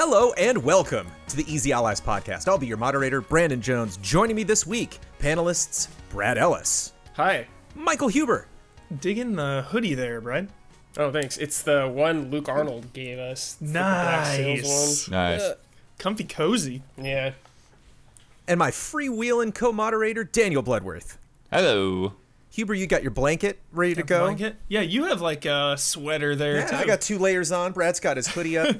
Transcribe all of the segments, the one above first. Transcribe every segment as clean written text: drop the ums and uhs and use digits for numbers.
Hello and welcome to the Easy Allies podcast. I'll be your moderator, Brandon Jones. Joining me this week, panelists Brad Ellis. Hi. Michael Huber. Dig in the hoodie there, Brad. Oh, thanks. It's the one Luke Arnold gave us. Nice. Nice. Comfy cozy. Yeah. And my freewheeling co-moderator, Daniel Bloodworth. Hello. Huber, you got your blanket ready to go? Blanket? Yeah, you have like a sweater there Yeah, too. I got 2 layers on. Brad's got his hoodie up.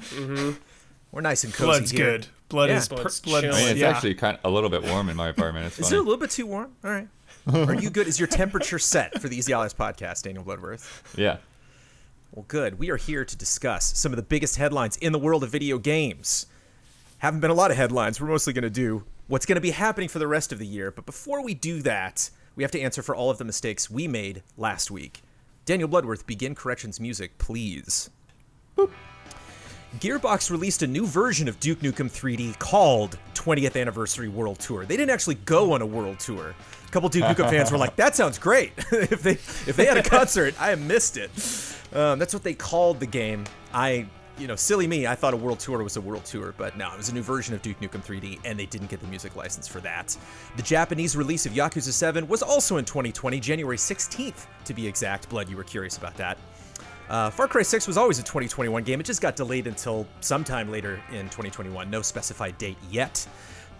We're nice and cozy Blood's here. good. Blood Yeah. is Blood's blood. chill. I mean, it's yeah. actually kind of a little bit warm in my apartment. It's Is funny. it a little bit too warm? All right. Are you good? Is your temperature set for the Easy Allies podcast, Daniel Bloodworth? Yeah. Well, good. We are here to discuss some of the biggest headlines in the world of video games. Haven't been a lot of headlines. We're mostly going to do what's going to be happening for the rest of the year. But before we do that, we have to answer for all of the mistakes we made last week. Daniel Bloodworth, begin corrections music, please. Boop. Gearbox released a new version of Duke Nukem 3D called 20th Anniversary World Tour. They didn't actually go on a world tour. A couple Duke Nukem fans were like, that sounds great. if they had a concert, I missed it. That's what they called the game. Silly me, I thought a world tour was a world tour, but no, it was a new version of Duke Nukem 3D, and they didn't get the music license for that. The Japanese release of Yakuza 7 was also in 2020, January 16th to be exact. Blood, you were curious about that. Far Cry 6 was always a 2021 game. It just got delayed until sometime later in 2021. No specified date yet.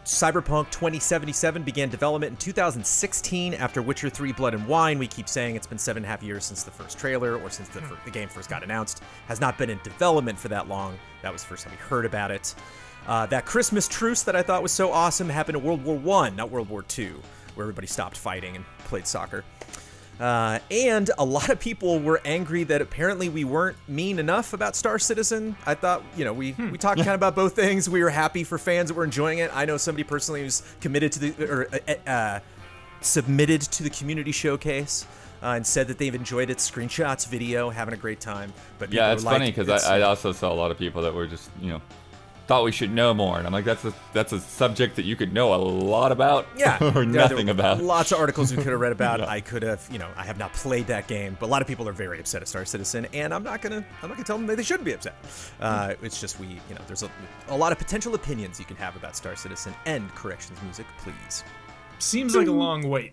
Cyberpunk 2077 began development in 2016 after Witcher 3 Blood and Wine. We keep saying it's been 7.5 years since the first trailer or since the game first got announced. Has not been in development for that long. That was the first time we heard about it. That Christmas truce that I thought was so awesome happened in World War I, not World War II, where everybody stopped fighting and played soccer. And a lot of people were angry that apparently we weren't mean enough about Star Citizen. I thought, we talked kind of about both things. We were happy for fans that were enjoying it. I know somebody personally who's committed to submitted to the community showcase and said that they've enjoyed it. Screenshots, video, having a great time. But Yeah, it's funny because I also saw a lot of people that were just, thought we should know more. And I'm like, that's a subject that you could know a lot about or nothing about. Lots of articles we could have read about. Yeah. I could have, I have not played that game, but a lot of people are very upset at Star Citizen, and I'm not gonna tell them that they shouldn't be upset. It's just there's a lot of potential opinions you can have about Star Citizen. End corrections music, please. Seems like a long wait.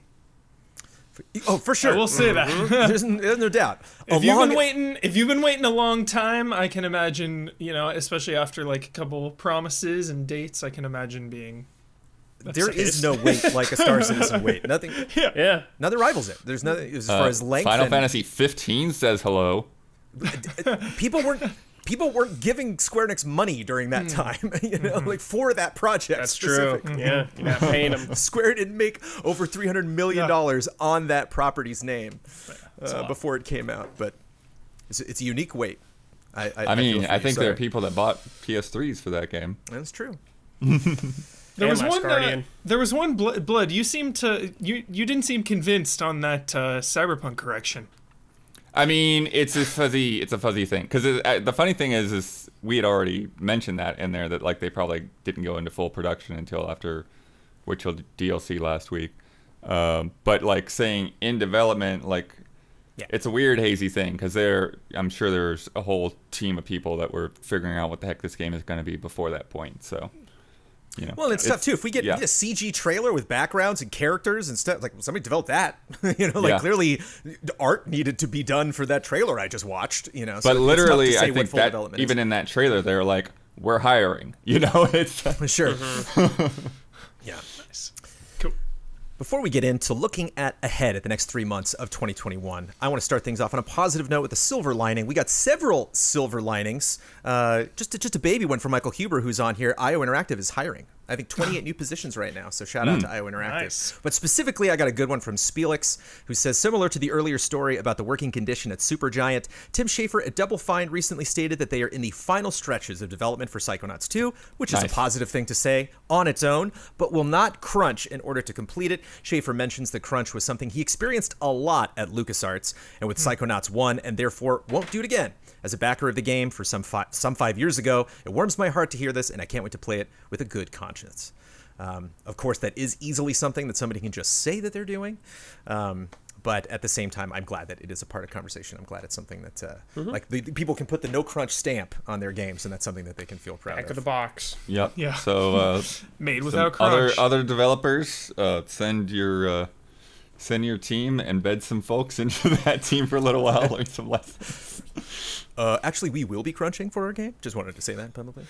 Oh, for sure. I will say that. There's no doubt. If you've been waiting a long time, I can imagine, especially after like a couple promises and dates, I can imagine being. There is no wait like a Star Citizen wait. Nothing. Yeah. Nothing rivals it. There's nothing as far as length. Final Fantasy 15 says hello. People weren't giving Square Enix money during that time, like for that project. That's true. specifically. Yeah. You're not paying them. Square didn't make over $300 million on that property's name before it came out, but it's a unique wait. I think there are people that bought PS3s for that game. That's true. There was one. Guardian. There was one. Blood. You didn't seem convinced on that Cyberpunk correction. I mean, it's a fuzzy thing because the funny thing is we had already mentioned that in there that like they probably didn't go into full production until after Witcher DLC last week. But like saying in development, like it's a weird hazy thing because I'm sure there's a whole team of people that were figuring out what the heck this game is going to be before that point. So. Well, it's tough too. If we get a CG trailer with backgrounds and characters and stuff, like somebody developed that, clearly art needed to be done for that trailer I just watched, so But literally, I I think that even in that trailer, they're like, we're hiring, it's sure. Yeah. Nice. Cool. Before we get into looking ahead at the next 3 months of 2021, I want to start things off on a positive note with a silver lining. We got several silver linings. Just a baby one from Michael Huber, who's on here. IO Interactive is hiring. I think 28 new positions right now, so shout out to IO Interactive. Nice. But specifically, I got a good one from Spielix, who says, similar to the earlier story about the working condition at Supergiant, Tim Schafer at Double Fine recently stated that they are in the final stretches of development for Psychonauts 2, which is a positive thing to say on its own, but will not crunch in order to complete it. Schafer mentions that crunch was something he experienced a lot at LucasArts and with Psychonauts 1, and therefore won't do it again. As a backer of the game for some 5 years ago, it warms my heart to hear this, and I can't wait to play it with a good conscience. Of course, that is easily something that somebody can just say that they're doing. But at the same time, I'm glad that it is a part of conversation. I'm glad it's something that like the people can put the no crunch stamp on their games, and that's something that they can feel proud Back of. of the box. Yep. Yeah. So Made some without crunch. other developers, send your team, embed some folks into that team for a little while, learn some lessons. Actually, we will be crunching for our game. Just wanted to say that publicly.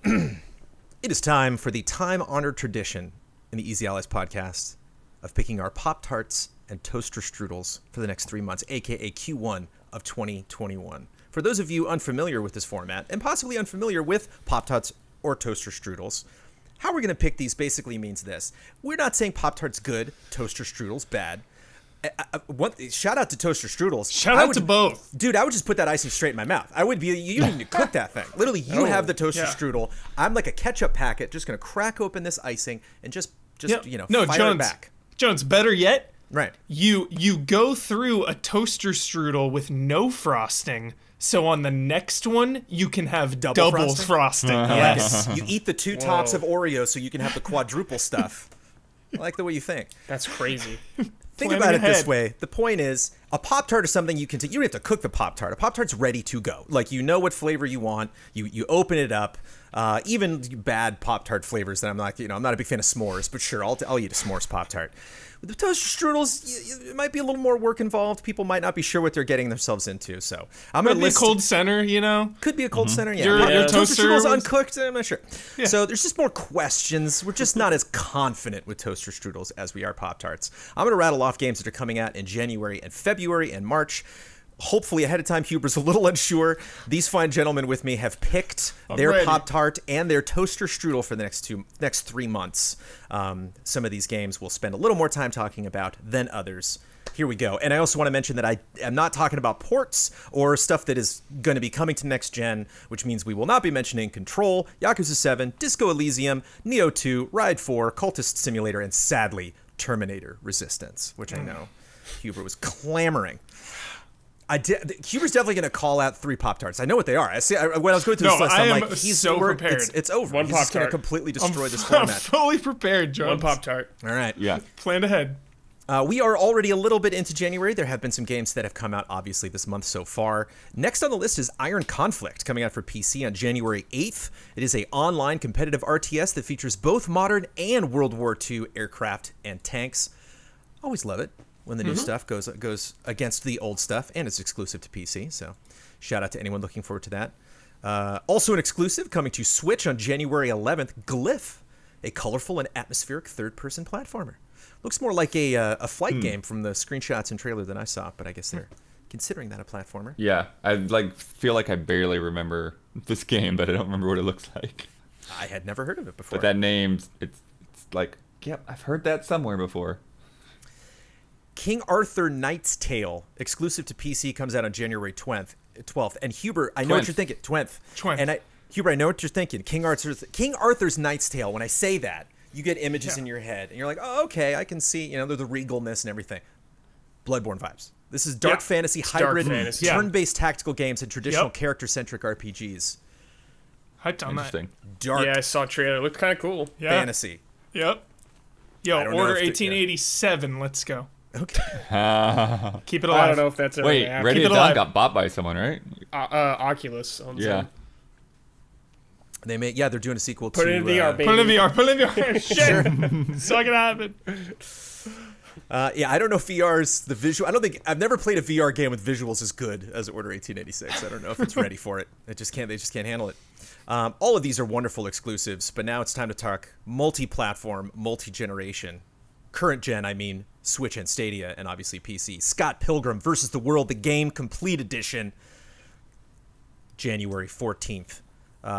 It is time for the time-honored tradition in the Easy Allies podcast of picking our Pop-Tarts and toaster strudels for the next 3 months, aka Q1 of 2021. For those of you unfamiliar with this format and possibly unfamiliar with Pop-Tarts or toaster strudels, how we're going to pick these basically means this. We're not saying Pop-Tarts good, toaster strudels bad. Shout out to toaster strudels. Shout out to both. Dude, I would just put that icing straight in my mouth. You need to cook that thing. Literally, you have the toaster strudel. I'm like a ketchup packet, just going to crack open this icing and just fire it back. Jones, better yet, Right. you go through a toaster strudel with no frosting, so on the next one you can have double frosting. Yes. You eat the 2 tops of Oreo so you can have the quadruple stuff. I like the way you think. That's crazy. Think Planning about it this ahead. way. The point is, a Pop-Tart is something you can take. You don't have to cook the Pop-Tart. A Pop-Tart's ready to go. Like, you know what flavor you want. You open it up. Even bad Pop-Tart flavors that I'm not a big fan of s'mores, but sure, I'll eat a s'mores Pop-Tart. With the toaster strudels, it might be a little more work involved. People might not be sure what they're getting themselves into. So I'm going Might to be a list cold center, you know. Could be a cold center, yeah. Your Toaster toaster strudels was- uncooked, I'm not sure. Yeah. So there's just more questions. We're just not as confident with toaster strudels as we are Pop-Tarts. I'm going to rattle off games that are coming out in January and February and March. Hopefully ahead of time. Huber's a little unsure. These fine gentlemen with me have picked their ready. Pop-Tart and their toaster strudel for the next 3 months. Some of these games we'll spend a little more time talking about than others. Here we go. And I also want to mention that I am not talking about ports or stuff that is going to be coming to next gen, which means we will not be mentioning Control, Yakuza 7, Disco Elysium, Neo 2, Ride 4, Cultist Simulator, and sadly, Terminator Resistance, which I know Huber was clamoring. Huber's definitely going to call out 3 Pop-Tarts. I know what they are. When I was going through this list, I I'm am like, he's so prepared. It's over. One He's just going to Pop-Tart. completely destroy this I'm format. fully prepared, Jones. One Pop-Tart. All right. Yeah. Planned ahead. We are already a little bit into January. There have been some games that have come out, obviously, this month so far. Next on the list is Iron Conflict, coming out for PC on January 8th. It is an online competitive RTS that features both modern and World War II aircraft and tanks. Always love it when the new stuff goes against the old stuff, and it's exclusive to PC, so shout out to anyone looking forward to that. Also an exclusive coming to Switch on January 11th, Glyph, a colorful and atmospheric third-person platformer. Looks more like a flight game from the screenshots and trailer that I saw, but I guess they're considering that a platformer. Yeah. I feel like I barely remember this game, but I don't remember what it looks like. I had never heard of it before. But that name, it's like, yep, I've heard that somewhere before. King Arthur Knight's Tale, exclusive to PC, comes out on January 12th. And Huber, I know what you're thinking. 12th. And Huber, I know what you're thinking. King Arthur's Knight's Tale. When I say that, you get images in your head, and you're like, oh, okay, I can see, the regalness and everything. Bloodborne vibes. This is dark fantasy, hybrid, fantasy. turn-based tactical games and traditional character-centric RPGs. Hyped on that. Interesting. Dark Yeah, I saw a trailer. It looked kind of cool. Yeah. fantasy. Yep. Yo, I don't know Order if the- 1887. Let's go. Okay. Keep it I alive. don't know if that's ever Wait, gonna happen. Ready Keep to it Die alive. got bought by someone, right? Oculus owns Yeah. it. They're doing a sequel Put to it in VR, baby. Put it in VR. Put it in VR. Shit. It's not gonna happen. Yeah, I don't know if VR's the visual. I've never played a VR game with visuals as good as Order 1886. I don't know if it's ready for it. They just can't handle it. All of these are wonderful exclusives, but now it's time to talk multi-platform, multi-generation. Current gen, I mean Switch and Stadia, and obviously PC. Scott Pilgrim versus the World, the game complete edition, January 14th.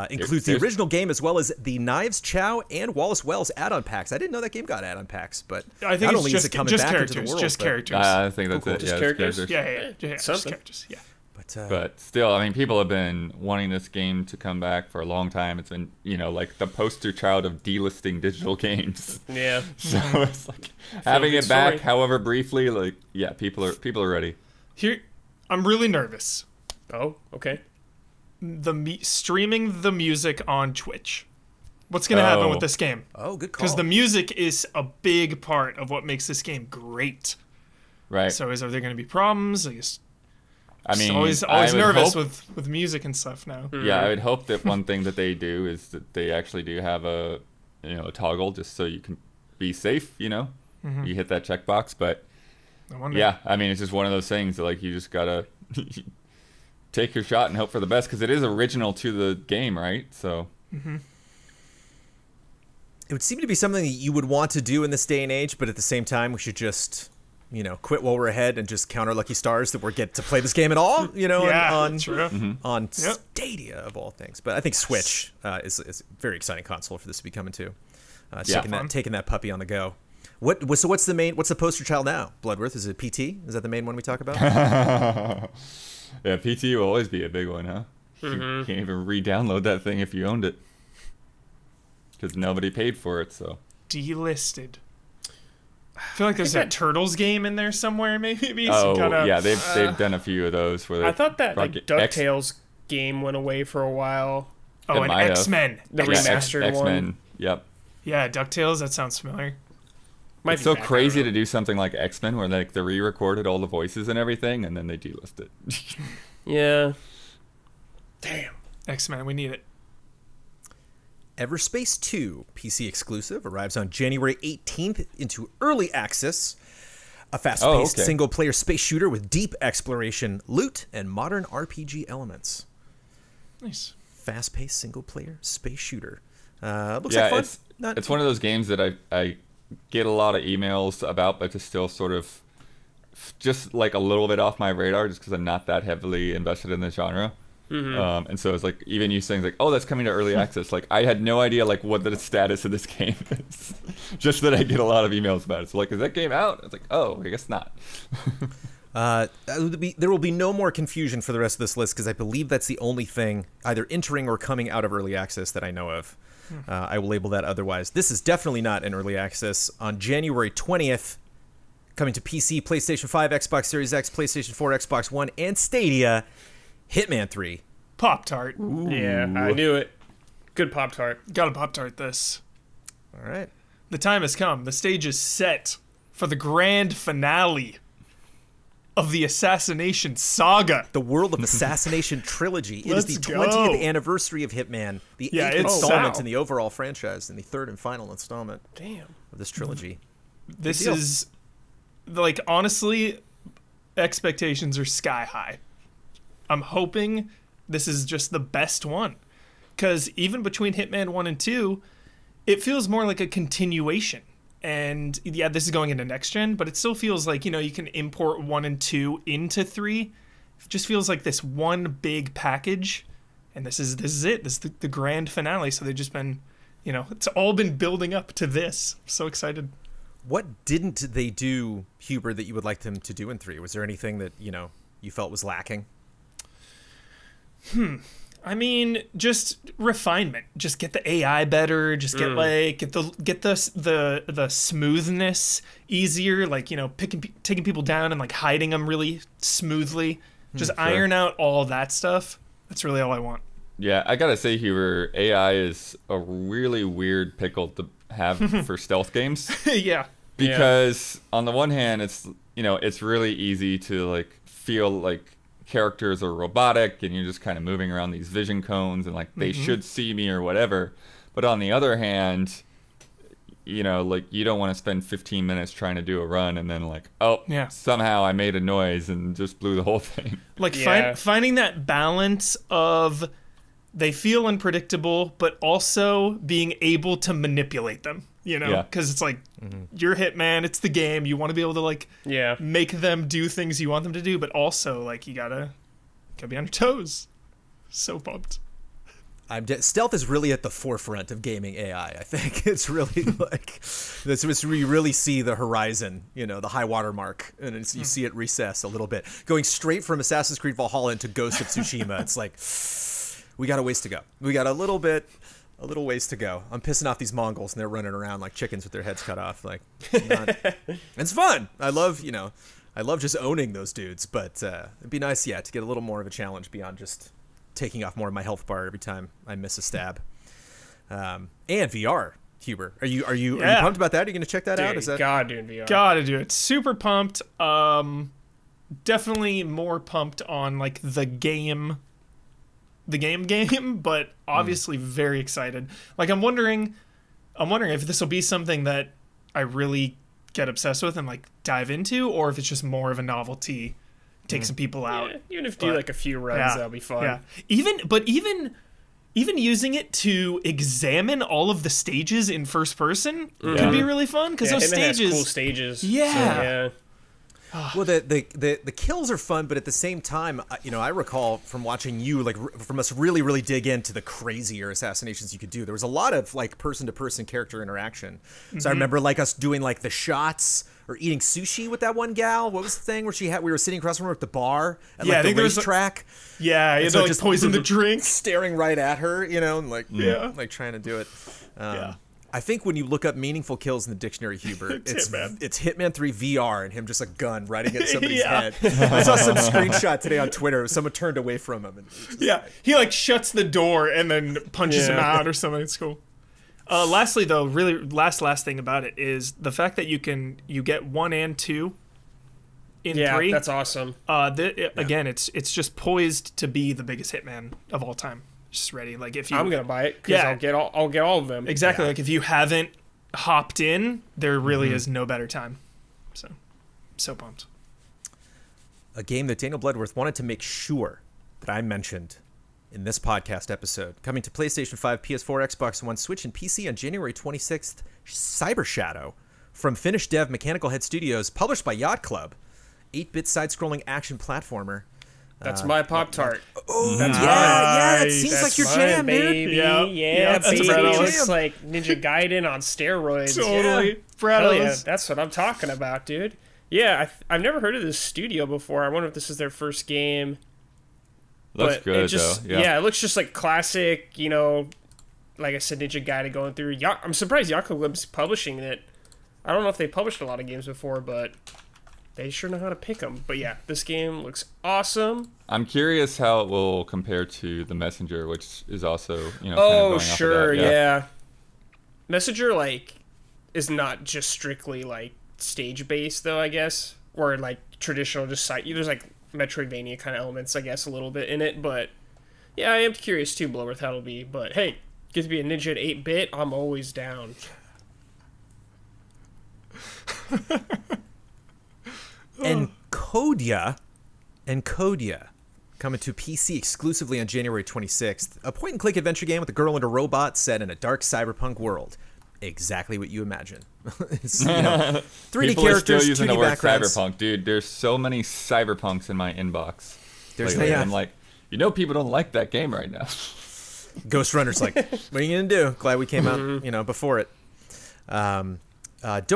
Includes the original game as well as the Knives Chow and Wallace Wells add-on packs. I didn't know that game got add-on packs, but I think not it's only is it coming just back characters. into the world, Just but- characters. I think that's Cool. it. Just Yeah, characters? characters. Yeah. Just Something. characters. Yeah. But still, I mean, people have been wanting this game to come back for a long time. It's been, like the poster child of delisting digital games. Yeah. So it's like having good it back, story. however briefly, like, yeah, people are ready. Here, I'm really nervous. Oh, okay. Streaming the music on Twitch. What's gonna happen with Oh. this game? Oh, good call. Because the music is a big part of what makes this game great. Right. So are there going to be problems? I mean, always I would nervous hope- with music and stuff now. Yeah, I would hope that one thing that they do is that they actually do have a toggle just so you can be safe. You hit that checkbox, but I wonder. yeah, I mean, it's just one of those things that like you just gotta take your shot and hope for the best because it is original to the game, right? So It would seem to be something that you would want to do in this day and age, but at the same time, we should just, quit while we're ahead and just count our lucky stars that we get to play this game at all, on true. on Stadia of all things. But I think Switch is a very exciting console for this to be coming to. Taking that puppy on the go. What's the poster child now? Bloodworth, is it PT? Is that the main one we talk about? Yeah, PT will always be a big one, huh? You can't even re-download that thing if you owned it because nobody paid for it. So Delisted. I feel like there's a Turtles game in there somewhere, maybe. oh Kinda, yeah, they've done a few of those where they I thought that like Rocket- DuckTales game went away for a while. Oh, and might have. X-Men. The remastered X-Men. one. Yep. Yeah, DuckTales. That sounds familiar. Might It's be so back, I crazy don't to know. do something like X-Men where like they re-recorded all the voices and everything and then they delist it. Yeah. Damn. X-Men. We need it. Everspace 2, PC exclusive, arrives on January 18th into early access. A fast-paced okay. single-player space shooter with deep exploration, loot, and modern RPG elements. Nice. Fast-paced single-player space shooter. Looks yeah, like fun. it's one of those games that I get a lot of emails about, but it's still sort of just like a little bit off my radar just because I'm not that heavily invested in the genre. And so it's like even you saying like, oh, that's coming to early access. Like I had no idea like what the status of this game is. Just that I get a lot of emails about it. So like, is that game out? It's like, oh, I guess not. There will be no more confusion for the rest of this list because I believe that's the only thing either entering or coming out of early access that I know of. I will label that otherwise. This is definitely not in early access. On January 20th, coming to PC, PlayStation 5, Xbox Series X, PlayStation 4, Xbox One, and Stadia, Hitman 3. Pop-Tart. Yeah, I knew it. Good Pop-Tart. Gotta Pop-Tart this. All right. The time has come. The stage is set for the grand finale of the Assassination Saga. The World of Assassination trilogy. It is Let's the go. 20th anniversary of Hitman, the Yeah, 8th it's installment out. in the overall franchise, and the third and final installment Damn. of this trilogy. This deal. is, like, honestly, expectations are sky high. I'm hoping this is just the best one. Because even between Hitman 1 and 2, it feels more like a continuation. And yeah, this is going into next gen, but it still feels like, you can import 1 and 2 into 3. It just feels like this one big package. And this is it. This is the grand finale. So they've just been, it's all been building up to this. I'm so excited. What didn't they do, Huber, that you would like them to do in 3? Was there anything that, you felt was lacking? I mean, just refinement. Just get the AI better. Just get the smoothness easier. Like taking people down and like hiding them really smoothly. Just iron out all that stuff. That's really all I want. Yeah, I gotta say, Huber, AI is a really weird pickle to have for stealth games. Yeah. Because on the one hand, it's it's really easy to like feel like characters are robotic and you're just kind of moving around these vision cones and like they should see me or whatever. But on the other hand, like you don't want to spend 15 minutes trying to do a run and then like, oh, Yeah. somehow I made a noise and just blew the whole thing. Like Yeah. finding that balance of they feel unpredictable, but also being able to manipulate them. Yeah. Because it's like you're Hitman, it's the game. You want to be able to like Yeah. make them do things you want them to do, but also like you gotta be on your toes. So pumped. Stealth is really at the forefront of gaming AI. I think it's really like this is where you really see the horizon, the high water mark, and you see it recess a little bit, going straight from Assassin's Creed Valhalla into Ghost of Tsushima. It's like we got a ways to go. We got a little ways to go. I'm pissing off these Mongols, and they're running around like chickens with their heads cut off. Like, it's fun. I love just owning those dudes. But it'd be nice, to get a little more of a challenge beyond just taking off more of my health bar every time I miss a stab. And VR. Huber? Are you Yeah. pumped about that? Are you gonna check that out? Dude, Is that God, dude, VR. Gotta do it. Super pumped. Definitely more pumped on like the game, but obviously very excited. Like I'm wondering if this will be something that I really get obsessed with and like dive into, or if it's just more of a novelty, take some people out. Yeah, even if you do like a few runs, that'll be fun. Yeah. Even using it to examine all of the stages in first person can be really fun because those Hitman has stages. cool stages. Yeah. So, yeah. Well, the kills are fun, but at the same time, I recall from watching you, like from us really, really dig into the crazier assassinations you could do. There was a lot of like person-to-person character interaction. So I remember like us doing like the shots or eating sushi with that one gal. What was the thing where we were sitting across from her at the bar at Yeah, I like think the there was racetrack, Yeah, you so know, like just- poison the drink. staring right at her, and like Yeah. like trying to do it. Yeah. I think when you look up meaningful kills in the dictionary, Huber, it's Hitman. it's Hitman 3 VR and him just a gun right against somebody's Yeah. head. I saw some screenshot today on Twitter. Someone turned away from him. And it was just- Yeah, he like shuts the door and then punches him out or something. It's cool. Lastly, though, really last thing about it is the fact that you get 1 and 2 in Yeah, 3. that's awesome. Again, it's just poised to be the biggest Hitman of all time. Just ready, like if you. I'm gonna buy it because Yeah. I'll get all of them. Exactly, Yeah. like if you haven't hopped in, there really is no better time. So pumped. a game that Daniel Bloodworth wanted to make sure that I mentioned in this podcast episode. Coming to PlayStation 5, PS4, Xbox One, Switch, and PC on January 26th, Cyber Shadow from Finnish dev Mechanical Head Studios, published by Yacht Club. 8-bit side-scrolling action platformer. That's my Pop-Tart. Oh, That's yeah, it nice. seems That's like your mine, jam, baby. dude. Yeah. Yeah, That's baby. Brados. It's like Ninja Gaiden on steroids. Totally, Yeah. Hell yeah, Brados. that's what I'm talking about, dude. Yeah, I've never heard of this studio before. I wonder if this is their first game. Looks But good it just, though. Yeah. it looks just like classic, like I said, Ninja Gaiden going through. I'm surprised Yacht Club's publishing it. I don't know if they published a lot of games before, but they sure know how to pick them. But yeah, this game looks awesome. I'm curious how it will compare to The Messenger, which is also, kind of Oh, going off of sure, that. yeah. Messenger, is not just strictly, stage based, though, I guess. Or, traditional, just site. There's, Metroidvania kind of elements, I guess, a little bit in it. But, yeah, I am curious, too, Bloodworth, how it'll be. But, hey, get to be a ninja at 8-bit, I'm always down. Encodia coming to PC exclusively on January 26th. A point-and-click adventure game with a girl and a robot set in a dark cyberpunk world. Exactly what you imagine. It's, 3D People are characters, still using 2D the word backgrounds. cyberpunk, dude. There's so many cyberpunks in my inbox. There's lately. yeah. I'm like, people don't like that game right now. Ghost Runner's like, what are you gonna do? Glad we came out, before it. Don't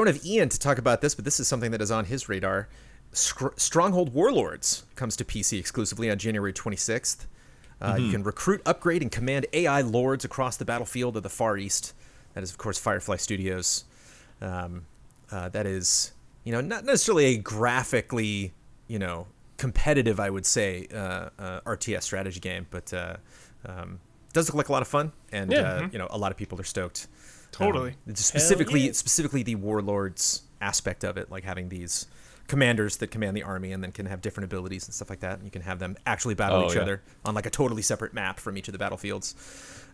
have Ian to talk about this, but this is something that is on his radar. Stronghold Warlords comes to PC exclusively on January 26th. You can recruit, upgrade, and command AI lords across the battlefield of the Far East. That is, of course, Firefly Studios. That is, not necessarily a graphically, competitive, I would say, RTS strategy game, but does look like a lot of fun, and a lot of people are stoked. Totally. Specifically the warlords aspect of it, like having these commanders that command the army and then can have different abilities and stuff like that, and you can have them actually battle each other on a totally separate map from each of the battlefields.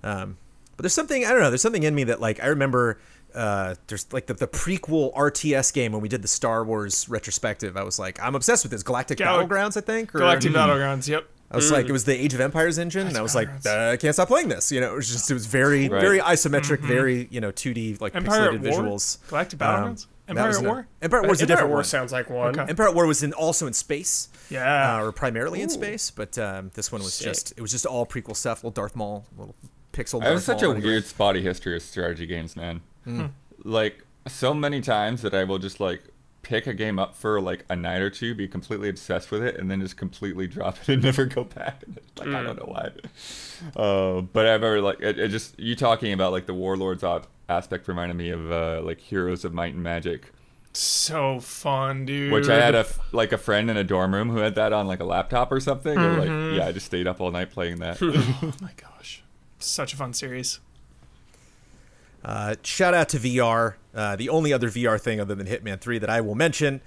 But there's something, I don't know, there's something in me that I remember there's the prequel RTS game when we did the Star Wars retrospective. I was like, I'm obsessed with this. Galactic Battlegrounds, I think? Galactic Battlegrounds, yep. I was like, it was the Age of Empires engine, and I was like, I can't stop playing this. It was very, very isometric, very, 2D, Empire pixelated at War? visuals. Galactic Battlegrounds? That Empire was at no- War? Empire at War's a different War one. sounds like one. Okay. Empire at War was also in space. Yeah. Or primarily in space, but this one was Sick. it was just all prequel stuff, little Darth Maul, little pixel I have Darth such a Maul. weird spotty history of strategy games, man. So many times that I will just pick a game up for a night or two, be completely obsessed with it, and then just completely drop it and never go back. I don't know why. But I've ever it just you talking about the Warlords aspect reminded me of Heroes of Might and Magic, So fun, dude. which I had a friend in a dorm room who had that on a laptop or something. Or I just stayed up all night playing that. Oh my gosh. Such a fun series. Shout out to VR, the only other VR thing other than Hitman 3 that I will mention.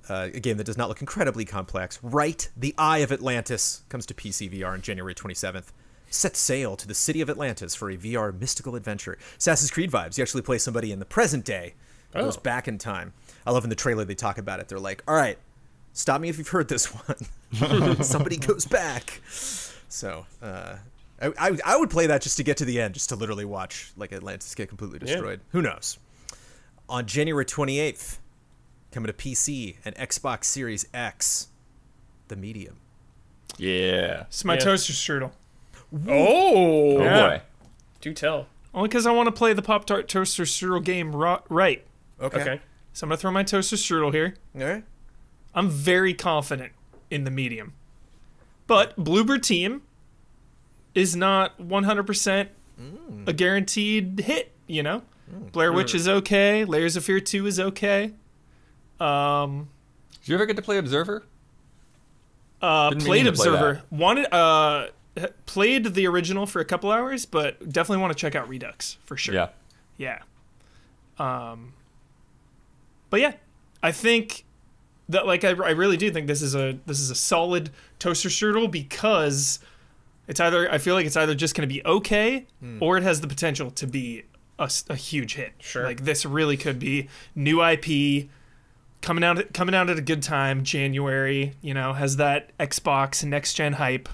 A game that does not look incredibly complex. Right, The Eye of Atlantis comes to PC VR on January 27th. Set sail to the city of Atlantis for a VR mystical adventure. Assassin's Creed vibes. You actually play somebody in the present day who goes back in time. I love in the trailer they talk about it. They're like, all right, stop me if you've heard this one. Somebody goes back. So I would play that just to get to the end, just to literally watch like Atlantis get completely destroyed. Who knows? On January 28th, coming to PC and Xbox Series X, The Medium. Yeah. It's my toaster strudel. Oh, Oh boy. do tell. Only because I want to play the Pop-Tart toaster strudel game right. Okay. So I'm going to throw my toaster strudel here. All right. I'm very confident in the medium. But Bloober Team is not 100% a guaranteed hit, you know? Blair Witch is okay. Layers of Fear 2 is okay. Did you ever get to play Observer? Didn't mean Played to play Observer. Played the original for a couple hours, but definitely want to check out Redux for sure. Yeah. Yeah. But yeah, I think that I really do think this is a solid toaster strudel because I feel like it's either just going to be okay or it has the potential to be a huge hit. Sure. Like this really could be new IP coming out at a good time. January, has that Xbox next gen hype.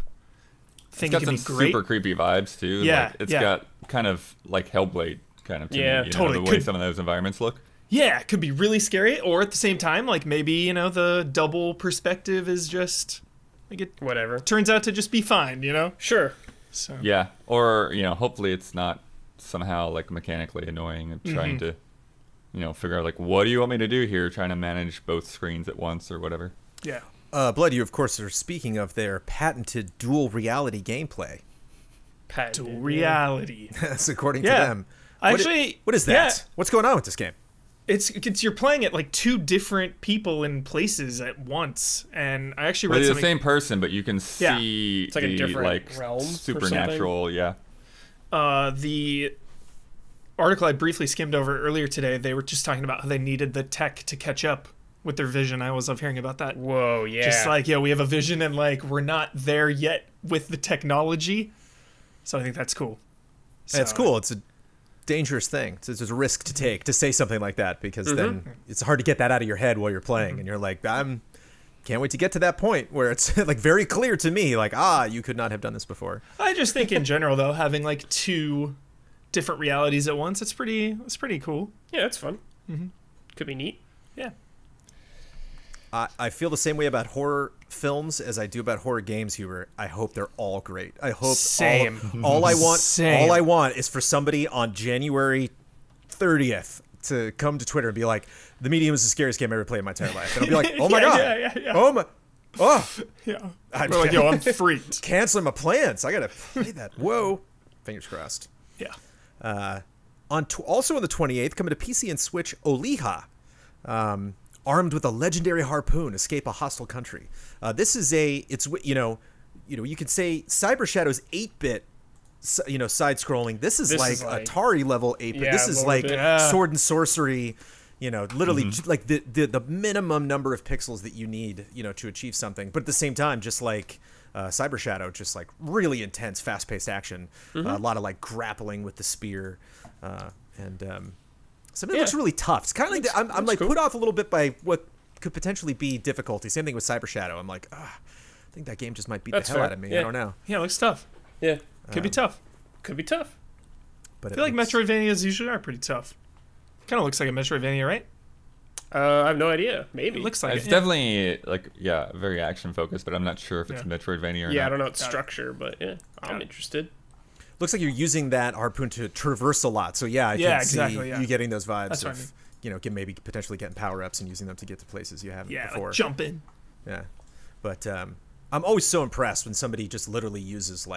Think It's it got could some be great. super creepy vibes too. Yeah, Like, it's yeah. got kind of like Hellblade kind of to Yeah, me, totally. the way Could- some of those environments look. Yeah, it could be really scary, or at the same time, like maybe the double perspective is just like it Whatever. turns out to just be fine, Sure. So Yeah, or hopefully it's not somehow like mechanically annoying and trying to, figure out like what do you want me to do here, trying to manage both screens at once or whatever. yeah. Blood, you of course are speaking of their patented dual reality gameplay. Dual reality. That's according to Yeah. them. Actually, What is that? yeah. What's going on with this game? It's you're playing it like two different people in places at once, and I actually Well, read they're the something. same person, but you can Yeah. see It's like a the different like realm or supernatural. Yeah, The article I briefly skimmed over earlier today, they were just talking about how they needed the tech to catch up with their vision. I was hearing about that. Whoa, yeah. Just like, we have a vision and like we're not there yet with the technology. So I think that's cool. And it's So- cool. It's a dangerous thing. It's a risk to take to say something like that because then it's hard to get that out of your head while you're playing, and you're like, can't wait to get to that point where it's like very clear to me, like, you could not have done this before. I just think in general though, having like two different realities at once, it's pretty cool. Yeah, that's fun. Could be neat. Yeah. I feel the same way about horror films as I do about horror games, Huber. I hope they're all great. I hope Same. all I want Same. all I want is for somebody on January 30th to come to Twitter and be like, "The Medium is the scariest game I ever played in my entire life." And I'll be like, "Oh my god. Yeah. Oh my Yeah. I'm We're like, I'm freaked. canceling my plans. I got to play that." Whoa. Fingers crossed. Yeah. Also on the 28th, coming to PC and Switch, Oliha. Armed with a legendary harpoon, escape a hostile country. This is you could say Cyber Shadow's 8-bit, side-scrolling. This is like Atari level 8-bit. Yeah, This a is little like bit. sword and sorcery. Literally like the minimum number of pixels that you need, to achieve something. But at the same time, just like Cyber Shadow, just like really intense, fast-paced action. A lot of like grappling with the spear, and. Something looks really tough. It's kind of like I'm like cool. put off a little bit by what could potentially be difficulty. Same thing with Cyber Shadow. I'm like, I think that game just might beat That's the hell fair. out of me. Yeah. I don't know. Yeah, it looks tough. Yeah. Could be tough. Could be tough. But I feel like Metroidvanias usually are pretty tough. Kind of looks like a Metroidvania, right? I have no idea. Maybe. It looks like it's it. definitely like very action focused, but I'm not sure if it's a Metroidvania or Yeah, I not. don't know its structure, but yeah, I'm interested. looks like you're using that harpoon to traverse a lot. So yeah, I Yeah, can see exactly, yeah. you getting those vibes That's what I of maybe potentially getting power ups and using them to get to places you haven't Yeah, before. like jump in. Yeah, but I'm always so impressed when somebody just literally uses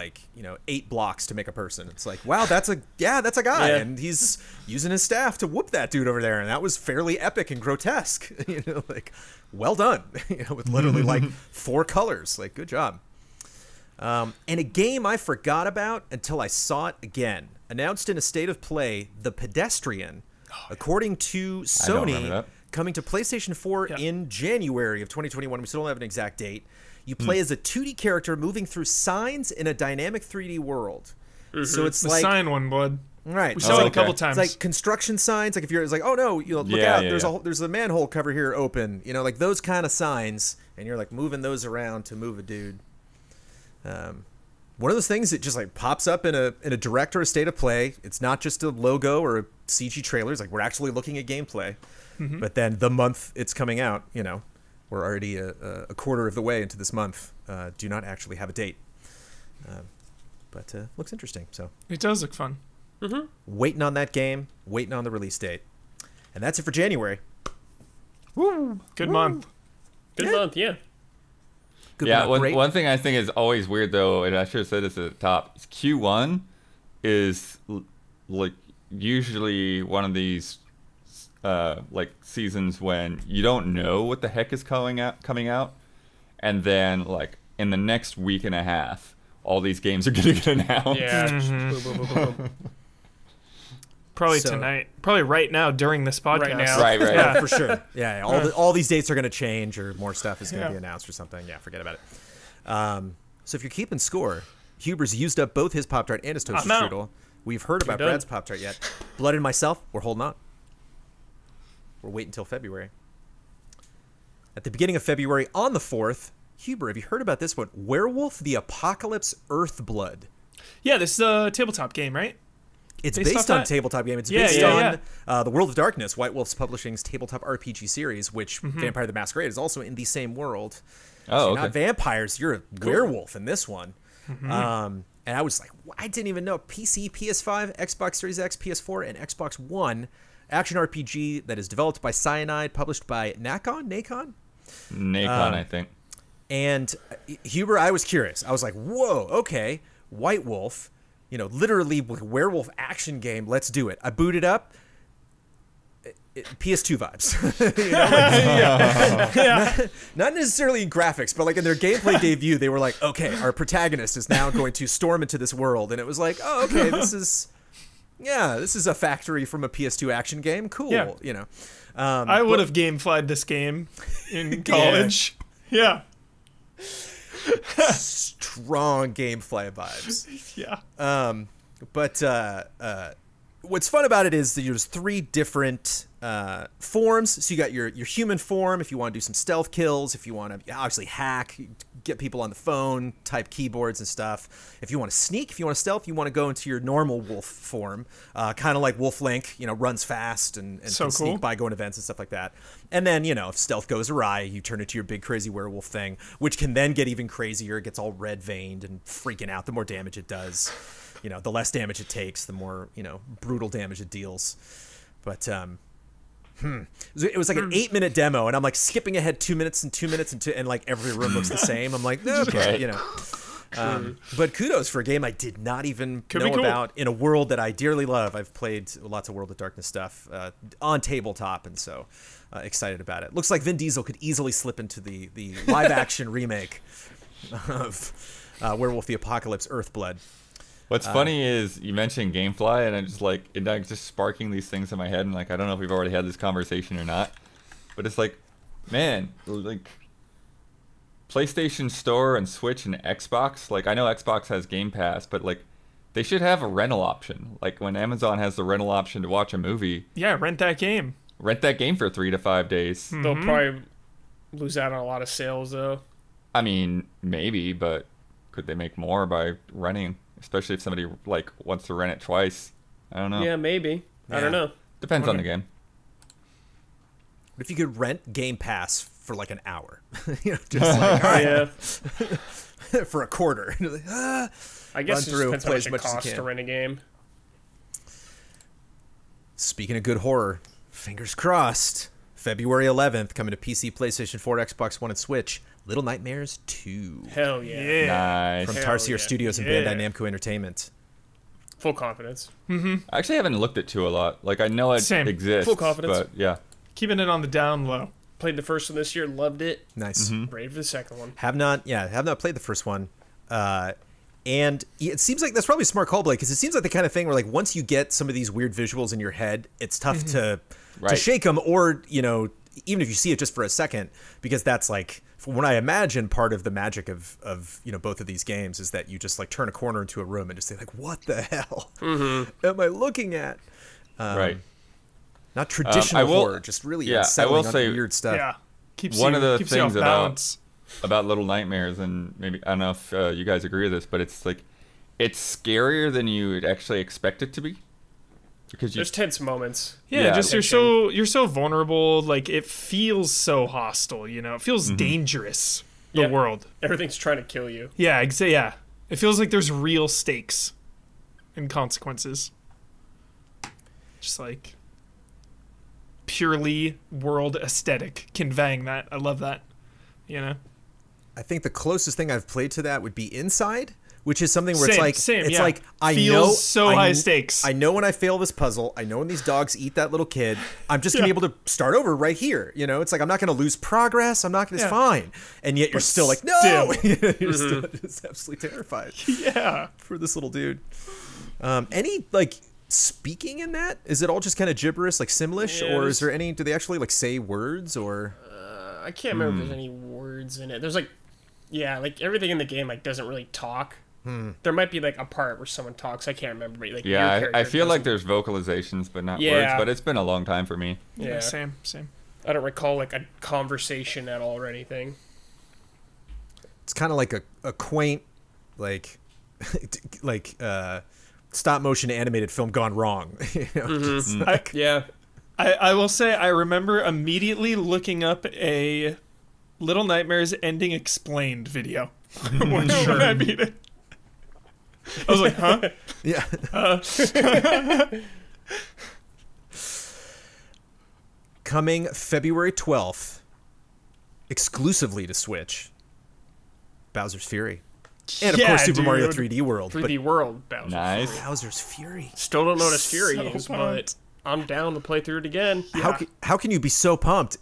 8 blocks to make a person. It's like, wow, that's a guy, Yeah. and he's using his staff to whoop that dude over there, and that was fairly epic and grotesque. Well done. With literally 4 colors. Good job. And a game I forgot about until I saw it again. announced in a state of play The Pedestrian, according to I don't remember Sony, that. coming to PlayStation 4 in January of 2021. We still don't have an exact date. You play as a 2D character moving through signs in a dynamic 3D world. So it's The like sign one, bud. right. We so saw it's it a like, couple it's times. like construction signs. Like if you're, it's like, oh no, you know, look Yeah, out. yeah, yeah. There's a manhole cover here open. You know, like those kind of signs, and you're like moving those around to move a dude. One of those things that just like pops up in a direct or a state of play. It's not just a logo or a CG trailer. It's like we're actually looking at gameplay. But then the month it's coming out, you know, we're already a quarter of the way into this month. Do not actually have a date. But looks interesting. So It does look fun. waiting on that game, waiting on the release date. And that's it for January. Good month. Good month, yeah. Good Yeah, but not great. one thing I think is always weird though, and I should have said this at the top, is Q1 is like usually one of these like seasons when you don't know what the heck is coming out, and then like in the next week and a half, all these games are gonna get announced. Yeah. Mm-hmm. Boom, boom, boom, boom. Probably So- tonight. Probably right now during this podcast. Right now. Right. Yeah. For sure. Yeah, all these dates are going to change, or more stuff is going to be announced or something. Yeah, forget about it. So if you're keeping score, Huber's used up both his Pop-Tart and his Toaster I'm out. Strudel. We've heard about done. Brad's Pop-Tart yet. Blood and myself, we're holding on. We're waiting until February. At the beginning of February, on the 4th, Huber, have you heard about this one? Werewolf the Apocalypse Earthblood. Yeah, this is a tabletop game, right? It's Based based off on that? tabletop game. It's Yeah, based yeah, on The World of Darkness, White Wolf's Publishing's tabletop RPG series, which Mm-hmm. Vampire the Masquerade is also in the same world. Oh, So you're okay. not vampires, you're a werewolf in this one. Mm-hmm. And I was like, I didn't even know. PC, PS5, Xbox Series X, PS4, and Xbox One. Action RPG that is developed by Cyanide, published by Nacon? Nacon, I think. And Huber, I was curious. I was like, whoa, okay, White Wolf, you know, literally werewolf action game. Let's do it. I booted up. PS2 vibes. You know, like, not necessarily in graphics, but like in their gameplay debut, they were like, okay, our protagonist is now going to storm into this world. And it was like, oh, okay, this is a factory from a PS2 action game. Cool, Yeah. you know. I would have gameflied this game in college. Yeah. Strong gameplay vibes. Yeah. But what's fun about it is that there's 3 different forms. So you got your human form if you want to do some stealth kills, if you want to obviously hack, get people on the phone, type keyboards and stuff. If you want to sneak, if you want to stealth, you want to go into your normal wolf form, kind of like Wolf Link, you know, runs fast and So can sneak cool. by, go in events and stuff like that. And then, you know, if stealth goes awry, you turn into your big crazy werewolf thing, which can then get even crazier. It gets all red veined and freaking out the more damage it does. You know, the less damage it takes, the more, you know, brutal damage it deals. But it was like an 8-minute demo, and I'm like skipping ahead 2 minutes and 2 minutes and like every room looks the same. I'm like, okay, Right. you know. But kudos for a game I did not even Could be know cool. about in a world that I dearly love. I've played lots of World of Darkness stuff on tabletop, and so excited about it. Looks like Vin Diesel could easily slip into the live action remake of Werewolf the Apocalypse Earthblood. What's funny is you mentioned GameFly, and I just like just sparking these things in my head, and like I don't know if we've already had this conversation or not, but it's like, man, like PlayStation Store and Switch and Xbox. Like I know Xbox has Game Pass, but like they should have a rental option. Like when Amazon has the rental option to watch a movie, Yeah, rent that game. rent that game for 3 to 5 days. They'll probably lose out on a lot of sales, though. I mean, maybe, but could they make more by renting? Especially if somebody like wants to rent it twice. I don't know. Yeah, maybe. I don't know. Depends on the game. What if you could rent Game Pass for like an hour? You know, just like, all right, Yeah. for a quarter. You're like, I Run guess it through, just depends how play much as it much as you costs can. to rent a game. Speaking of good horror, fingers crossed. February 11th, coming to PC, PlayStation 4, Xbox One, and Switch. Little Nightmares 2 Hell yeah. Yeah. Nice. from Hell Tarsier yeah. Studios and Yeah. Bandai Namco Entertainment. Full confidence. I actually haven't looked at 2 a lot. Like I know it Same. exists. Full confidence. But yeah. Keeping it on the down low. Played the first one this year, loved it. Nice. Ready for the second one. Have not played the first one. And it seems like that's probably a smart call, Blake, because it seems like the kind of thing where, like, once you get some of these weird visuals in your head, it's tough to shake them, or, you know, even if you see it just for a second, because that's like, when I imagine part of the magic of you know, both of these games is that you just like turn a corner into a room and just say like, what the hell am I looking at? Right. Not traditional horror, just really unsettling, weird stuff. Yeah. Keeps One you, of the keeps you off things balance. about Little Nightmares, and maybe I don't know if you guys agree with this, but it's like it's scarier than you would actually expect it to be, because There's tense moments. Yeah, just you're so vulnerable. Like, it feels so hostile. You know, it feels dangerous. The Yep. world. Everything's trying to kill you. Yeah, yeah. It feels like there's real stakes and consequences. Just like purely world aesthetic, conveying that. I love that. You know. I think the closest thing I've played to that would be Inside, which is something where it's yeah. like I Feels know so high stakes. I know when I fail this puzzle, I know when these dogs eat that little kid, I'm just gonna be able to start over right here. You know, it's like I'm not gonna lose progress. I'm not gonna. It's fine, and yet you're still like no. You're still just absolutely terrified. Yeah. For this little dude. Any like speaking in that? Is it all just kind of gibberish, like Simlish, or is there any? Do they actually like say words or? I can't remember if there's any words in it. There's like, like everything in the game like doesn't really talk. There might be like a part where someone talks. I can't remember. But, like, your I character feel like doesn't- there's vocalizations, but not words. But it's been a long time for me. Yeah. Same. I don't recall like a conversation at all or anything. It's kind of like a quaint, like, stop motion animated film gone wrong. You know? Just like- I will say I remember immediately looking up a Little Nightmares ending explained video when I beat it. I was like, huh? Yeah. Coming February 12th, exclusively to Switch, Bowser's Fury. And of course, Super Mario 3D World. 3D World, Bowser's Nice. Fury. Bowser's Fury. Still don't know what a Fury So is, pumped. but I'm down to play through it again. How can you be so pumped?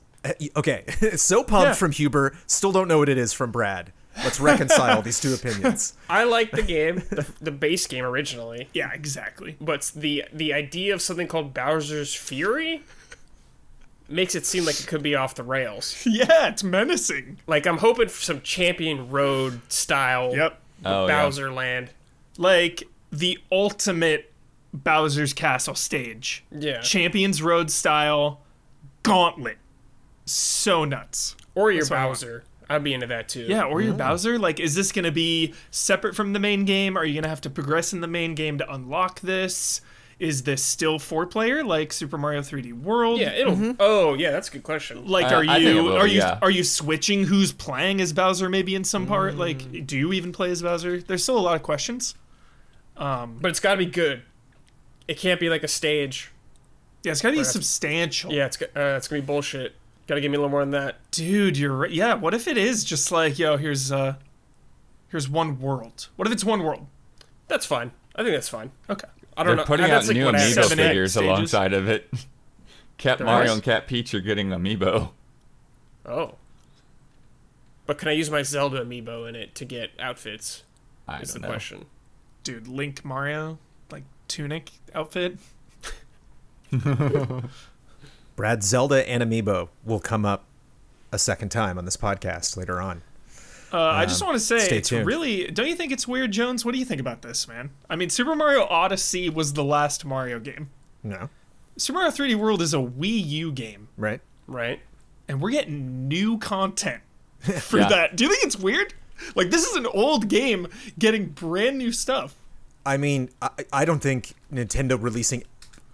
Okay, so pumped from Huber, still don't know what it is from Brad. Let's reconcile these two opinions. I like the game, the base game originally, Yeah, exactly. but the idea of something called Bowser's Fury makes it seem like it could be off the rails. Yeah, it's menacing. Like, I'm hoping for some Champion Road style Yep. Oh, Bowser land. Like the ultimate Bowser's Castle stage. Yeah. Champions Road style gauntlet. So nuts. Or your That's what I want. Bowser. I'd be into that too. Yeah, or your Bowser. Like, is this going to be separate from the main game? Are you going to have to progress in the main game to unlock this? Is this still 4-player like Super Mario 3D World? Yeah, it'll. Oh, yeah, that's a good question. Like, I think it will, yeah. are you switching who's playing as Bowser maybe in some part? Like, do you even play as Bowser? There's still a lot of questions. But it's got to be good. It can't be like a stage. Yeah, it's got to be substantial. Yeah, it's gonna be bullshit. Got to give me a little more than that. Dude, you're right. Yeah, what if it is just like, yo, here's one world. What if it's one world? That's fine. I think that's fine. Okay. I don't They're know. putting out That's like new what I- amiibo 7, 8 figures stages. alongside of it. Cat There Mario is? and Cat Peach are getting amiibo. Oh. But can I use my Zelda amiibo in it to get outfits? I Is the don't know. question. Dude, Link Mario, like tunic outfit. Brad, Zelda and Amiibo will come up a second time on this podcast later on. I just want to say, stay it's tuned. really. Don't you think it's weird, Jones? What do you think about this, man? I mean, Super Mario Odyssey was the last Mario game. No, Super Mario 3D World is a Wii U game, right? Right? and we're getting new content for Yeah. that. Do you think it's weird? Like, this is an old game getting brand new stuff. I mean, I don't think Nintendo releasing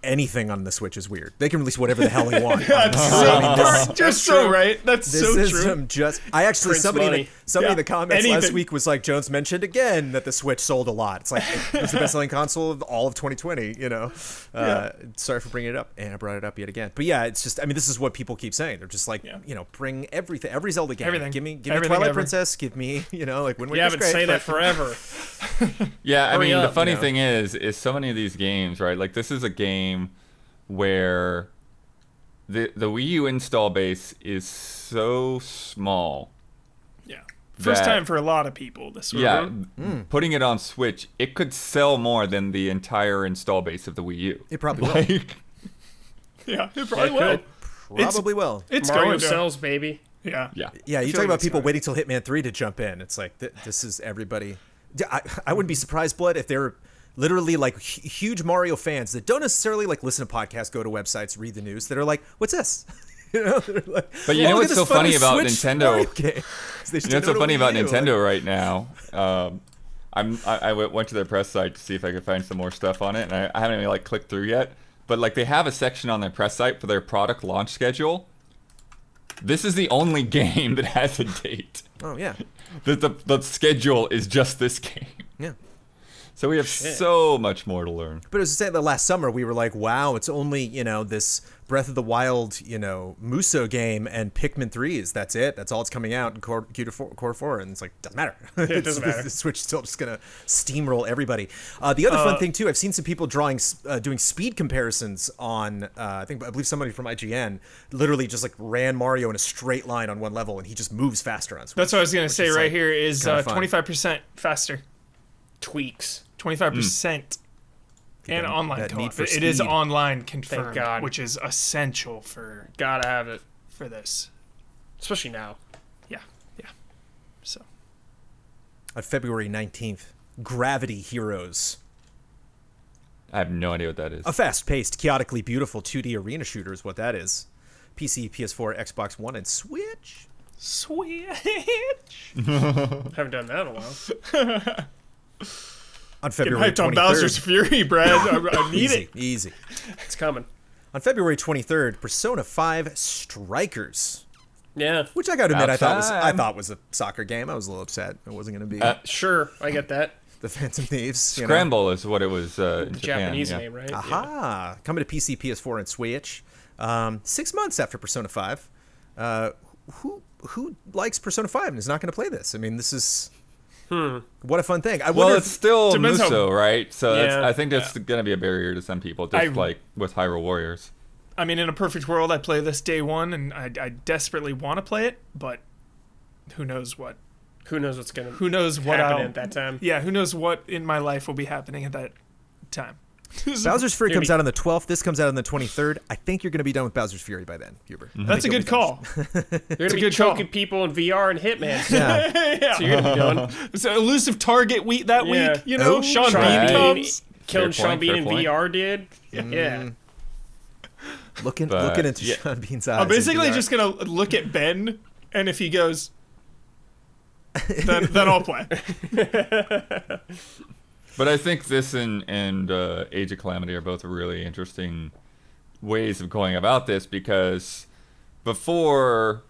anything on the Switch is weird. They can release whatever the hell they want. That's so, you're so right. That's This so is true. just. I actually Prince somebody money. in the comments last Anything. week was like, Jones mentioned again that the Switch sold a lot. It's like it was the best-selling console of all of 2020. You know, sorry for bringing it up, and I brought it up yet again. But yeah, it's just. I mean, this is what people keep saying. They're just like, you know, bring everything, every Zelda game. Everything. Give me Everything Twilight ever. Princess. Give me, you know, like Wind You Waker's haven't great, saying but- that forever. Yeah, I Hurry mean, the up, funny you know. thing is so many of these games, right? Like, this is a game where the Wii U install base is so small Yeah. First that- time for a lot of people. This one. Yeah, putting it on Switch, it could sell more than the entire install base of the Wii U. It probably will. Like, Yeah, it probably It will. could. Probably will. It's Mario going to. sells, baby. Yeah. yeah. Yeah, you feel talk like about it's people fine. waiting till Hitman 3 to jump in. It's like, this is everybody. I wouldn't be surprised, Blood, if they're literally like huge Mario fans that don't necessarily like listen to podcasts, go to websites, read the news, that are like, what's this? You know, they're like, But you know look at what's this so funny about Switch Nintendo? Mario game. They You know what's so did it funny on about Wii U, Nintendo right now? I went to their press site to see if I could find some more stuff on it, and I haven't even like clicked through yet. But like they have a section on their press site for their product launch schedule. This is the only game that has a date. Oh yeah, The schedule is just this game. yeah. So we have so much more to learn. But as I said, the last summer we were like, wow, it's only, this Breath of the Wild, Muso game and Pikmin 3s. That's it. That's all it's coming out in Core 4. And it's like, doesn't matter. It doesn't matter. The Switch is still just going to steamroll everybody. The other fun thing, too, I've seen some people doing speed comparisons on, I believe somebody from IGN literally just like ran Mario in a straight line on one level and he just moves faster on Switch. That's what I was going to say is, right like, here is kinda fun. 25% faster. Tweaks. 25%. And That online need co-op. for It is speed. online confirmed, God. which is essential for Gotta have it. this. Especially now. Yeah. So On February 19th, Gravity Heroes. I have no idea what that is. A fast-paced, chaotically beautiful 2D arena shooter is what that is. PC, PS4, Xbox One, and Switch. Switch. Haven't done that in a while. On Getting February hyped on 23rd. Bowser's Fury, Brad. I need Easy, it. easy. It's coming. On February 23rd, Persona 5 Strikers, Yeah. which I got to admit I Outside. thought was a soccer game. I was a little upset it wasn't going to be Sure, I get that. the Phantom Thieves. you know. Scramble is what it was in Japan. Japanese yeah. name, right? Aha! Coming to PC, PS4, and Switch. 6 months after Persona 5. Who likes Persona 5 and is not going to play this? I mean, this is what a fun thing. I Well, wonder it's still Depends how- Muso, right? So that's, Yeah. I think that's going to be a barrier to some people, just like with Hyrule Warriors. I mean, in a perfect world, I play this day one, and I desperately want to play it, but who knows what? Who knows what's gonna Who knows what happen I'll, at that time? Yeah, who knows what in my life will be happening at that time? Bowser's Fury You're comes gonna out on the 12th. This comes out on the 23rd. I think you're going to be done with Bowser's Fury by then, Huber. Mm-hmm. That's a good call. You're gonna a be good call. choking people in VR and Hitman. So Yeah. Yeah. you're gonna be doing It's an elusive target week that Yeah. week, you know? Oh, Sean Sean Bean Bean. comes. killing Fair Sean point, Bean fair in point. VR, dude. Yeah. Looking But, into yeah. Sean Bean's eyes. I'm basically in VR. just going to look at Ben, and if he goes, then I'll play. But I think this and Age of Calamity are both really interesting ways of going about this, because before,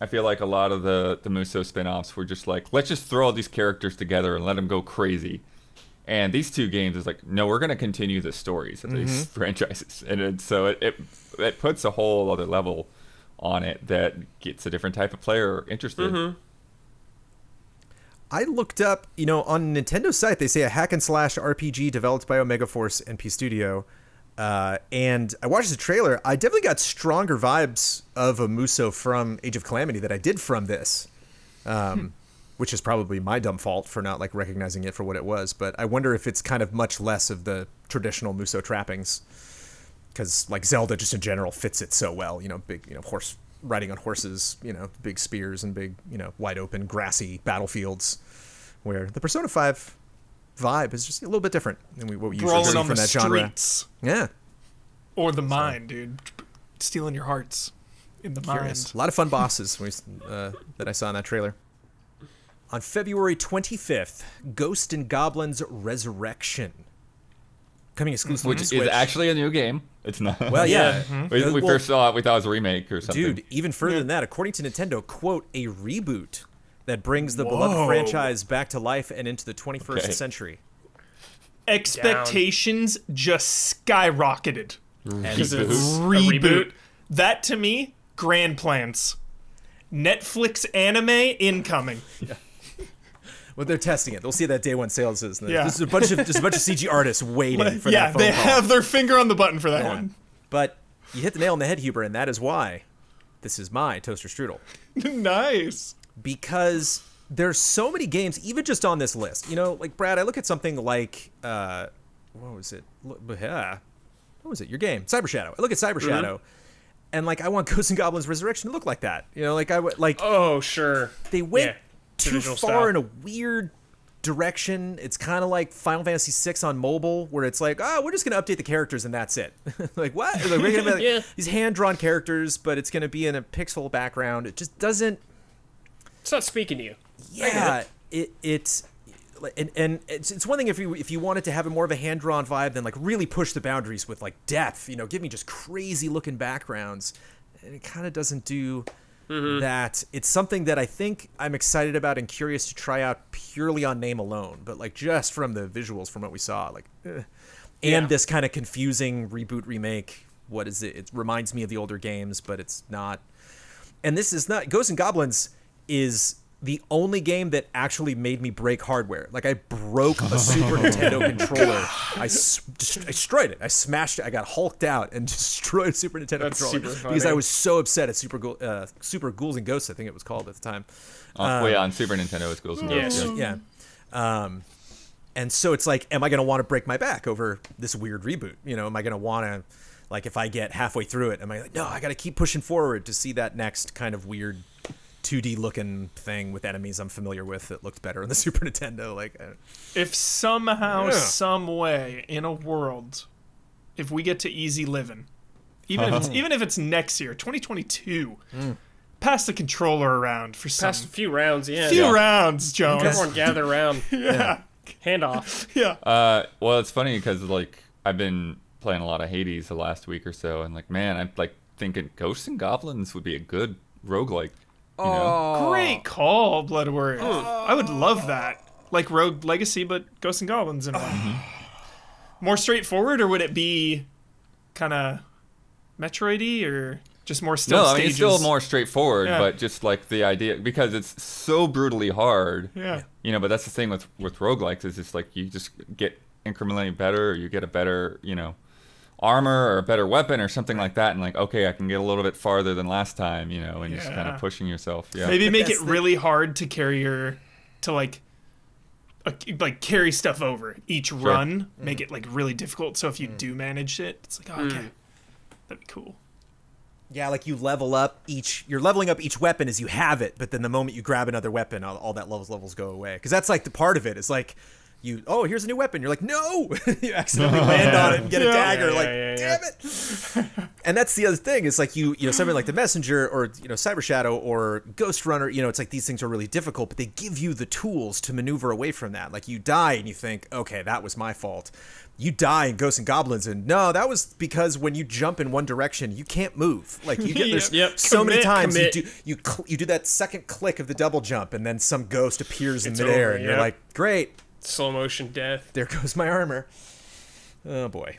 I feel like a lot of the Muso spin-offs were just like, let's just throw all these characters together and let them go crazy. And these two games is like, no, we're going to continue the stories of these franchises. And so it puts a whole other level on it that gets a different type of player interested. I looked up, on Nintendo's site, they say a hack and slash RPG developed by Omega Force and P Studio. And I watched the trailer. I definitely got stronger vibes of a Muso from Age of Calamity that I did from this. Which is probably my dumb fault for not recognizing it for what it was. But I wonder if it's kind of much less of the traditional Muso trappings. Because Zelda just in general fits it so well. Big, horse riding on horses, big spears and big, wide open grassy battlefields, where the Persona 5 vibe is just a little bit different than what we usually Brawling see on from the that genre. streets. Yeah, Or the mind, dude. Stealing your hearts in the curious. mind. A lot of fun bosses that I saw in that trailer. On February 25th, Ghost and Goblins Resurrection. Coming exclusively to Which Switch. is actually a new game. It's not. Well, yeah. we Well, first saw it, we thought it was a remake or something. Dude, even further than that, according to Nintendo, quote, a reboot that brings the beloved Whoa. franchise back to life and into the 21st Okay. century. Expectations just skyrocketed. Because Reboot. it's a Reboot. reboot. That to me, grand plans. Netflix anime incoming. Well, they're testing it. They'll see that day one sales is. Yeah. There's a bunch of CG artists waiting for Yeah, that phone they call. have their finger on the button for that Yeah. one. But you hit the nail on the head, Huber, and that is why this is my toaster strudel. Nice. Because there's so many games, even just on this list. You know, like Brad, I look at something like what was it? What was it? Your game, Cyber Shadow. I look at Cyber Shadow, and like I want Ghosts and Goblins Resurrection to look like that. You know, like I would like. Oh sure. They went too Traditional far style. in a weird direction. It's kind of like Final Fantasy VI on mobile, where it's like, oh, we're just gonna update the characters and that's it. Like what? Like, we're gonna be like, these hand-drawn characters, but it's gonna be in a pixel background. It just doesn't. It's not speaking to you. Yeah, it's one thing if you wanted to have a more of a hand-drawn vibe, then like really push the boundaries with like depth. You know, give me just crazy looking backgrounds, and it kind of doesn't do that. It's something that I think I'm excited about and curious to try out purely on name alone, but like just from the visuals from what we saw, like, and this kind of confusing reboot remake. What is it? It reminds me of the older games, but it's not. And this is not Ghosts and Goblins is the only game that actually made me break hardware. Like I broke a Super Nintendo controller. I destroyed it. I smashed it. I got hulked out and destroyed a Super Nintendo controller because I was so upset at Super Ghouls and Ghosts, I think it was called at the time. On Super Nintendo, it's Ghouls and Ghosts. Yeah. And so it's like, am I going to want to break my back over this weird reboot? You know, am I going to want to, like, if I get halfway through it, am I like, no, I got to keep pushing forward to see that next kind of weird 2D looking thing with enemies I'm familiar with that looked better on the Super Nintendo. Like, if somehow, some way, in a world, if we get to easy living, even if it's next year, 2022, pass the controller around for some Past a few rounds, rounds, Jones. Everyone gather around. Yeah. Hand off. Yeah. Well, it's funny because like I've been playing a lot of Hades the last week or so, and like, man, I'm like thinking Ghosts and Goblins would be a good roguelike. You know? Great call, Blood Warrior. I would love that. Like Rogue Legacy, but Ghosts and Goblins in one. More straightforward, or would it be kind of Metroid-y, or just more still No, I stages? mean, it's still more straightforward, Yeah. but just like the idea, because it's so brutally hard. Yeah. You know, but that's the thing with roguelikes is it's like you just get incrementally better, or you get a better, you know, armor or a better weapon or something like that, and like, okay, I can get a little bit farther than last time, you know, and just kind Yeah. of pushing yourself. Yeah. Maybe make that's it really hard to carry like carry stuff over each run. Make it like really difficult. So if you do manage it, it's like, oh, okay, that'd be cool. yeah, like you level up you're leveling up each weapon as you have it, but then the moment you grab another weapon, all that levels go away. Because that's like the part of it. It's like, here's a new weapon. You're like, no! You accidentally land on it and get a dagger. Damn it! And that's the other thing. It's like you know, something like the Messenger or, you know, Cyber Shadow or Ghost Runner, you know, it's like these things are really difficult, but they give you the tools to maneuver away from that. Like you die and you think, okay, that was my fault. You die in Ghosts and Goblins, and no, that was because when you jump in one direction, you can't move. Like you get there's so many times you do that second click of the double jump, and then some ghost appears in midair, and you're like, great. Slow motion death. There goes my armor. Oh boy,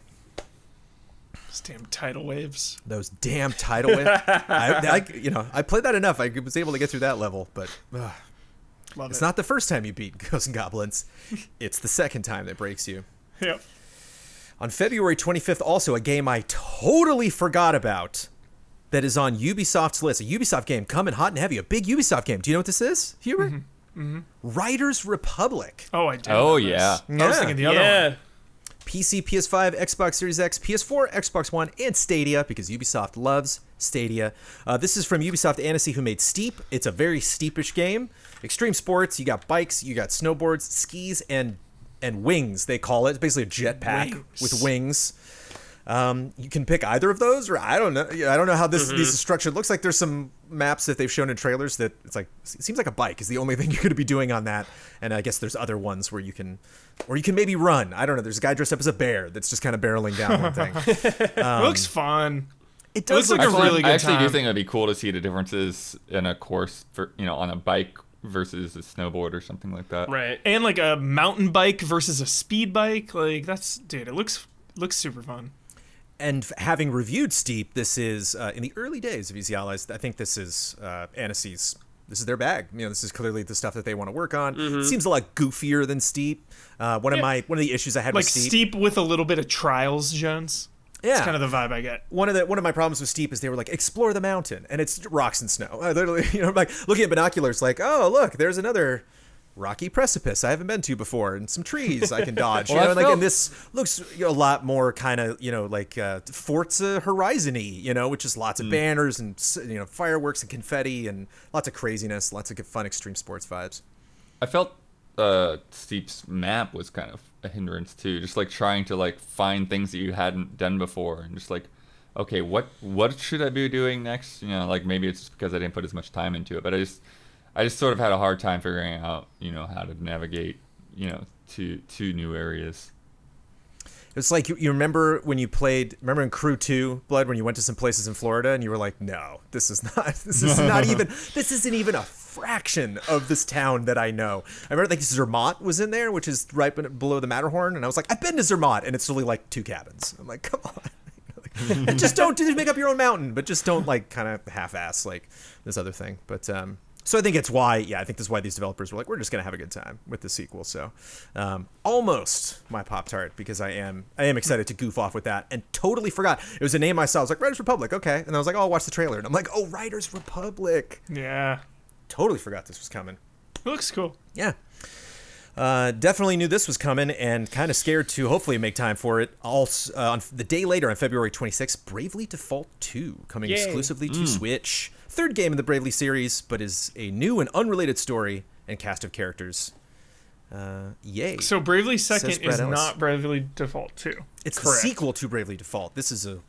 Those damn tidal waves. those damn tidal waves. I played that enough. I was able to get through that level, but Love it's it. not the first time you beat Ghosts and Goblins. It's the second time that breaks you. Yep. On February 25th, also a game I totally forgot about that is on Ubisoft's list. A Ubisoft game coming hot and heavy. A big Ubisoft game. Do you know what this is, Huber? Riders Republic. Oh, I did. Oh, know yeah. this. I was thinking the other one. PC, PS5, Xbox Series X, PS4, Xbox One, and Stadia, because Ubisoft loves Stadia. This is from Ubisoft Annecy, who made Steep. It's a very steepish game. Extreme sports. You got bikes, you got snowboards, skis, and wings, they call it. It's basically a jetpack with wings. You can pick either of those, or I don't know. I don't know how this is structured. Looks like there's some maps that they've shown in trailers that it's like, it seems like a bike is the only thing you're going to be doing on that. And I guess there's other ones where you can maybe run. I don't know. There's a guy dressed up as a bear that's just kind of barreling down one thing. It looks fun. It does looks look like a really good I actually do time. think it'd be cool to see the differences in a course for, you know, on a bike versus a snowboard or something like that. Right. And like a mountain bike versus a speed bike. Like it looks super fun. And having reviewed Steep, this is in the early days of Easy Allies. I think this is Annecy's. This is their bag. You know, this is clearly the stuff that they want to work on. It seems a lot goofier than Steep. One of the issues I had Like with steep with a little bit of Trials, Jones. Yeah. It's kind of the vibe I get. One of my problems with Steep is they were like, explore the mountain, and it's rocks and snow. I literally, like looking at binoculars, like, oh look, there's another rocky precipice I haven't been to before, and some trees I can dodge. Well, and this looks a lot more kind of like Forza Horizon-y, which is lots of banners and fireworks and confetti and lots of craziness, lots of good, fun extreme sports vibes. I felt Steep's map was kind of a hindrance too, just like trying to like find things that you hadn't done before, and just like, okay, what should I be doing next? Like maybe it's just because I didn't put as much time into it, but I just sort of had a hard time figuring out how to navigate to new areas. It's like you remember when you played, in Crew 2, Blood, when you went to some places in Florida and you were like, no, this isn't even a fraction of this town that I know. I remember like Zermatt was in there, which is right below the Matterhorn, and I was like, I've been to Zermatt, and it's only like 2 cabins. I'm like, come on. And just don't make up your own mountain, but just don't like kind of half-ass like this other thing. But so I think it's why, I think this is why these developers were like, we're just gonna have a good time with the sequel. So almost my Pop-Tart, because I am excited to goof off with that, and totally forgot it was a name I saw. I was like, Riders Republic, okay, and I was like, oh, I'll watch the trailer, and I'm like, oh, Riders Republic. Yeah. Totally forgot this was coming. It looks cool. Yeah. Definitely knew this was coming, and kind of scared to hopefully make time for it. Also, on the day later, on February 26th, Bravely Default 2 coming exclusively to Switch. Third game in the Bravely series, but is a new and unrelated story and cast of characters. Yay. So Bravely Second Says Brett is Ellis. not Bravely Default 2. It's Correct. the sequel to Bravely Default. This is a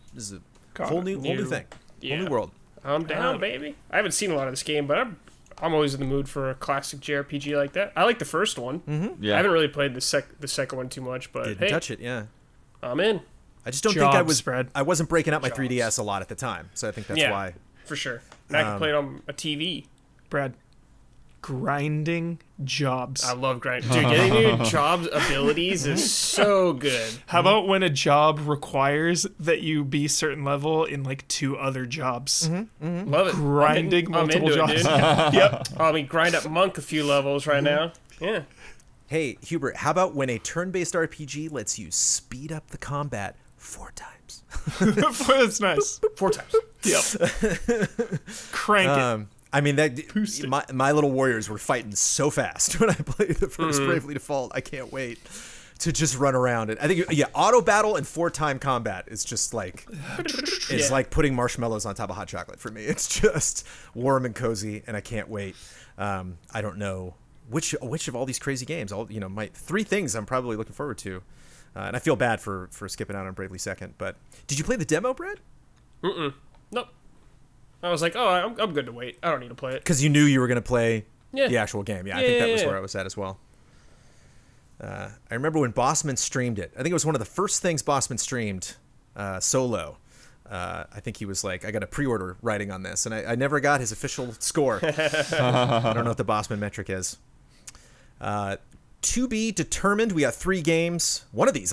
Got whole it. new thing. Yeah. Whole new world. I'm down, baby. I haven't seen a lot of this game, but I'm always in the mood for a classic JRPG like that. I like the first one. Mm-hmm. Yeah. I haven't really played the second one too much, but Didn't hey, touch it, yeah. I'm in I just don't Job think spread. I wasn't breaking out my Jobs. 3DS a lot at the time, so I think that's Yeah. why. for sure. And I can play it on a TV. Brad, grinding jobs. I love grinding. Dude, getting new jobs abilities is so good. How about when a job requires that you be certain level in like 2 other jobs? Love it. Grinding I'm multiple into it, jobs. dude. Yep. I mean, grind up Monk a few levels right now. Yeah. Hey, Hubert, how about when a turn-based RPG lets you speed up the combat 4 times? That's nice. 4 times. Yep. Crank it. I mean, Boost it. my little warriors were fighting so fast when I played the first Bravely Default. I can't wait to just run around it. I think, auto battle and 4-time combat is just like like putting marshmallows on top of hot chocolate for me. It's just warm and cozy, and I can't wait. I don't know which of all these crazy games. My 3 things I'm probably looking forward to, and I feel bad for skipping out on Bravely Second. But did you play the demo, Brad? Nope. I was like, oh, I'm good to wait. I don't need to play it. Because you knew you were going to play Yeah. the actual game. Yeah, I think that was Yeah. where I was at as well. I remember when Bossman streamed it. I think it was one of the first things Bossman streamed solo. I think he was like, I got a pre-order writing on this, and I never got his official score. I don't know what the Bossman metric is. To be determined. We got 3 games. One of these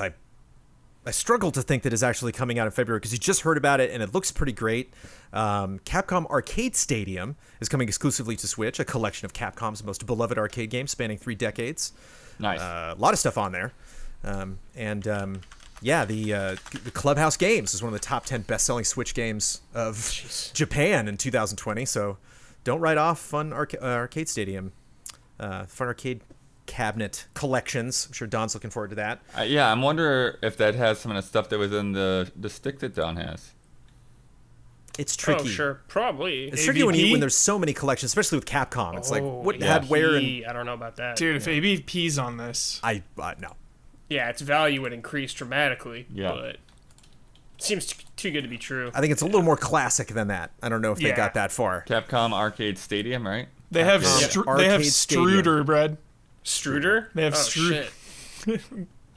I struggle to think that is actually coming out in February, because you just heard about it and it looks pretty great. Capcom Arcade Stadium is coming exclusively to Switch, a collection of Capcom's most beloved arcade games spanning 3 decades. Nice. A lot of stuff on there. The Clubhouse Games is one of the top 10 best-selling Switch games of Japan in 2020, so don't write off fun Arcade Stadium. Fun arcade cabinet collections. I'm sure Don's looking forward to that. Yeah, I'm wondering if that has some of the stuff that was in the stick that Don has. It's tricky. Oh, sure. Probably. It's tricky when AVP? there's so many collections, especially with Capcom. It's like, what yeah. had where, and I don't know about that. Dude, if AVP's on this. no. Yeah, its value would increase dramatically. Yeah. But it seems too good to be true. I think it's a little more classic than that. I don't know if they Yeah. got that far. Capcom Arcade Stadium, right? They have Capcom they have Arcade Stadium. Struder, Brad. Struder? They have oh, Struder. shit.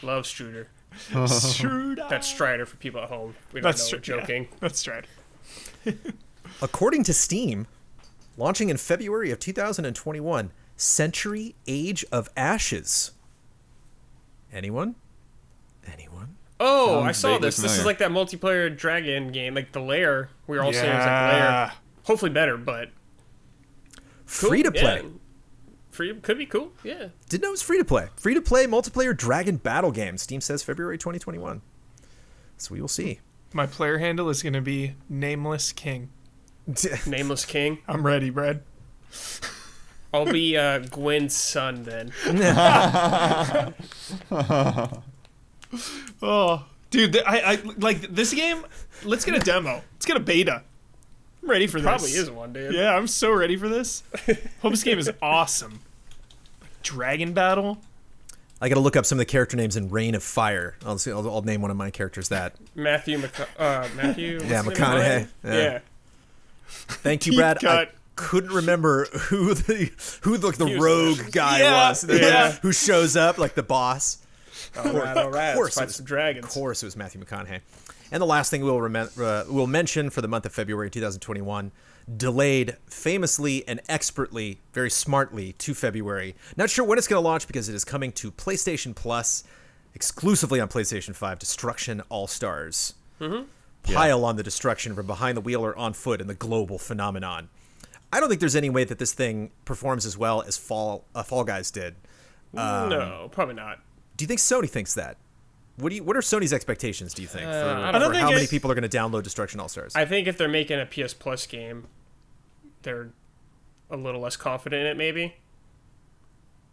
Love Struder. Struder. That's Strider for people at home. We don't know. We're joking. Yeah, that's right. According to Steam, launching in February of 2021, Century Age of Ashes. Anyone? Oh, Sounds I saw vaguely this. This is familiar. like that multiplayer dragon game, like the Lair. We were all saying it was like Yeah. Lair. Hopefully better, but cool. Free to play. Yeah. Free could be cool. Yeah. Didn't know it was free to play. Free to play multiplayer dragon battle game. Steam says February 2021. So we will see. My player handle is going to be Nameless King. Nameless King. I'm ready, Brad. I'll be Gwen's son then. Oh, dude, I like this game. Let's get a demo. Let's get a beta. I'm ready for this. Probably is one, dude. Yeah, I'm so ready for this. Hope this game is awesome. Dragon Battle. I gotta look up some of the character names in Reign of Fire. I'll name one of my characters that. Matthew. Yeah, McConaughey. Yeah. Thank you, Deep Brad. cut. I couldn't remember who the was rogue guy Yeah, was. yeah. Who shows up like the boss. All right. course Let's it fight was- some dragons. Of course, it was Matthew McConaughey. And the last thing we'll mention for the month of February 2021, delayed famously and expertly, very smartly to February. Not sure when it's going to launch because it is coming to PlayStation Plus, exclusively on PlayStation 5, Destruction All-Stars. Pile on the destruction from behind the wheel or on foot in the global phenomenon. I don't think there's any way that this thing performs as well as Fall Guys did. No, probably not. Do you think Sony thinks that? What are Sony's expectations, do you think, I for don't think how many it's- people are going to download Destruction All-Stars? I think if they're making a PS Plus game, they're a little less confident in it, maybe.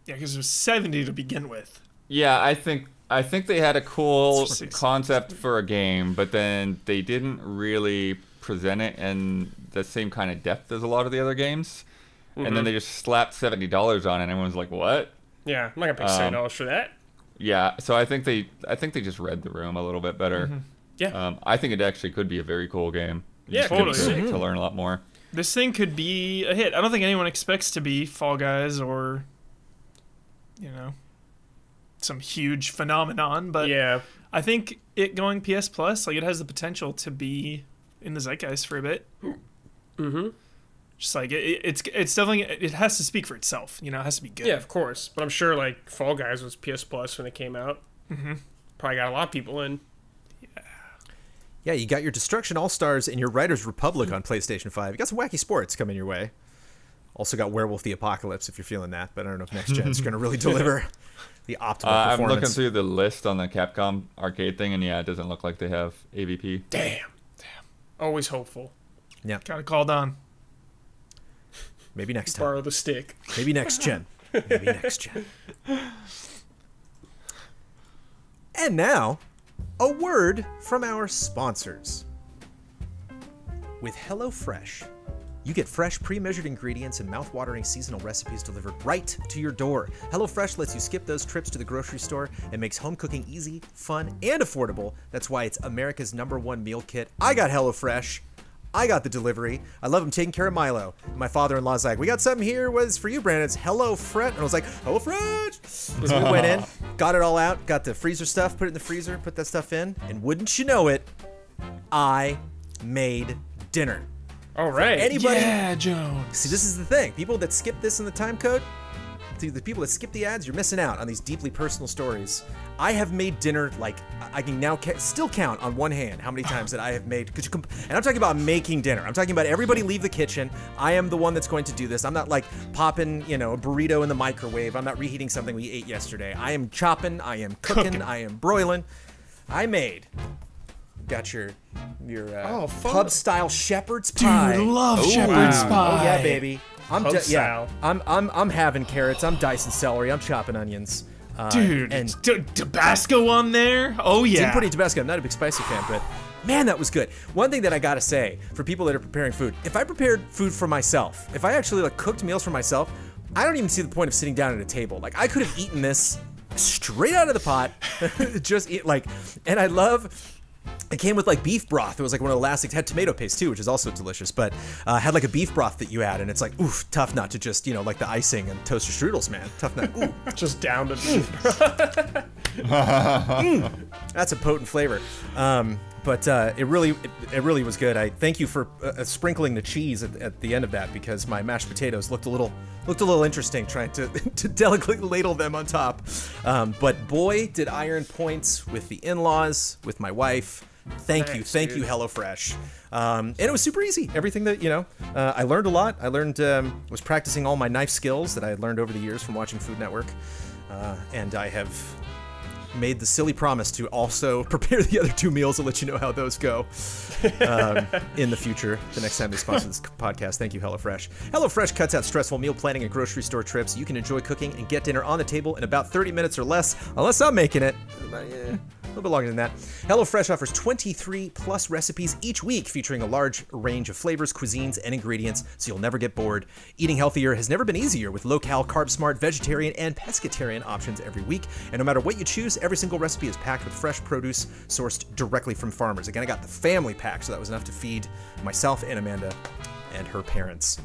Yeah, because it was 70 to begin with. Yeah, I think they had a cool Six. concept for a game, but then they didn't really present it in the same kind of depth as a lot of the other games. And then they just slapped $70 on it, and everyone's like, "What?" Yeah, I'm not gonna pay $70 for that. Yeah, so I think they just read the room a little bit better. Yeah. I think it actually could be a very cool game. You Yeah, just get totally. to learn a lot more. This thing could be a hit. I don't think anyone expects to be Fall Guys or, some huge phenomenon, but Yeah. I think it going PS Plus, like, it has the potential to be in the zeitgeist for a bit. Mm-hmm. Just like it's definitely, it has to speak for itself. It has to be good. Yeah, of course. But I'm sure like Fall Guys was PS Plus when it came out. Mm-hmm. Probably got a lot of people in. Yeah, you got your Destruction All-Stars and your Riders Republic on PlayStation 5. You got some wacky sports coming your way. Also got Werewolf the Apocalypse if you're feeling that, but I don't know if next gen's going to really deliver the optimal I'm looking performance. through the list on the Capcom arcade thing, and yeah, it doesn't look like they have AVP. Damn. Always hopeful. Got it called on. Maybe next time. Borrow the stick. Maybe next gen. Maybe next gen. And now, a word from our sponsors. With HelloFresh, you get fresh, pre-measured ingredients and mouth-watering seasonal recipes delivered right to your door. HelloFresh lets you skip those trips to the grocery store and makes home cooking easy, fun, and affordable. That's why it's America's #1 meal kit. I got HelloFresh. I got the delivery. I love them taking care of Milo. My father-in-law's like, we got something here. What is for you, Brandon? It's HelloFresh. And I was like, HelloFresh. So we went in, got it all out, got the freezer stuff, put it in the freezer, put that stuff in. And wouldn't you know it, I made dinner. All right. Anybody? Yeah, Jones. See, this is the thing. People that skip this in the time code, the people that skip the ads, you're missing out on these deeply personal stories. I have made dinner, like, I can now still count on one hand how many times that I have made, and I'm talking about making dinner. I'm talking about everybody leave the kitchen. I am the one that's going to do this. I'm not like popping, a burrito in the microwave. I'm not reheating something we ate yesterday. I am chopping, I am cooking. I am broiling. I made. Got your fun. pub-style shepherd's pie. Dude, love shepherd's wow. pie. Oh yeah, baby. I'm Pub yeah. style. I'm having carrots. I'm dicing celery. I'm chopping onions. Dude, and Tabasco on there? Oh, yeah. didn't put any Tabasco. I'm not a big spicy fan, but man, that was good. One thing that I gotta say for people that are preparing food: if I prepared food for myself, if I actually cooked meals for myself, I don't even see the point of sitting down at a table. Like I could have eaten this straight out of the pot, just eat and I love. It came with beef broth. It was one of the last things. It had tomato paste too, which is also delicious. But had a beef broth that you add, and it's oof, tough not to just the icing and toaster strudels, man. Tough not. Ooh, Just down to beef. that's a potent flavor. But it really was good. I thank you for sprinkling the cheese at the end of that because my mashed potatoes looked a little interesting trying to to delicately ladle them on top. But boy, did I earn points with the in-laws, with my wife. Thank you, dude. HelloFresh. And it was super easy. Everything that I learned a lot. I learned was practicing all my knife skills that I had learned over the years from watching Food Network, and I have made the silly promise to also prepare the other 2 meals. I'll let you know how those go in the future, the next time they sponsor this podcast. Thank you, HelloFresh. HelloFresh cuts out stressful meal planning and grocery store trips. You can enjoy cooking and get dinner on the table in about 30 minutes or less, unless I'm making it. A little bit longer than that. HelloFresh offers 23 plus recipes each week, featuring a large range of flavors, cuisines, and ingredients, so you'll never get bored. Eating healthier has never been easier with low-cal, carb-smart, vegetarian, and pescatarian options every week. And no matter what you choose, every single recipe is packed with fresh produce sourced directly from farmers. Again, I got the family pack, so that was enough to feed myself and Amanda and her parents.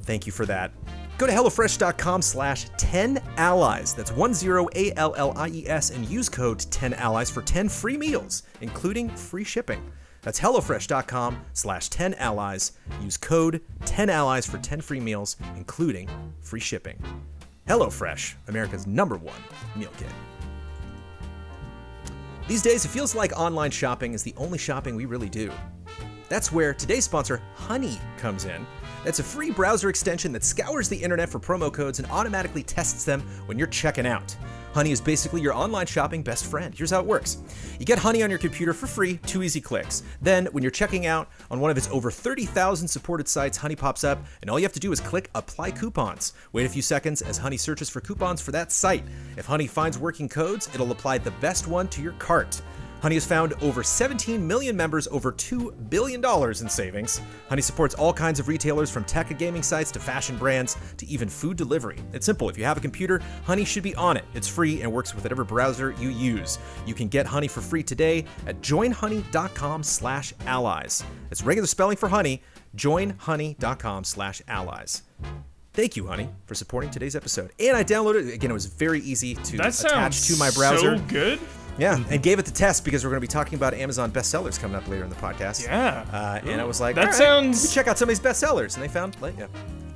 Thank you for that. Go to HelloFresh.com/10allies. That's 10ALLIES and use code 10allies for 10 free meals, including free shipping. That's HelloFresh.com/10allies. Use code 10allies for 10 free meals, including free shipping. HelloFresh, America's #1 meal kit. These days, it feels like online shopping is the only shopping we really do. That's where today's sponsor, Honey, comes in. That's a free browser extension that scours the internet for promo codes and automatically tests them when you're checking out. Honey is basically your online shopping best friend. Here's how it works. You get Honey on your computer for free, 2 easy clicks. Then, when you're checking out on one of its over 30,000 supported sites, Honey pops up, and all you have to do is click Apply Coupons. Wait a few seconds as Honey searches for coupons for that site. If Honey finds working codes, it'll apply the best one to your cart. Honey has found over 17 million members, over $2 billion in savings. Honey supports all kinds of retailers, from tech and gaming sites to fashion brands to even food delivery. It's simple. If you have a computer, Honey should be on it. It's free and works with whatever browser you use. You can get Honey for free today at joinhoney.com/allies. It's regular spelling for Honey, joinhoney.com/allies. Thank you, Honey, for supporting today's episode. And I downloaded it. Again, it was very easy to attach to my browser. So good. Yeah, and gave it the test because we're going to be talking about Amazon bestsellers coming up later in the podcast. Yeah. And I was like, that all right, sounds. let me check out some of these bestsellers. And they found, like, yeah.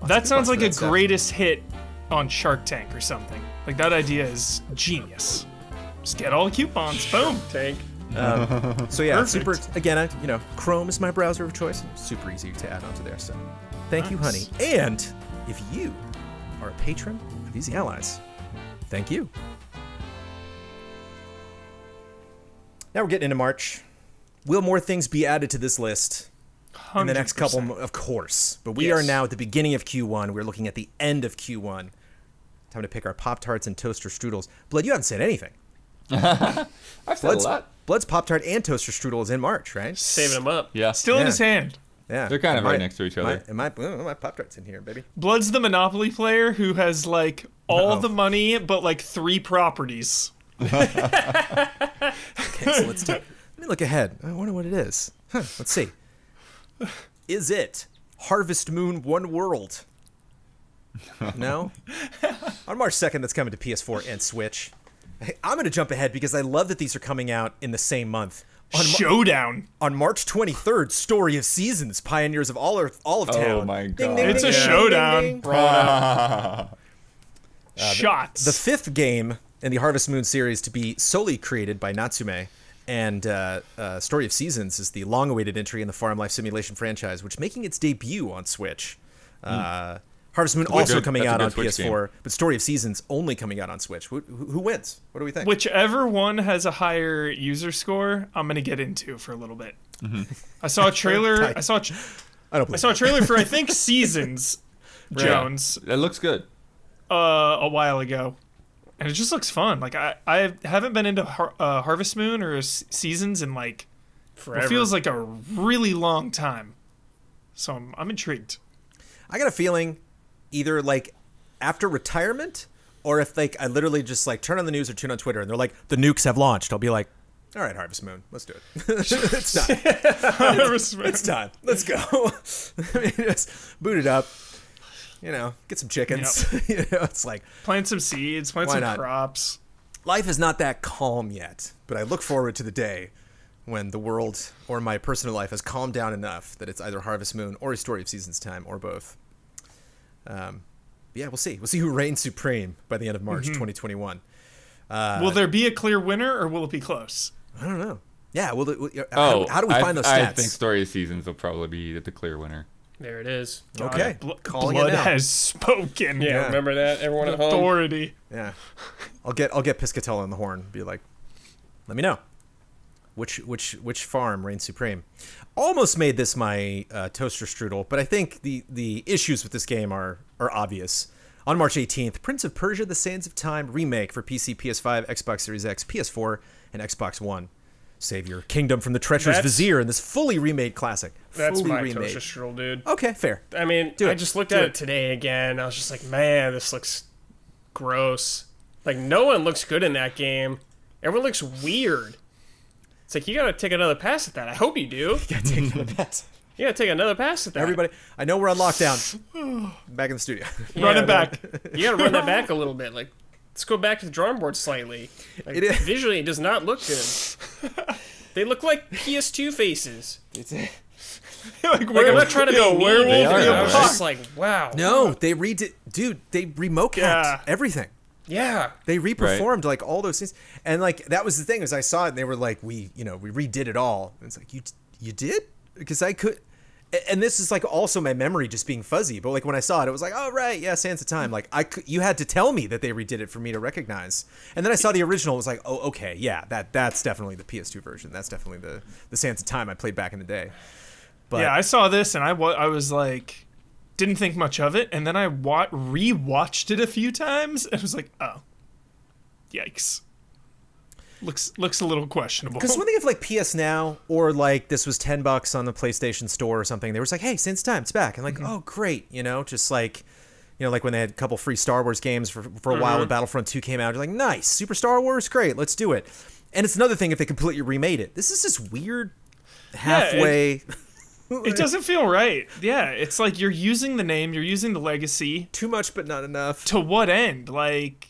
That sounds like a stuff. greatest hit on Shark Tank or something. Like, that idea is genius. Just get all the coupons. Boom. Tank. So yeah, it's Perfect. super. Again, Chrome is my browser of choice. Super easy to add onto there. So, thank you, Honey. Nice. And if you are a patron of Easy Allies, thank you. Now we're getting into March. Will more things be added to this list in the next couple? 100%. Of course. But we Yes. are now at the beginning of Q1. We're looking at the end of Q1. Time to pick our Pop-Tarts and toaster strudels. Blood, you haven't said anything. I've said a lot. Blood's Pop-Tart and toaster strudel is in March, right? Saving them up. Yeah. Still in Yeah. his hand. Yeah. They're kind of And right my- next to each other. My Pop-Tart's in here, baby. Blood's the Monopoly player who has, like, all Uh-oh. the money, but, like, 3 properties. Okay, so let me look ahead. I wonder what it is. Let's see. Is it Harvest Moon One World? No? On March 2nd, that's coming to PS4 and Switch. I'm going to jump ahead because I love that these are coming out in the same month. Showdown. On March 23rd, Story of Seasons, Pioneers of All of Town. Oh my God. It's a showdown. Shots. The 5th game in the Harvest Moon series to be solely created by Natsume, and Story of Seasons is the long-awaited entry in the Farm Life Simulation franchise, which making its debut on Switch. Harvest Moon also coming that's a out good on Switch PS4, but Story of Seasons only coming out on Switch. Who wins? What do we think? Whichever one has a higher user score, I'm gonna get into for a little bit. I saw a trailer. I saw I don't believe a trailer for, I think, Seasons, Jones, That looks good. a while ago, and it just looks fun. Like, I haven't been into Harvest Moon or Seasons in, like, Forever. it feels like a really long time. So I'm intrigued. I got a feeling either like after retirement, or if like I literally just like turn on the news or tune on Twitter and they're like, the nukes have launched, I'll be like, all right, Harvest Moon, let's do it. It's time. Harvest Moon. It's time. Let's go. I mean, just boot it up. Get some chickens. It's like Plant some seeds, plant Why some not? crops. life is not that calm yet, but I look forward to the day when the world or my personal life has calmed down enough that it's either Harvest Moon or A Story of Seasons time or both. Yeah, we'll see. We'll see who reigns supreme by the end of March 2021. Will there be a clear winner, or will it be close? I don't know. Yeah, how do we find those stats? I think Story of Seasons will probably be the clear winner. There it is. Okay, calling Blood it now. has spoken. Yeah, remember that? Everyone at home. Authority. Yeah. I'll get Piscatella on the horn. Be like, let me know which farm reigns supreme. Almost made this my toaster strudel, but I think the issues with this game are obvious. On March 18th, Prince of Persia: The Sands of Time remake for PC, PS5, Xbox Series X, PS4, and Xbox One. Save your kingdom from the treacherous vizier in this fully remade classic. That's fully my remade. toaster strudel, dude. Okay, fair. I mean, Do I it. just looked Do at it. it today again. I was just like, man, this looks gross. Like, no one looks good in that game. Everyone looks weird. It's like, you gotta take another pass at that. I hope you do. Gotta take the best. You gotta take another pass at that. Everybody, I know we're on lockdown. Back in the studio. Run it back. You gotta run that back a little bit. Like, let's go back to the drawing board slightly. Like, It is- visually, it does not look good. They look like PS2 faces. Like, Like, I'm not trying to be mean. werewolf They are, in a I was right? just like, wow. No, they redid, dude. They remote Yeah. everything. Yeah. They reperformed like all those things, and like that was the thing. As I saw it, and they were like, we redid it all. And it's like, you did? Because I could. And this is like also my memory just being fuzzy. But like when I saw it, it was like, oh right, yeah, Sands of Time. Like you had to tell me that they redid it for me to recognize. And then I saw the original. It was like, oh okay, yeah, that's definitely the PS2 version. That's definitely the Sands of Time I played back in the day. But Yeah, I saw this and I was like, didn't think much of it, and then I rewatched it a few times and was like, oh, yikes. Looks a little questionable. Because when they have like PS Now or like this was $10 on the PlayStation Store or something, they were like, "Hey, Since Time, it's back," and like, "Oh, great!" Just like, like when they had a couple free Star Wars games for a while when Battlefront 2 came out, you're like, "Nice, Super Star Wars, great, let's do it." And it's another thing if they completely remade it. This is just weird, halfway. It doesn't feel right. Yeah, it's like you're using the name, you're using the legacy. Too much, but not enough. To what end? Like,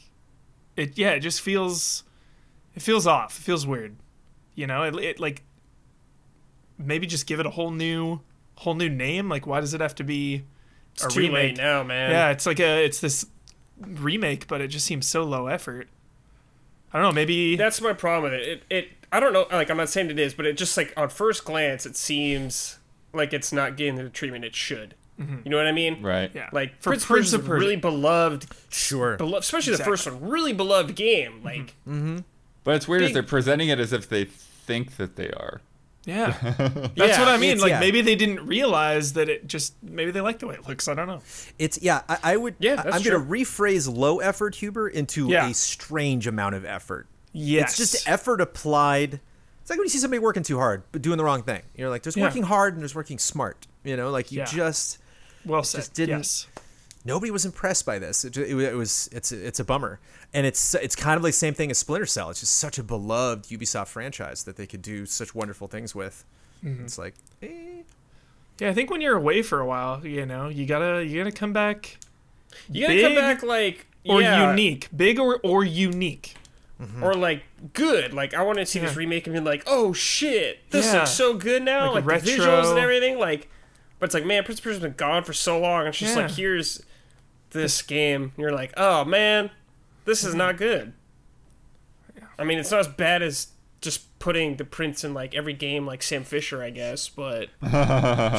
it just feels. It feels off. It feels weird. It like maybe just give it a whole new name. Like, why does it have to be It's a too remake? late now, man. Yeah, it's this remake, but it just seems so low effort. I don't know. Maybe That's my problem with it. It I don't know. Like, I'm not saying it is, but it just like on first glance, it seems like it's not getting the treatment it should. You know what I mean? Right. yeah. Like, For Prince Prince of of Persia, really beloved, Sure. especially the Exactly. first one, really beloved game. Like, But it's weird Big- is they're presenting it as if they think that they are. Yeah, that's Yeah, what I mean. it's- Like yeah. maybe they didn't realize that maybe they like the way it looks. I don't know. It's I would. Yeah, that's I'm true. gonna rephrase low effort, Huber, into Yeah. a strange amount of effort. Yes, It's just effort applied. It's like when you see somebody working too hard but doing the wrong thing. You're like, there's Yeah. working hard and there's working smart. Like you Yeah. just. well said. just didn't- Yes. Nobody was impressed by this. It's a bummer, and it's kind of like the same thing as Splinter Cell. It's just such a beloved Ubisoft franchise that they could do such wonderful things with. It's like, Yeah, I think when you're away for a while, you gotta come back you gotta come Big back like or yeah, unique, big or unique. or like good. Like, I want to see this Yeah. remake and be like, oh shit, this Yeah. looks so good now. Like Like, the retro. visuals and everything. Like, but it's like, man, Prince of Persia's been gone for so long. And it's just Yeah. like, here's this game. And you're like, oh man, this is not good. I mean, it's not as bad as just putting the Prince in like every game like Sam Fisher, I guess. But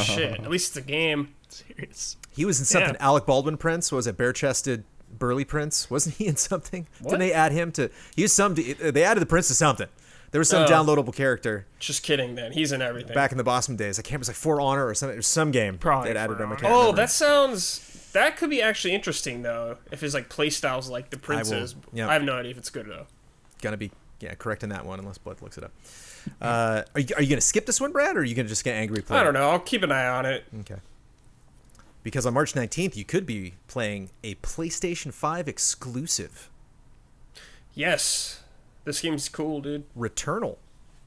shit, at least it's a game. Serious. he was in something. Yeah. Alec Baldwin Prince was it bare-chested burly Prince? Wasn't he in something? What? Didn't they add him to? He was some. They added the Prince to something. There was some Oh. downloadable character Just kidding. Then he's in everything. back in the Boston days. I can't. It was like For Honor or something. There's some game Probably that added For him. I Honor. can't Oh, remember. that could be actually interesting though. If his like play styles like the Prince's. yeah. I have no idea if it's good though. Gonna be correcting that one unless Blood looks it up. Are you gonna skip this one, Brad, or are you gonna just get angry? I don't know. I'll keep an eye on it. Okay. Because on March 19th, you could be playing a PlayStation 5 exclusive, Yes, this game's cool, dude. Returnal.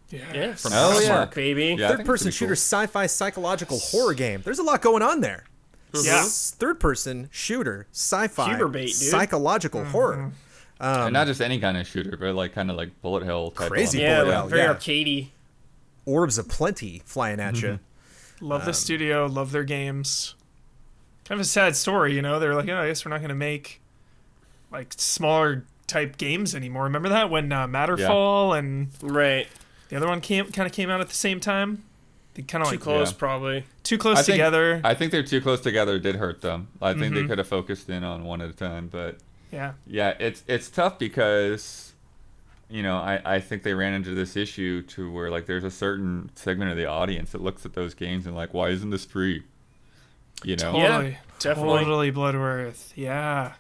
Yeah, from Oh, yeah. Housemarque, baby. Yeah. I think it's Third-person pretty shooter cool. sci-fi psychological horror game. There's a lot going on there. Yeah. Third-person shooter sci-fi Humor bait, dude. psychological horror. And not just any kind of shooter, but like kind of like bullet hell type. Crazy one. Yeah, bullet like hell, very yeah. arcadey. Orbs of plenty flying at you. Love the studio, love their games. Kind of a sad story, They're like, oh, I guess we're not gonna make like smaller type games anymore. Remember that when Matterfall and Right. the other one came out at the same time? They kind of Too like close, Yeah. probably. too close together. I think they're too close together. Did hurt them. I think they could have focused in on one at a time, but Yeah. Yeah, it's tough because, you know, I think they ran into this issue to where like there's a certain segment of the audience that looks at those games and like, why isn't this free? You know, Totally. definitely. Totally Bloodworth. Yeah.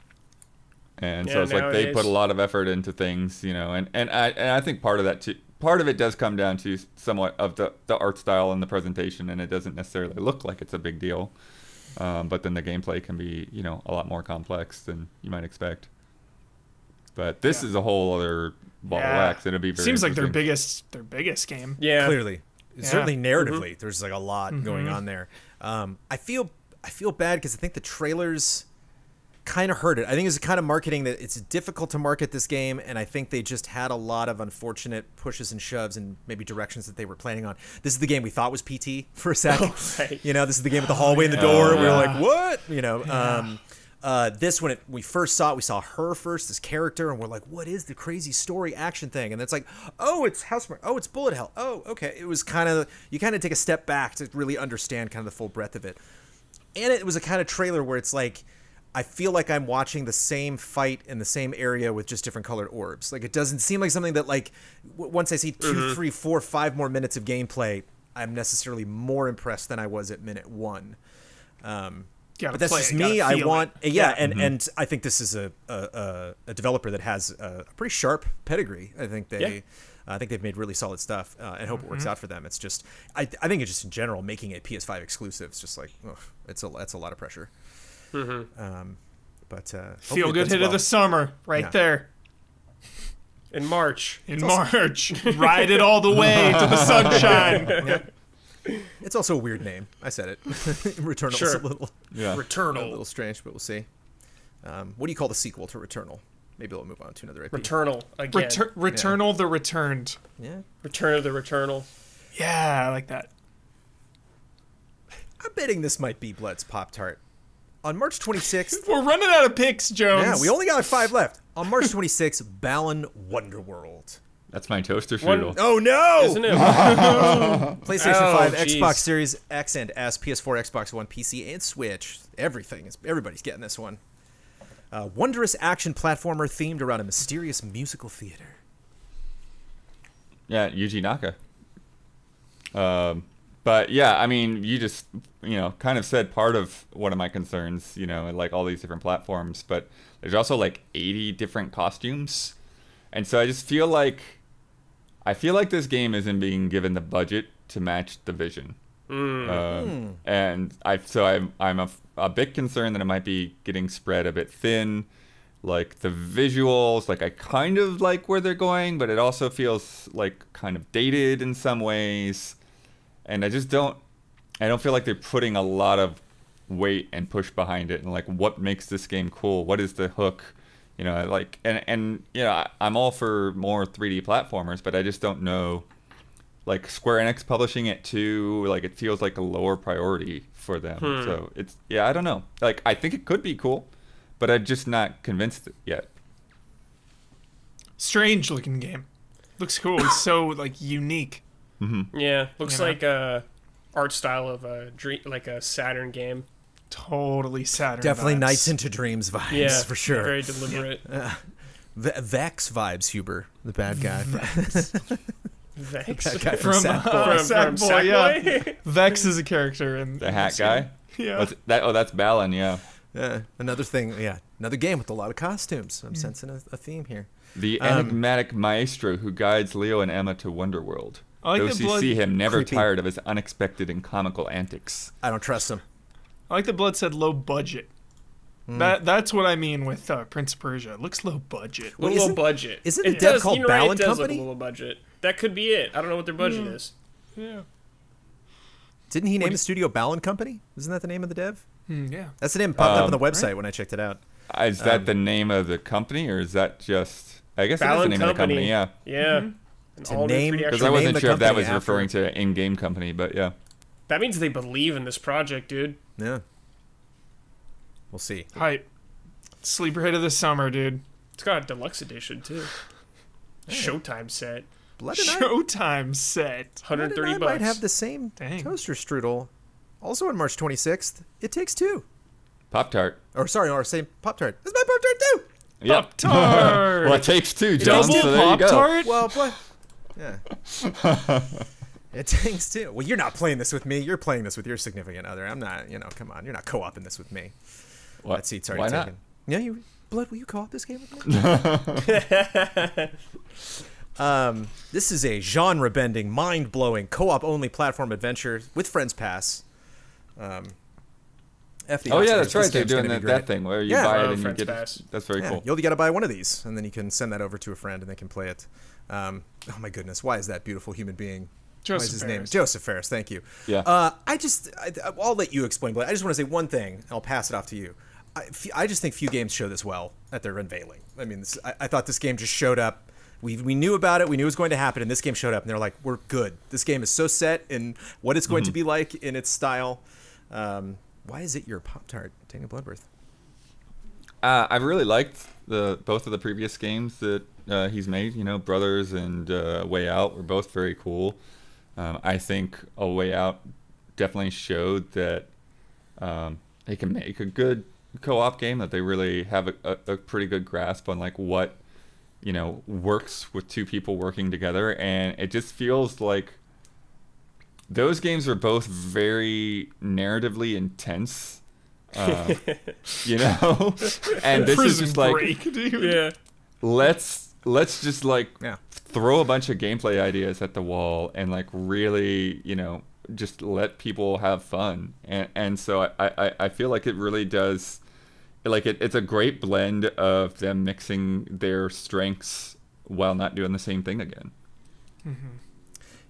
and Yeah, so it's like they nowadays. put a lot of effort into things, you know, and I think part of that too. Part of it does come down to somewhat of the art style and the presentation, and it doesn't necessarily look like it's a big deal. But then the gameplay can be, you know, a lot more complex than you might expect. But this is a whole other ball of wax. It'll be very Seems like their interesting. biggest game. Yeah. Clearly, certainly Mm-hmm. narratively, there's like a lot going on there. I feel bad because I think the trailers kind of hurt it. I think it's the kind of marketing that it's difficult to market this game, and I think they just had a lot of unfortunate pushes and shoves and maybe directions that they were planning on. This is the game we thought was PT for a second. Right. You know, this is the game with the hallway and the door. We were yeah. like, what? You know, this when we first saw it, we saw her first, this character, and we're like, what is the crazy story action thing? And it's like, oh, it's Housemarque. Oh, it's Bullet Hell. Oh, okay. It was kind of, you kind of take a step back to really understand kind of the full breadth of it. And it was a kind of trailer where it's like, I feel like I'm watching the same fight in the same area with just different colored orbs. Like, it doesn't seem like something that, like, once I see 2, 3, 4, 5 more minutes of gameplay, I'm necessarily more impressed than I was at minute 1. Gotta But that's play just it, me. gotta I feel want, it. yeah, and I think this is a developer that has a pretty sharp pedigree. I think they've made really solid stuff, and hope it works out for them. It's just, I think it's just in general making a PS5 exclusive. It's just like, ugh, that's a lot of pressure. But Feel hopefully it good does hit of well. the summer right Yeah. there. In March. In March. Ride it all the way to the sunshine. It's also a weird name. I said it. Returnal's Sure. a little Returnal. strange, but we'll see. What do you call the sequel to Returnal? Maybe we'll move on to another IP. Returnal again. Returnal the Returned. Yeah. Return of the Returnal. Yeah, I like that. I'm betting this might be Blood's Pop-Tart. On March 26th, We're running out of picks, Jones. yeah, we only got 5 left. On March 26th, Balan Wonderworld. That's my toaster One- strudel. Oh no! Isn't it? PlayStation Oh, 5, jeez. Xbox Series X and S, PS4, Xbox One, PC, and Switch. Everybody's getting this one. Wondrous action platformer themed around a mysterious musical theater. Yeah, Yuji Naka. But yeah, I mean, you just, you know, kind of said part of one of my concerns, you know, like all these different platforms, but there's also like 80 different costumes. And so I just feel like this game isn't being given the budget to match the vision. And I'm a bit concerned that it might be getting spread a bit thin. Like the visuals, like I kind of like where they're going, but it also feels like kind of dated in some ways. And I don't feel like they're putting a lot of weight and push behind it. And like, what makes this game cool? What is the hook? You know, like, and you know, I'm all for more 3D platformers, but I just don't know. Like Square Enix publishing it too, like it feels like a lower priority for them. So it's, yeah, I don't know. Like I think it could be cool, but I'm just not convinced yet. Strange looking game. Looks cool. It's so like unique. Yeah. Looks You know? like a art style of a dream, like a Saturn game. Totally Saturn. Definitely vibes. Nights into Dreams vibes, Yeah, for sure. Very deliberate. Vex vibes, Huber, the bad guy. Vex. That guy From, from Sackboy. Sackboy, yeah. Vex is a character in The hat guy. Yeah. What's that? Oh, that's Balan. Yeah. Another thing, another game with a lot of costumes. I'm sensing a theme here. The enigmatic maestro who guides Leo and Emma to Wonderworld. I like Those the who blood- see him never Creepy. tired of his unexpected and comical antics. I don't trust him. I like the Blood said low budget. That's what I mean with Prince of Persia. It looks low budget. Well, Low isn't- budget. isn't the It dev does- called you're right, Balan it does Company? Look a low budget. That could be it. I don't know what their budget is. Yeah. Didn't he name the studio Balan Company? Isn't that the name of the dev? Yeah. That's the name that popped up on the website when I checked it out. Is that the name of the company, or is that just? I guess it is the Balan name of the company. Yeah. Yeah. An To all new name- 3D Because action- I name wasn't the sure if that company was after- referring to an in-game company, but yeah. That means they believe in this project, dude. Yeah. We'll see. Hype. Sleeper hit of the summer, dude. It's got a deluxe edition too. Showtime set. Blood and I, Showtime set. Blood and 130 I bucks. might have the same Dang. toaster strudel. Also on March 26th, It Takes Two. Pop Tart. Or sorry, or same Pop-Tart. That's my Pop-Tart too! Yep. Pop-Tart. Well, it takes two, John. Double So there you go. Pop-Tart? Well, but yeah. It takes two. Well, you're not playing this with me. You're playing this with your significant other. I'm not. Come on. You're not co-oping this with me. What? That seat's already Why not? taken. Yeah, you. Blood, will you co-op this game with me? This is a genre-bending, mind-blowing, co-op-only platform adventure with Friends Pass. FD Oh yeah, Oxford, that's right. this They're game's doing gonna be that great. thing where you Yeah. buy it Oh, and you Friends get Pass. it. That's very Yeah, cool. you'll got to buy one of these, and then you can send that over to a friend, and they can play it. Oh my goodness, why is that beautiful human being? Why is Joseph his name? Ferris. Joseph Ferris. Thank you. Yeah. I'll let you explain, but I just want to say one thing, and I'll pass it off to you. I just think few games show this well at their unveiling. I mean, I thought this game just showed up. We knew about it. We knew it was going to happen, and this game showed up, and they're like, "We're good. This game is so set in what it's going to be like in its style." Why is it your Pop-Tart, Daniel Bloodworth? I really liked both of the previous games that he's made. Brothers and Way Out were both very cool. I think A Way Out definitely showed that they can make a good co-op game, that they really have a pretty good grasp on like what works with two people working together, and it just feels like those games are both very narratively intense. And this is Prison just like, Break, dude. Yeah. let's just like Yeah. throw a bunch of gameplay ideas at the wall and like really just let people have fun, and so I feel like it really does, like it's a great blend of them mixing their strengths while not doing the same thing again.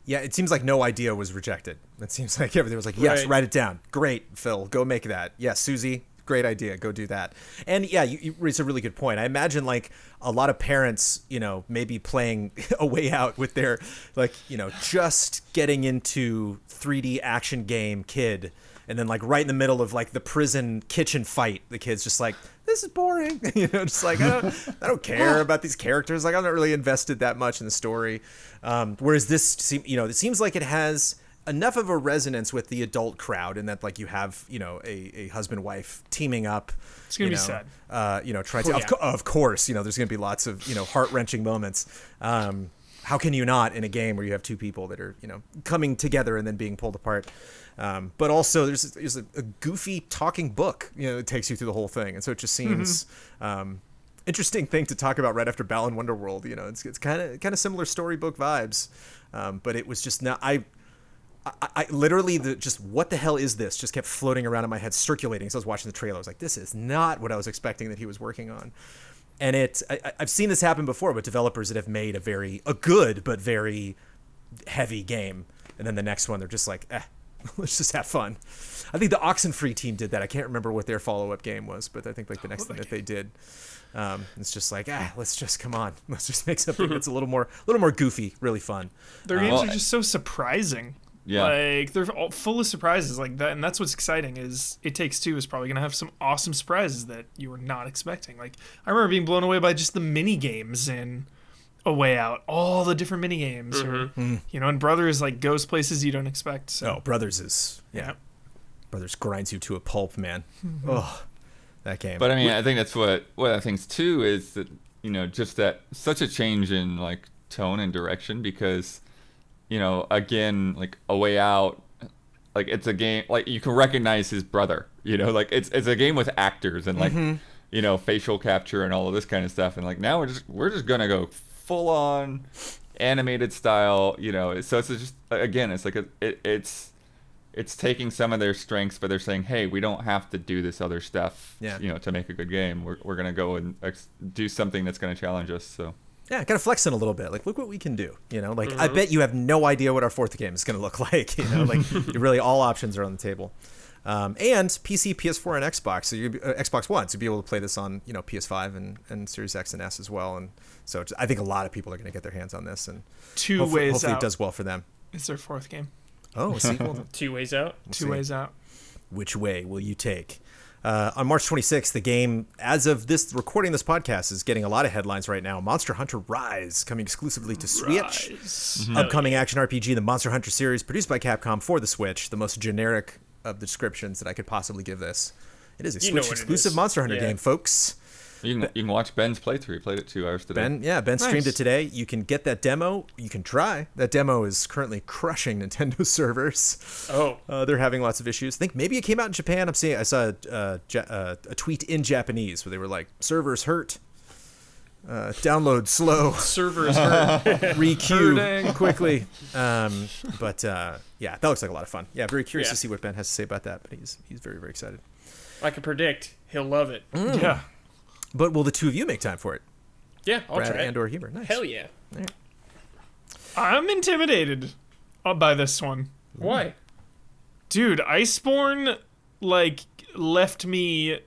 Yeah, it seems like no idea was rejected. It seems like everything was like, yes, Right. write it down. Great, Phil, go make that. Yes, Susie, great idea, go do that. And yeah, you raise a really good point. I imagine like a lot of parents, maybe playing A Way Out with their like, just getting into 3D action game kid. And then like right in the middle of like the prison kitchen fight, the kid's just like, this is boring. Just like, I don't care about these characters. Like I'm not really invested that much in the story. Whereas this, it seems like it has enough of a resonance with the adult crowd, in that like you have, a husband wife teaming up. It's gonna be sad. Trying to, of course, there's gonna be lots of, heart wrenching moments. How can you not in a game where you have two people that are, coming together and then being pulled apart? But also there's a goofy talking book, that takes you through the whole thing. And so it just seems interesting thing to talk about right after Balan Wonderworld. It's kind of similar storybook vibes. But it was just not, I literally just what the hell is this just kept floating around in my head, circulating. So I was watching the trailer. I was like, this is not what I was expecting that he was working on. And I've seen this happen before with developers that have made a good but very heavy game, and then the next one they're just like, let's just have fun. I think the Oxenfree team did that. I can't remember what their follow-up game was, but I think like the next thing that they did, it's just like, let's just let's just make something that's a little more goofy, really fun. Their games are just so surprising. Yeah. Like they're all full of surprises like that, and that's what's exciting. Is It Takes Two is probably gonna have some awesome surprises that you were not expecting. Like I remember being blown away by just the mini games in A Way Out, all the different mini games, or and Brothers like goes places you don't expect. So. Oh, Brothers is Brothers grinds you to a pulp, man. Oh, that game. But I mean, I think that's what I think too is that just that such a change in like tone and direction, because again, like A Way Out, like it's a game like you can recognize his brother, like it's a game with actors and like facial capture and all of this kind of stuff, and like now we're just gonna go full on animated style, so it's just, again, it's like it's taking some of their strengths, but they're saying, hey, we don't have to do this other stuff to make a good game. We're gonna go and do something that's gonna challenge us. So yeah, kind of flexing a little bit. Like, look what we can do. Like I bet you have no idea what our fourth game is going to look like. Like really all options are on the table. And PC, PS4, and Xbox. So Xbox One, so you'll be able to play this on PS5 and Series X and S as well. And so I think a lot of people are going to get their hands on this, and hopefully it does well for them. It's their fourth game. Oh, a sequel. 2 ways out. Two ways out. Which way will you take? On March 26th, the game, as of recording this podcast, is getting a lot of headlines right now. Monster Hunter Rise, coming exclusively to Switch. Upcoming action RPG, the Monster Hunter series, produced by Capcom for the Switch. The most generic of the descriptions that I could possibly give this. It is a Switch exclusive Monster Hunter game, folks. You can watch Ben's playthrough. He played it 2 hours today. Ben streamed Nice. it today. You can get that demo. You can try. That demo is currently crushing Nintendo servers. Oh. They're having lots of issues. I think maybe it came out in Japan. I saw a tweet in Japanese where they were like, servers hurt. Download slow. Servers hurt. Requeue Hurting. quickly. But yeah, that looks like a lot of fun. Yeah, very curious Yeah. to see what Ben has to say about that. But he's very, very excited. I can predict he'll love it. Yeah. But will the two of you make time for it? Yeah, I'll Brad try it. and or Huber? Nice. Hell yeah. I'm intimidated by this one. Why? Dude, Iceborne, like, left me...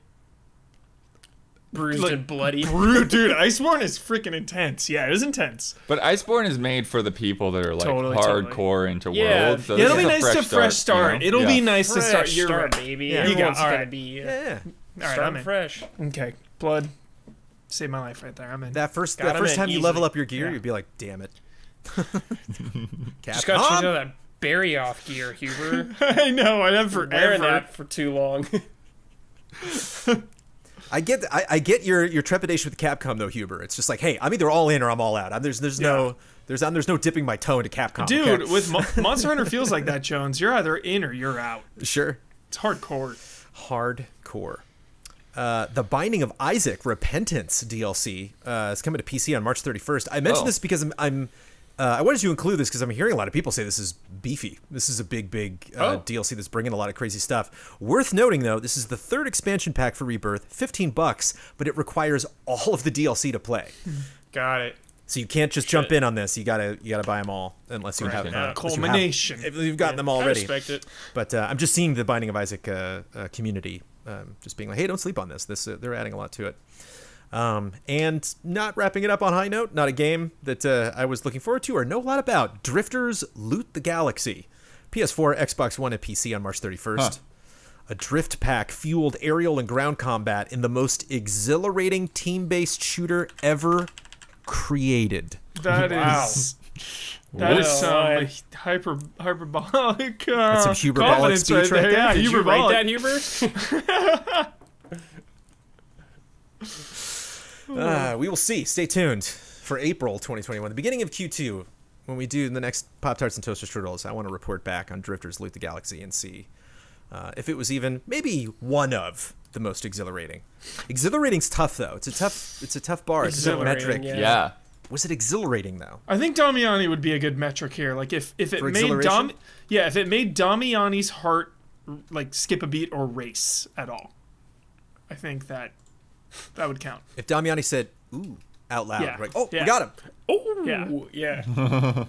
Bruised Like, and bloody. Dude, Iceborne is freaking intense. Yeah, it is intense. But Iceborne is made for the people that are like Totally, hardcore into Yeah. World. So Yeah, it'll this be is a nice to fresh start. you know? It'll Yeah. be nice to Fresh start. You're start, right. baby. Yeah. Everyone's You got- all gonna right. be Yeah. All right, start I'm in. fresh. Okay, blood. Saved my life right there. I'm in. That first Got him in time you easily. level up your gear, Yeah. you'd be like, damn it. Just got Capcom? you know that berry off gear, Huber. I know. I have Wearing forever. that for too long. I get your trepidation with Capcom though, Huber. It's just like, hey, I'm either all in or I'm all out. There's no dipping my toe into Capcom. Dude, okay? with Monster Hunter feels like that, Jones. You're either in or you're out. Sure. It's hardcore. Hardcore. The Binding of Isaac Repentance DLC is coming to PC on March 31st. I mentioned Oh. this because I wanted to include this because I'm hearing a lot of people say this is beefy. This is a big DLC that's bringing a lot of crazy stuff. Worth noting, though, this is the third expansion pack for Rebirth, $15, but it requires all of the DLC to play. Got it. So you can't just jump in on this. You gotta buy them all unless you have Right. unless you have- Culmination. if you've gotten them I already. respect it. But I'm just seeing the Binding of Isaac community just being like, hey, don't sleep on this. They're adding a lot to it. And not wrapping it up on a high note, not a game that I was looking forward to or know a lot about. Drifters Loot the Galaxy. PS4, Xbox One, and PC on March 31st. Huh. A drift pack fueled aerial and ground combat in the most exhilarating team-based shooter ever created. That Wow. is. That is Wow. some hyperbolic. That's some Huberbolic confidence speech right there. Yeah, Did you write that, Huberbolic. Huber? We will see. Stay tuned for April 2021, the beginning of Q2, when we do the next Pop-Tarts and Toaster Strudels. I want to report back on Drifters Loot the Galaxy and see if it was even maybe one of the most exhilarating. Exhilarating's tough though. It's a tough bar. It's a Exhilarating, metric. yeah. Yeah. Was it exhilarating though? I think Damiani would be a good metric here. Like if it For made exhilaration? if it made Damiani's heart like skip a beat or race at all, I think that would count. If Damiani said "ooh" out loud, Yeah. like, "Oh, Yeah. we got him." Oh, Yeah. yeah.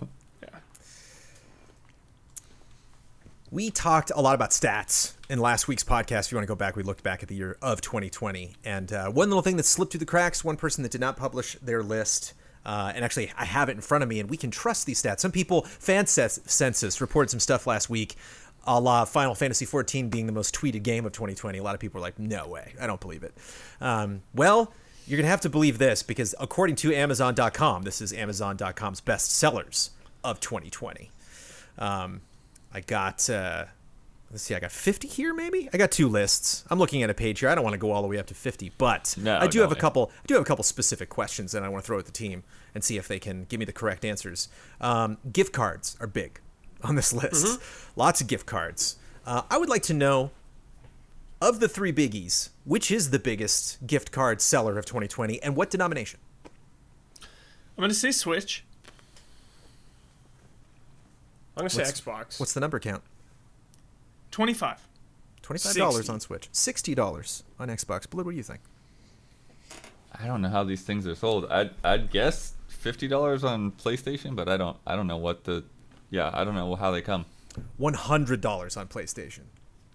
We talked a lot about stats in last week's podcast. If you want to go back, we looked back at the year of 2020. And one little thing that slipped through the cracks, one person that did not publish their list, and actually I have it in front of me, and we can trust these stats. Some people, Census, reported some stuff last week, a la Final Fantasy XIV being the most tweeted game of 2020. A lot of people were like, no way, I don't believe it. Well, you're going to have to believe this, because according to Amazon.com, this is Amazon.com's best sellers of 2020. I got, let's see, I got 50 here, maybe? I got two lists. I'm looking at a page here. I don't want to go all the way up to 50, but No, I do no have a way. couple specific questions that I want to throw at the team and see if they can give me the correct answers. Gift cards are big on this list. Lots of gift cards. I would like to know, of the three biggies, which is the biggest gift card seller of 2020 and what denomination? I'm gonna say Switch. I'm gonna say Xbox. What's the number count? 25. $25 60. on Switch. $60 on Xbox. Blue, what do you think? I don't know how these things are sold. I'd guess $50 on PlayStation, but I don't know what the I don't know how they come. $100 on PlayStation.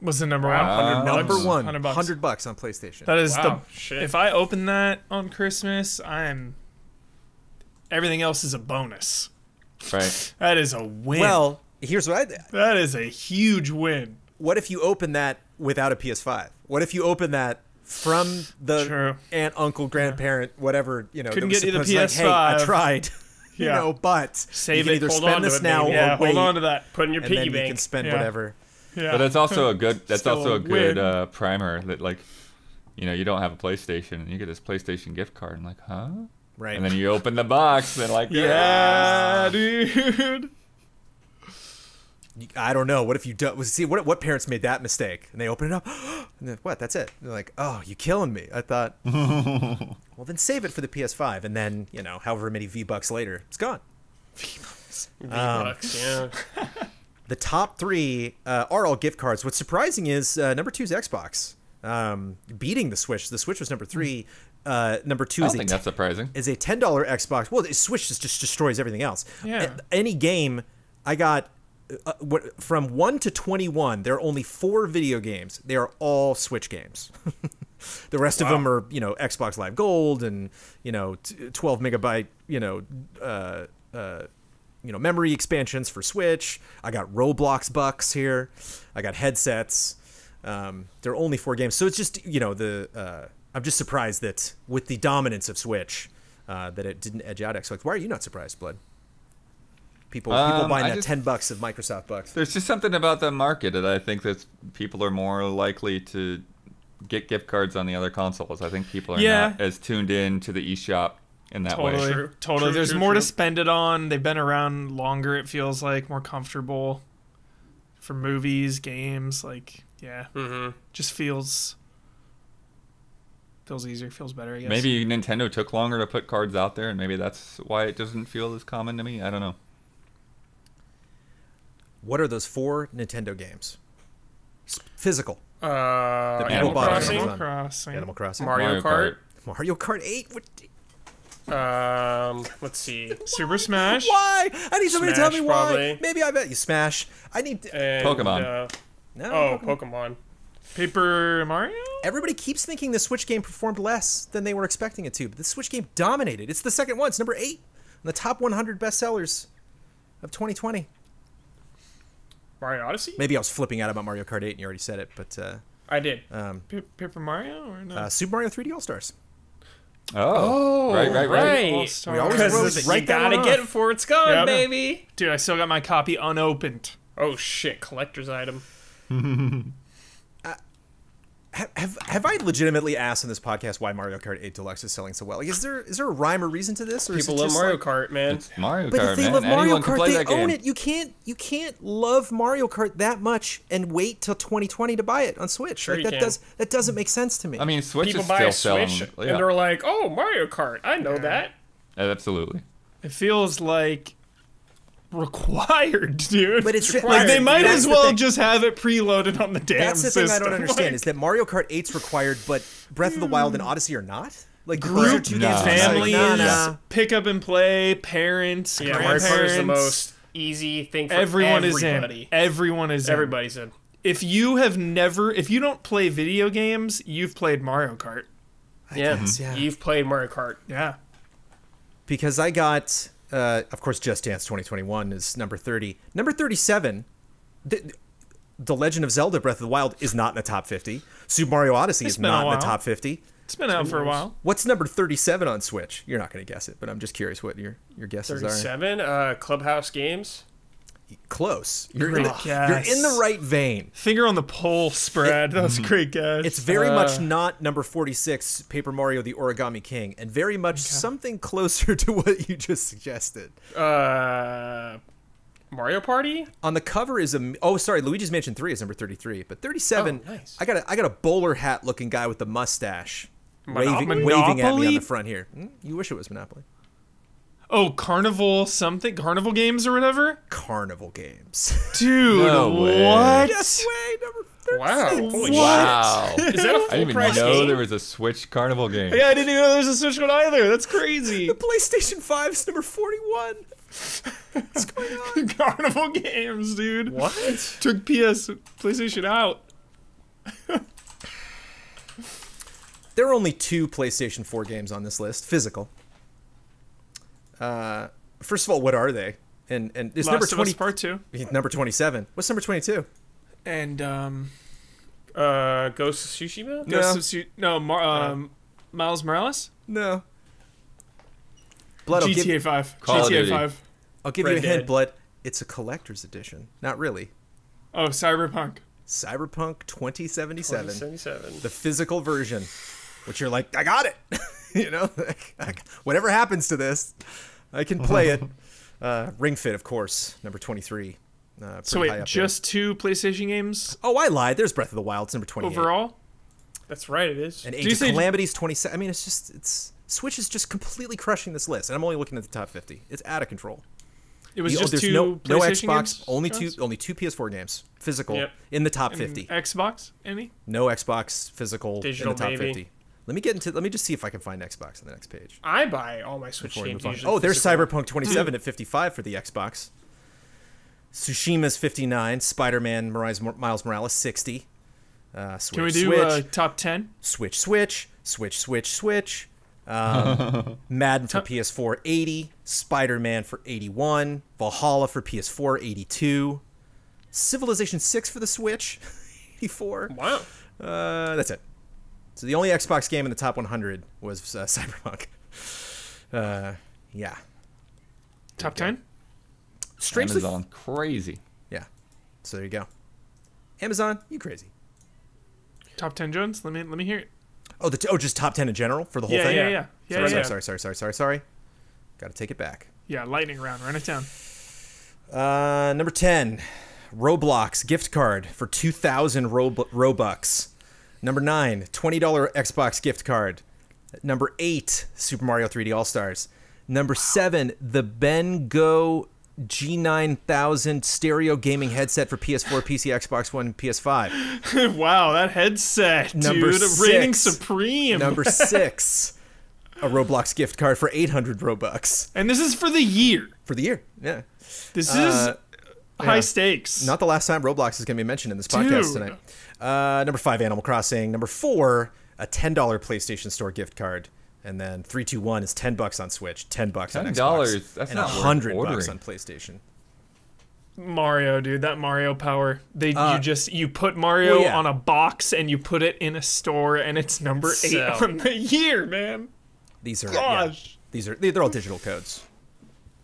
Was the number one? Wow. Number one, $100. $100 on PlayStation. That is Wow, the. shit. If I open that on Christmas, everything else is a bonus. Right. That is a win. Well, here's what that is a huge win. what if you open that without a PS5? What if you open that from the True. aunt, uncle, grandparent, whatever, Couldn't that was get you the supposed to, like, hey, I PS5. tried. Yeah. But Save you can it, either hold spend on to this it, now baby. Yeah, or wait, hold on to that. Put in your and then piggy you bank. can spend Yeah. whatever. Yeah. But it's also a good. That's Still also a a good win. primer that you know, you don't have a PlayStation, and you get this PlayStation gift card, and like, huh? Right. And then you open the box, and like, Yeah, dude. I don't know. What if you do? See, what parents made that mistake and they open it up, and then what? That's it. They're like, oh, you killing me. I thought, well, then save it for the PS5, and then you know, however many V-Bucks later, it's gone. V-Bucks, yeah. The top three are all gift cards. What's surprising is number 2 is Xbox, beating the Switch. The Switch was number 3. Number 2 I is don't think that's surprising. is a $10 Xbox. Well, the Switch just destroys everything else. Yeah. Any game I got. From 1 to 21, there are only 4 video games. They are all Switch games. The rest of them are, you know, Xbox Live Gold and, you know, 12 megabyte, memory expansions for Switch. I got Roblox bucks here. I got headsets. There are only 4 games, so it's just, you know, I'm just surprised that with the dominance of Switch, that it didn't edge out Xbox. Why are you not surprised, Blood? People buying that $10 of Microsoft bucks. There's just something about the market that I think that people are more likely to get gift cards on the other consoles. I think people are not as tuned in to the eShop in that way. Totally. True, There's true, more true. to spend it on. They've been around longer, it feels like, more comfortable for movies, games, like, yeah. Mm-hmm. Just feels easier, feels better, I guess. Maybe Nintendo took longer to put cards out there, and maybe that's why it doesn't feel as common to me. I don't know. What are those 4 Nintendo games? Physical. Animal people bought Crossing, Amazon. Animal Crossing. Animal Crossing. Mario Kart. Mario Kart 8? Let's see. Super Smash. Why? I need somebody to tell me Smash, why. probably. Maybe I bet you Smash. I need... And, Pokemon. no, Pokemon. Paper Mario? Everybody keeps thinking the Switch game performed less than they were expecting it to, but the Switch game dominated. It's the second one. It's number 8 in the top 100 bestsellers of 2020. Mario Odyssey? Maybe I was flipping out about Mario Kart 8 and you already said it, but I did. Paper Mario or no? Super Mario 3D All-Stars. Oh, right. All-Stars. We always Because wrote you right that gotta one get off. it before it's gone, Yep. baby. Dude, I still got my copy unopened. Oh shit, collector's item. Have I legitimately asked in this podcast why Mario Kart 8 Deluxe is selling so well? Like, is there a rhyme or reason to this? Or is People it love just Mario like, Kart, man. It's Mario But Kart, if they man. love Mario Anyone can Kart, play they that game. own it. You can't love Mario Kart that much and wait till 2020 to buy it on Switch. Sure like you that can. that doesn't make sense to me. I mean, Switch People is buy still a selling. Switch Yeah, and they're like, "Oh, Mario Kart! I know that." absolutely. It feels like required, dude. But it's like they dude. might That's as the well thing. just have it preloaded on the damn That's the system. thing I don't understand Like, is that Mario Kart 8's required, but Breath of the Wild and Odyssey are not. Like those are group, two No, games. no, families, Like, nah. pick up and play, parents, Yeah, Mario Kart grandparents. is the most easy thing for Everyone is everybody. in. Everyone is in. Everybody's in. If you don't play video games, you've played Mario Kart. Yeah. guess, yeah. You've played Mario Kart. Yeah. Because I got, of course, Just Dance 2021 is number 30. Number 37, The Legend of Zelda Breath of the Wild is not in the top 50. Super Mario Odyssey It's is been a not in the while. top 50. It's been out for a while. What's number 37 on Switch? You're not going to guess it, but I'm just curious what your guesses are. 37. Clubhouse Games. Close. You're Great in guess. the right vein. Finger on the pulse, Brad. That was a great guess. It's very much not number 46, Paper Mario the Origami King, and very much something closer to what you just suggested. Mario Party. On the cover is Luigi's Mansion 3 is number 33, but 37. Oh, nice. I got a bowler hat looking guy with the mustache waving at me Monopoly? on the front here. You wish it was Monopoly. Oh, Carnival something? Carnival Games or whatever? Carnival Games. Dude, No way. what? Yes way, number 36. Wow. Holy Wow. shit. Is that a I full didn't even price know game? there was a Switch Carnival game. Yeah, I didn't even know there was a Switch one either. That's crazy. The PlayStation 5 is number 41. What's going on? Carnival Games, dude. What? Took PlayStation out. There are only 2 PlayStation 4 games on this list, physical. First of all, what are they? And it's number Last of Us 20. Part 2. Number 27. What's number 22? And Ghost of Tsushima? Miles Morales? No. Blood, GTA 5. Call of GTA Duty. 5. I'll give you a Red hint, Dead. Blood. It's a collector's edition. Not really. Oh, Cyberpunk. Cyberpunk 2077, 2077. the physical version, which you're like, I got it. You know, whatever happens to this, I can play it. Ring Fit, of course, number 23. So wait, just 2 PlayStation games? Oh, I lied. There's Breath of the Wild. It's number 28. Overall? That's right, it is. And Age of Calamity's 27. I mean, it's Switch is just completely crushing this list, and I'm only looking at the top 50. It's out of control. It was just there's 2 no PlayStation Xbox, games? only two PS4 games physical in the top 50. Xbox? Any? No Xbox physical Digital, in the top maybe. 50. Let me just see if I can find Xbox on the next page. I buy all my Switch Before we games move on. usually Oh, there's physical. Cyberpunk 27 at 55 for the Xbox. Tsushima's 59. Spider-Man Miles Morales 60. Switch, Can we do Switch, top 10? Switch. Madden for PS4 80. Spider-Man for 81. Valhalla for PS4 82. Civilization 6 for the Switch 84. Wow. That's it. So the only Xbox game in the top 100 was Cyberpunk. Yeah. Top 10? Strangely, Amazon, crazy. yeah. So there you go. Amazon, you crazy. Top 10, Jones? Let me hear it. Oh, just top 10 in general for the whole Yeah, thing? yeah. Sorry. Got to take it back. Yeah, lightning round. Run it down. Number 10, Roblox gift card for 2,000 Robux. Number 9, $20 Xbox gift card. Number 8, Super Mario 3D All-Stars. Number 7, the BenGo G9000 stereo gaming headset for PS4, PC, Xbox One, PS5. Wow, that headset, Number dude. 6. Reigning supreme. Number 6, a Roblox gift card for 800 Robux. And this is for the year. For the year, yeah. This is high yeah. stakes. Not the last time Roblox is going to be mentioned in this podcast Dude. tonight. Number 5, Animal Crossing. Number 4, a $10 PlayStation Store gift card. And then 321 is $10 on Switch, $10 on $10, Xbox, that's and not worth $100 ordering. on PlayStation. Mario, dude, that Mario power. You put Mario well, yeah. on a box and you put it in a store and it's number 8 So- on the year, man. These are Gosh. they're all digital codes.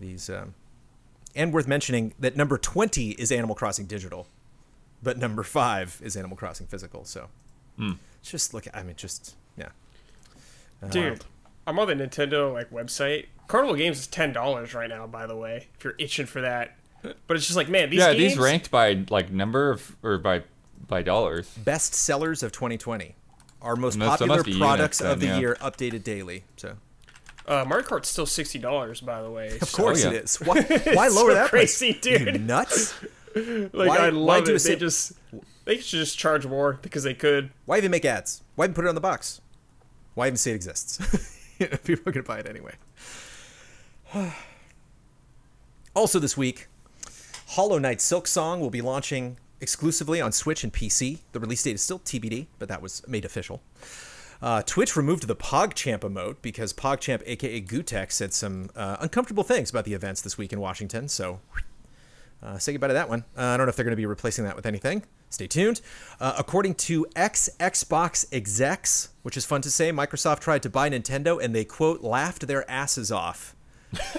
These and worth mentioning that number 20 is Animal Crossing digital, but number 5 is Animal Crossing physical. So just look. Yeah. Dude. I'm on the Nintendo website. Carnival Games is $10 right now, by the way, if you're itching for that. But it's just like, man, these games... These ranked by number of, or by dollars. Best sellers of 2020. Our most Must- popular must be products units of the then, yeah. year, updated daily. So Mario Kart's still $60, by the way. of course yeah. it is. Why lower so that price? crazy, dude. You nuts? I love do a it. sim- They should just charge more because they could. Why even make ads? Why even put it on the box? Why even say it exists? People are going to buy it anyway. Also this week, Hollow Knight Silk Song will be launching exclusively on Switch and PC. The release date is still TBD, but that was made official. Twitch removed the PogChamp emote because PogChamp, aka Gutek, said some uncomfortable things about the events this week in Washington, so say goodbye to that one. I don't know if they're going to be replacing that with anything. Stay tuned. According to Xbox execs, which is fun to say, Microsoft tried to buy Nintendo and they, quote, laughed their asses off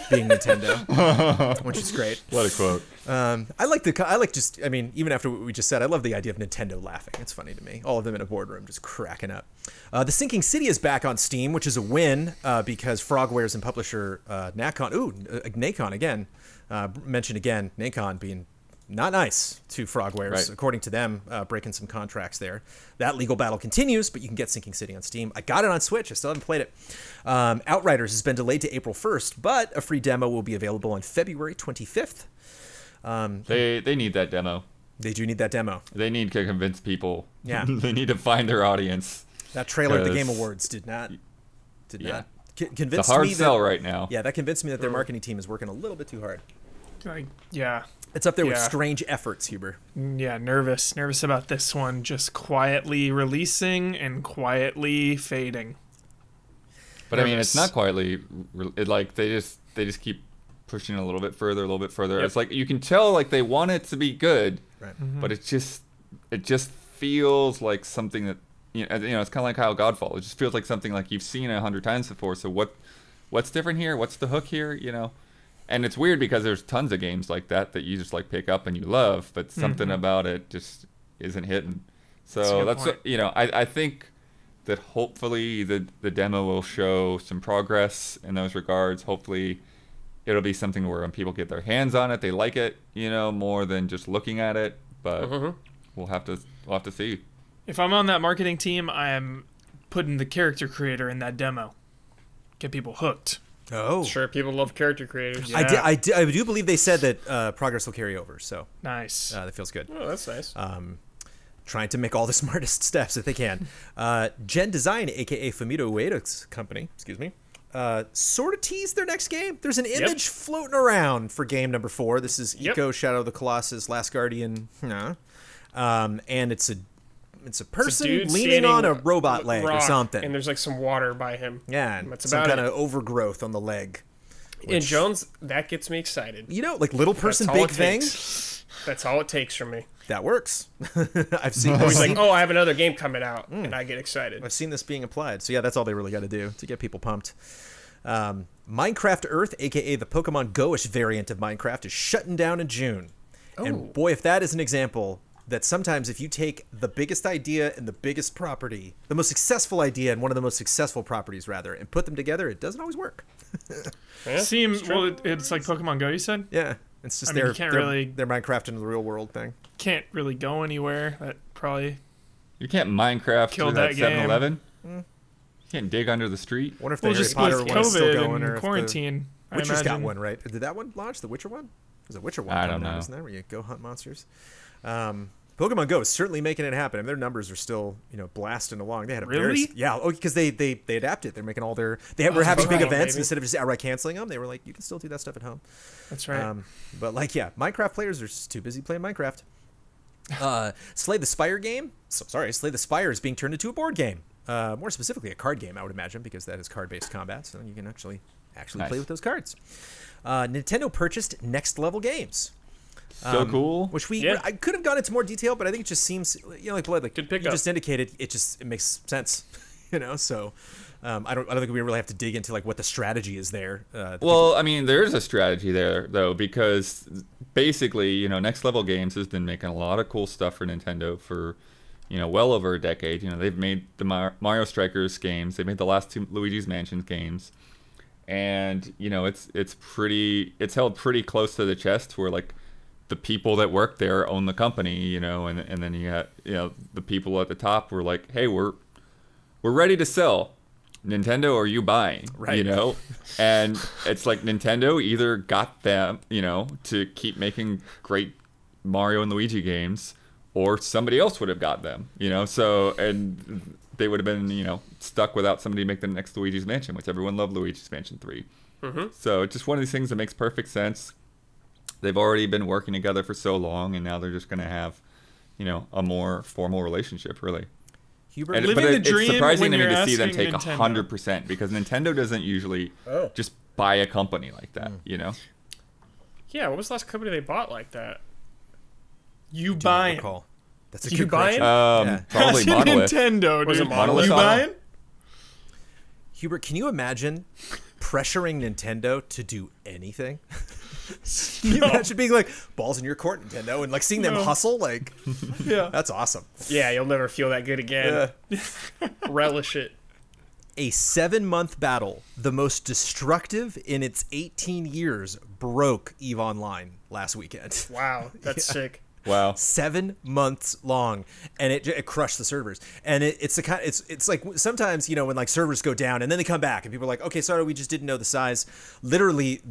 being Nintendo, which is great. What a quote. Even after what we just said, I love the idea of Nintendo laughing. It's funny to me. All of them in a boardroom just cracking up. The Sinking City is back on Steam, which is a win because Frogwares and publisher Nacon again, mentioned again, Nacon being not nice to Frogwares, Right. according to them, breaking some contracts there. That legal battle continues, but you can get Sinking City on Steam. I got it on Switch. I still haven't played it. Outriders has been delayed to April 1st, but a free demo will be available on February 25th. They need that demo. They do need that demo. They need to convince people. Yeah. They need to find their audience. That trailer at the 'Cause- Game Awards did not Yeah. convince It's a hard me sell that, right now. Yeah, that convinced me that their marketing team is working a little bit too hard. Yeah. It's up there with Yeah. Strange Efforts, Huber. Yeah, nervous about this one. Just quietly releasing and quietly fading. But I mean, Nervous. it's not quietly. They just keep pushing a little bit further. Yep. It's like you can tell they want it to be good, Right. but it just feels like something that it's kind of like how Godfall. It just feels like something like you've seen 100 times before. So what's different here? What's the hook here? And it's weird because there's tons of games like that you just pick up and you love, but something about it just isn't hitting. a So good that's point. you know, I think that hopefully the demo will show some progress in those regards. Hopefully it'll be something where when people get their hands on it, they like it, you know, more than just looking at it. But we'll have to see. If I'm on that marketing team, I am putting the character creator in that demo. Get people hooked. Oh, Sure, people love character creators. Yeah. I do believe they said that progress will carry over, so Nice. that feels good. Oh, that's nice. Trying to make all the smartest steps that they can. Gen Design, aka Fumito Ueda's company, excuse me, sort of teased their next game. There's an image floating around for game number 4. This is Ico Shadow of the Colossus, Last Guardian, and it's a person dude leaning standing on a robot leg or rock, something. and there's like some water by him. Yeah, and That's some about kind it. of overgrowth on the leg. And Jones, that gets me excited. You know, like little person, That's all big it thing. takes. That's all it takes from me. That works. I've seen He's this. like, oh, I have another game coming out, and I get excited. I've seen this being applied. So yeah, that's all they really got to do to get people pumped. Minecraft Earth, aka the Pokemon Go-ish variant of Minecraft, is shutting down in June. And boy, if that is an example that sometimes if you take the biggest idea and the biggest property, the most successful idea and one of the most successful properties rather, and put them together, it doesn't always work. Yeah, It's like Pokemon Go, you said? Yeah, it's just I mean, you can't really- their Minecraft into the real world thing. Can't really go anywhere. That probably... You can't Minecraft Killed through that that game. 7-Eleven. You can't dig under the street. Wonder if the Well, Harry just Potter with one is still COVID going, or and if quarantine, the I Witcher's got imagine. one, right? Did that one launch? The Witcher one? There's a Witcher one I coming don't out, know. isn't there? Where you go hunt monsters. Pokemon Go is certainly making it happen. I mean, their numbers are still, blasting along. They had a Really? because they adapt it. They're making all their were having big right, events baby. instead of just outright canceling them. They were like, you can still do that stuff at home. That's right. But Minecraft players are just too busy playing Minecraft. Slay the Spire game. Slay the Spire is being turned into a board game. More specifically, a card game, I would imagine, because that is card-based combat, so you can actually Nice. play with those cards. Nintendo purchased Next Level Games. So cool. Which Yeah. I could have gone into more detail, but I think it just seems, like Blood, like Good you pickup. just indicated, it makes sense, So I don't think we really have to dig into like what the strategy is there. Well, I mean, there is a strategy there though, because basically, Next Level Games has been making a lot of cool stuff for Nintendo for, well over a decade. They've made the Mario Strikers games, they made the last 2 Luigi's Mansion games, and it's held pretty close to the chest where like the people that work there own the company, and then you got the people at the top were like, hey, we're ready to sell. Nintendo, are you buying? Right. And it's like Nintendo either got them, to keep making great Mario and Luigi games, or somebody else would have got them, So, and they would have been, stuck without somebody to make the next Luigi's Mansion, which everyone loved Luigi's Mansion 3. So it's just one of these things that makes perfect sense. They've already been working together for so long, and now they're just going to have, a more formal relationship, really. Hubert, And, Living but the it's dream surprising to when me you're to see them asking take Nintendo. 100%, because Nintendo doesn't usually just buy a company like that, Yeah, what was the last company they bought like that? You do not buying? recall. That's a You good buying? question. Yeah. Probably As in Monolith. Nintendo, dude. Was it Monolith? You buying? Hubert, can you imagine pressuring Nintendo to do anything? Can you imagine being like, balls in your court, Nintendo, and like seeing them hustle? Like, Yeah. that's awesome. Yeah, you'll never feel that good again. Relish it. A 7-month battle, the most destructive in its 18 years, broke EVE Online last weekend. Wow, that's sick. Wow. 7 months long, and it crushed the servers. And it's the kind, it's like sometimes when like servers go down and then they come back and people are like, okay, sorry, we just didn't know the size. Literally,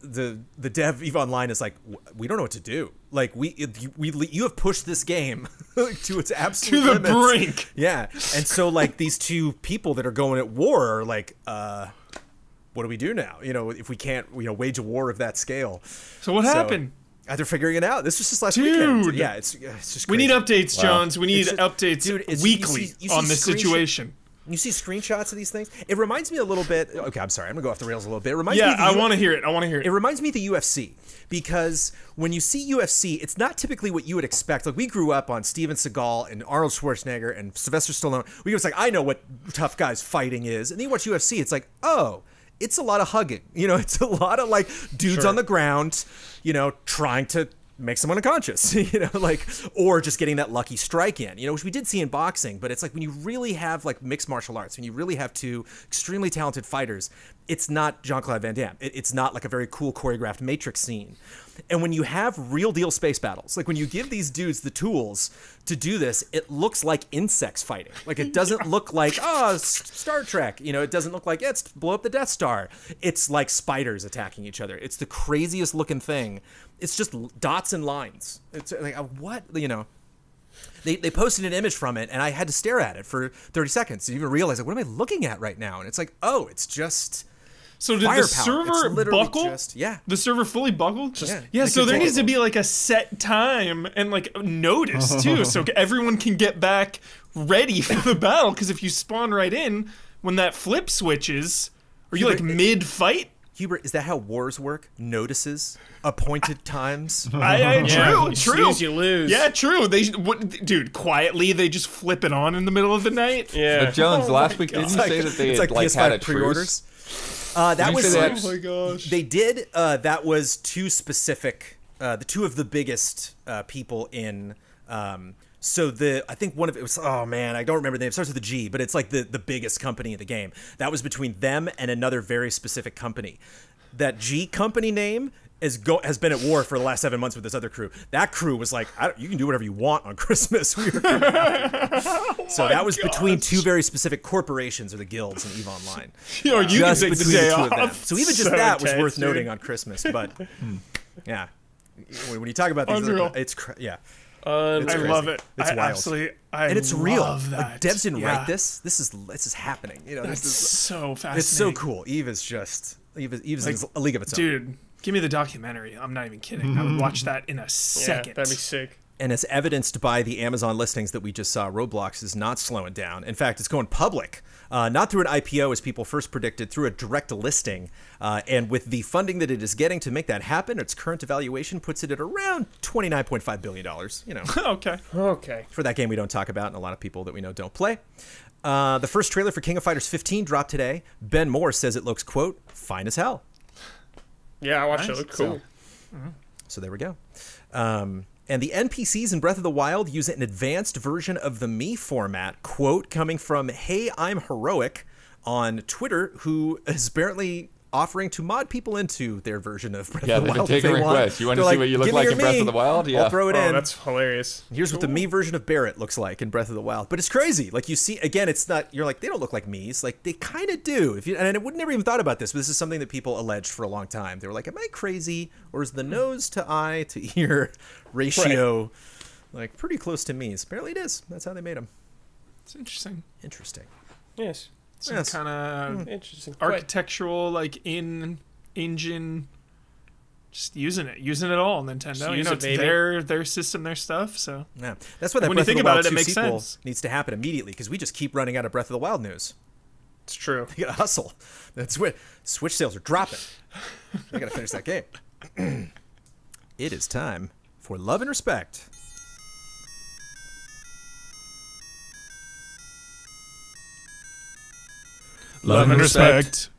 the dev EVE Online is like, we don't know what to do. Like you have pushed this game to its absolute To the limits. brink. Yeah, and so like these two people that are going at war are like, what do we do now? If we can't wage a war of that scale. So what happened? They're figuring it out. This was just last Dude. weekend. Yeah, it's just We crazy. need updates, Jones. We need It's just- updates dude, it's- weekly you see on this screenshot- situation. You see screenshots of these things. It reminds me a little bit. Okay, I'm sorry. I'm gonna go off the rails a little bit. It reminds me. Yeah, of the I want to hear it. I want to hear It it. reminds me of the UFC because when you see UFC, it's not typically what you would expect. Like we grew up on Steven Seagal and Arnold Schwarzenegger and Sylvester Stallone. We was like, I know what tough guys fighting is, and then you watch UFC. It's like, oh, it's a lot of hugging. It's a lot of like dudes on the ground, trying to make someone unconscious, like, or just getting that lucky strike in, which we did see in boxing. But it's like when you really have like mixed martial arts, when you really have two extremely talented fighters, it's not Jean-Claude Van Damme. It's not like a very cool choreographed Matrix scene. And when you have real deal space battles, like when you give these dudes the tools to do this, it looks like insects fighting. Like it doesn't look like, Star Trek. It doesn't look like, it's blow up the Death Star. It's like spiders attacking each other. It's the craziest looking thing. It's just dots and lines. It's like, what? They posted an image from it, and I had to stare at it for 30 seconds to even realize, like, what am I looking at right now? And it's like, oh, it's just... So did firepower. the server buckle? Yeah. The server fully buckled? Yeah, so there needs to be like a set time and like notice too, so everyone can get back ready for the battle. Because if you spawn right in, when that flip switches, are you like mid-fight? Hubert, is that how wars work? Notices? Appointed times? True. You snooze, you lose. Yeah, true. Dude, quietly they just flip it on in the middle of the night. Yeah. But Jones, last week didn't you say that they had like had a pre-orders? truce? That was. Oh my gosh. They did. That was two specific. The two of the biggest people in. So I think one of it was. Oh man, I don't remember the name. It starts with a G, but it's like the biggest company in the game. That was between them and another very specific company. That G company name has been at war for the last 7 months with this other crew. That crew was like, you can do whatever you want on Christmas. So that was between two very specific corporations or the guilds in EVE Online. You can take the day off. So even just that was worth noting on Christmas. But yeah, when you talk about these, it's yeah. I love it. It's wild. Absolutely, and it's real. Love that. Like, devs didn't write this. This is happening. That's so fascinating. It's so cool. EVE is just EVE's like, a league of its own. Dude, give me the documentary. I'm not even kidding. I would watch that in a second. Yeah, that'd be sick. And as evidenced by the Amazon listings that we just saw, Roblox is not slowing down. In fact, it's going public. Not through an IPO as people first predicted, through a direct listing. And with the funding that it is getting to make that happen, its current evaluation puts it at around $29.5 billion. Okay. For that game we don't talk about and a lot of people that we know don't play. The first trailer for King of Fighters 15 dropped today. Ben Moore says it looks, quote, fine as hell. Yeah, I watched it. It looked cool. So there we go. And the NPCs in Breath of the Wild use an advanced version of the Mii format, quote, coming from Hey, I'm Heroic on Twitter, who is apparently offering to mod people into their version of Breath of the Wild. Yeah, they've been taking requests. You want to see what you look like in Breath of the Wild? Yeah. I'll throw it in. That's hilarious. Here's what the Mii version of Barret looks like in Breath of the Wild. But it's crazy. Like, you see, again, it's not, you're like, they don't look like Mii's. Like, they kind of do. And I would never even thought about this, but this is something that people alleged for a long time. They were like, am I crazy? Or is the nose to eye to ear ratio like pretty close to Mii's? Apparently it is. That's how they made them. It's interesting. Interesting. Yes. Some kind of interesting. architectural, like, engine, just using it all, Nintendo. It's their system, their stuff. So yeah, that's why that when Breath you think of the Wild about it, 2 it makes sequel sense. needs to happen immediately because we just keep running out of Breath of the Wild news. It's true. You gotta hustle. That's what Switch sales are dropping. I gotta finish that game. It is time for Love and Respect. Love and respect.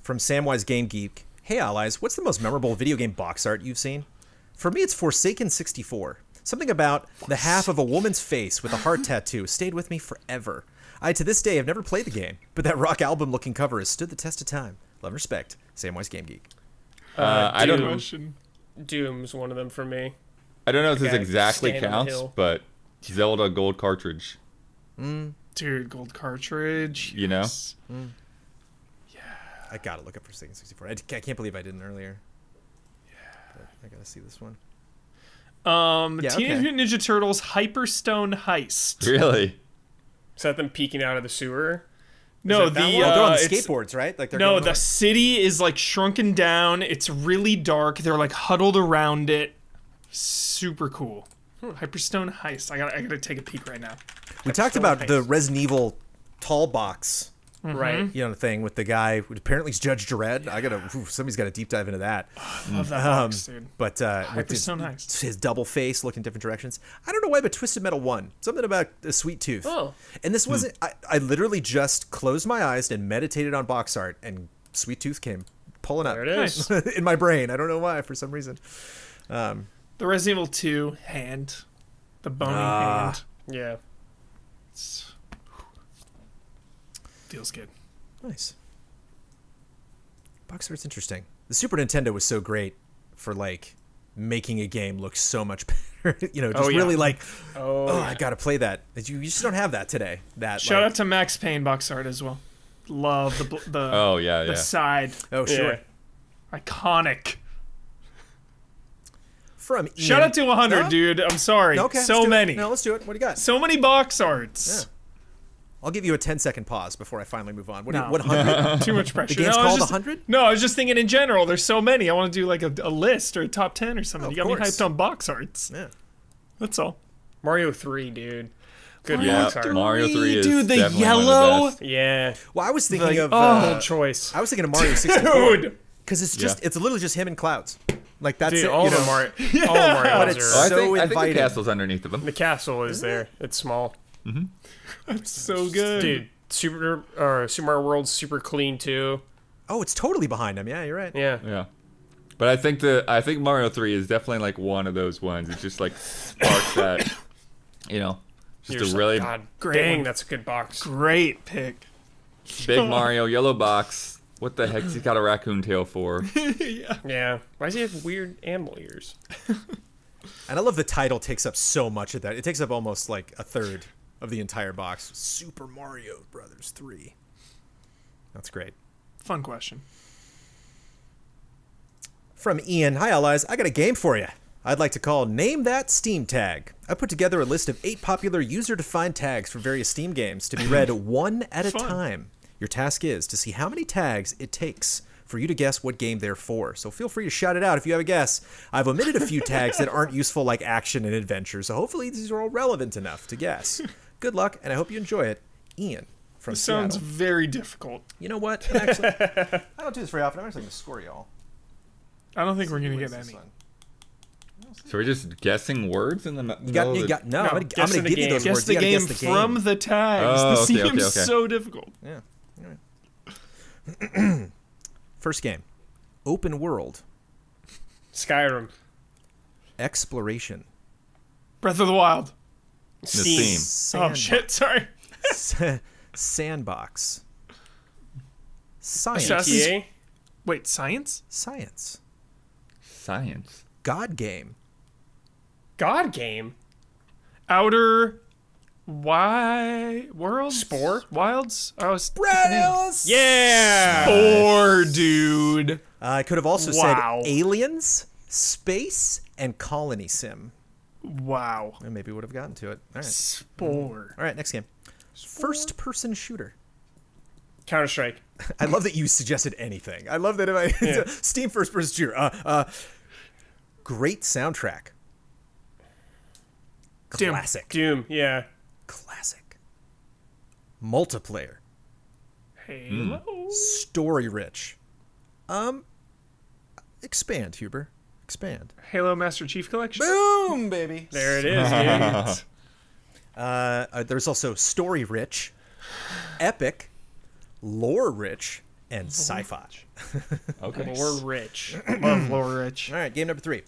From Samwise Game Geek. Hey allies, what's the most memorable video game box art you've seen? For me, it's Forsaken 64. Something about the half of a woman's face with a heart tattoo stayed with me forever. To this day, have never played the game, but that rock album looking cover has stood the test of time. Love and respect, Samwise Game Geek. I don't know. Doom's one of them for me. I don't know if this guy exactly standing on the counts, hill. but Zelda gold cartridge. Dude, gold cartridge. You know? I gotta look up Forsaken 64. I can't believe I didn't earlier. But I gotta see this one. Teenage Mutant Ninja Turtles Hyperstone Heist. Really? Is that them peeking out of the sewer? No, that the one? They're on the it's- skateboards, right? Like they're No, going the over- city is like shrunken down. It's really dark. They're like huddled around it. Super cool. Hyperstone Heist. I gotta take a peek right now. We talked about the Resident Evil tall box, Right. thing with the guy who apparently is Judge Dredd. Somebody's got to deep dive into that. Love that box, dude. But with Hyperstone Heist. his double face looking different directions. I don't know why, but Twisted Metal 1. Something about a sweet tooth. Oh. And this wasn't, I literally just closed my eyes and meditated on box art, and Sweet Tooth came pulling up There it is. in my brain. I don't know why, for some reason. The Resident Evil 2 hand. The bony hand. Yeah. It's, feels good. Nice. Box art's interesting. The Super Nintendo was so great for like making a game look so much better. You know, just really like, I gotta play that. You just don't have that today. That Shout like, out to Max Payne box art as well. Love the Oh yeah, the yeah. side. Oh sure. Yeah. Iconic. From Ian. Shout out to 100, No? dude. I'm sorry. Okay, So let's do it. many. No, let's do it. What do you got? So many box arts. Yeah. I'll give you a 10-second pause before I finally move on. What? No. What 100? Too much pressure. The game's No, I was called just- 100? No, I was just thinking in general. There's so many. I want to do like a list or a top 10 or something. Oh, You got of me course. hyped on box arts. Yeah. That's all. Mario 3, dude. Good Yeah, box art. Mario 3 is Dude, the definitely yellow. one of the best. Yeah. Well, I was thinking The- of. Bold choice. I was thinking of Mario 64 Dude. because it's just it's literally just him in clouds. Like that's Dude, it. all you the know? Mario, all Mario's But it's are. Oh, I so think inviting. the castle's underneath of them. The castle is there. It's small. That's so good. Dude, Super Mario World's super clean too. Oh, it's totally behind him. Yeah, you're right. Yeah. Yeah. But I think Mario 3 is definitely like one of those ones. It just like sparks that, you know, You're just just a really like, God Great dang, one. that's a good box. Great pick. big Mario yellow box. What the heck's he got a raccoon tail for? Yeah. Why does he have weird animal ears? And I love the title takes up so much of that. It takes up almost like a third of the entire box. Super Mario Brothers 3. That's great. Fun question. From Ian, hi allies, I got a game for you. I'd like to call Name That Steam Tag. I put together a list of 8 popular user-defined tags for various Steam games to be read one at a Fun. time. Your task is to see how many tags it takes for you to guess what game they're for. So feel free to shout it out if you have a guess. I've omitted a few tags that aren't useful like action and adventure, so hopefully these are all relevant enough to guess. Good luck, and I hope you enjoy it. Ian from This Seattle. sounds very difficult. You know what? I'm actually, I don't do this very often. I'm actually going to score y'all. I don't think we're going to Where's get this any. one? So we're just guessing words in the You got, middle you of got, no, No, I'm going guess to the give you game. those Guess words. the You gotta game guess from the tags. Oh, This okay, seems okay. so difficult. Yeah. All right. First game. Open world. Skyrim. Exploration. Breath of the Wild. Steam. Oh, shit. Sorry. Sandbox. Science. Assassin's- GTA. Wait, science? Science. science. God game. God game. Outer Worlds? Spore? Wilds? I was Yeah. Spore, dude. I could have also Wow. said aliens, space, and colony sim. Wow. I maybe would have gotten to it. All right. Spore. All right, next game. First person shooter. Counter Strike. I love that you suggested anything. I love that if Yeah. Steam first person shooter. Great soundtrack. Doom. Classic. Doom. Yeah. Classic. Multiplayer. Halo. Story rich. Expand, Huber. Expand. Halo Master Chief Collection. Boom, baby. There it is. Dude. There's also story rich, epic, lore rich, and sci-fi. Okay. Lore Rich. Love Lore Rich. All right, game number 3.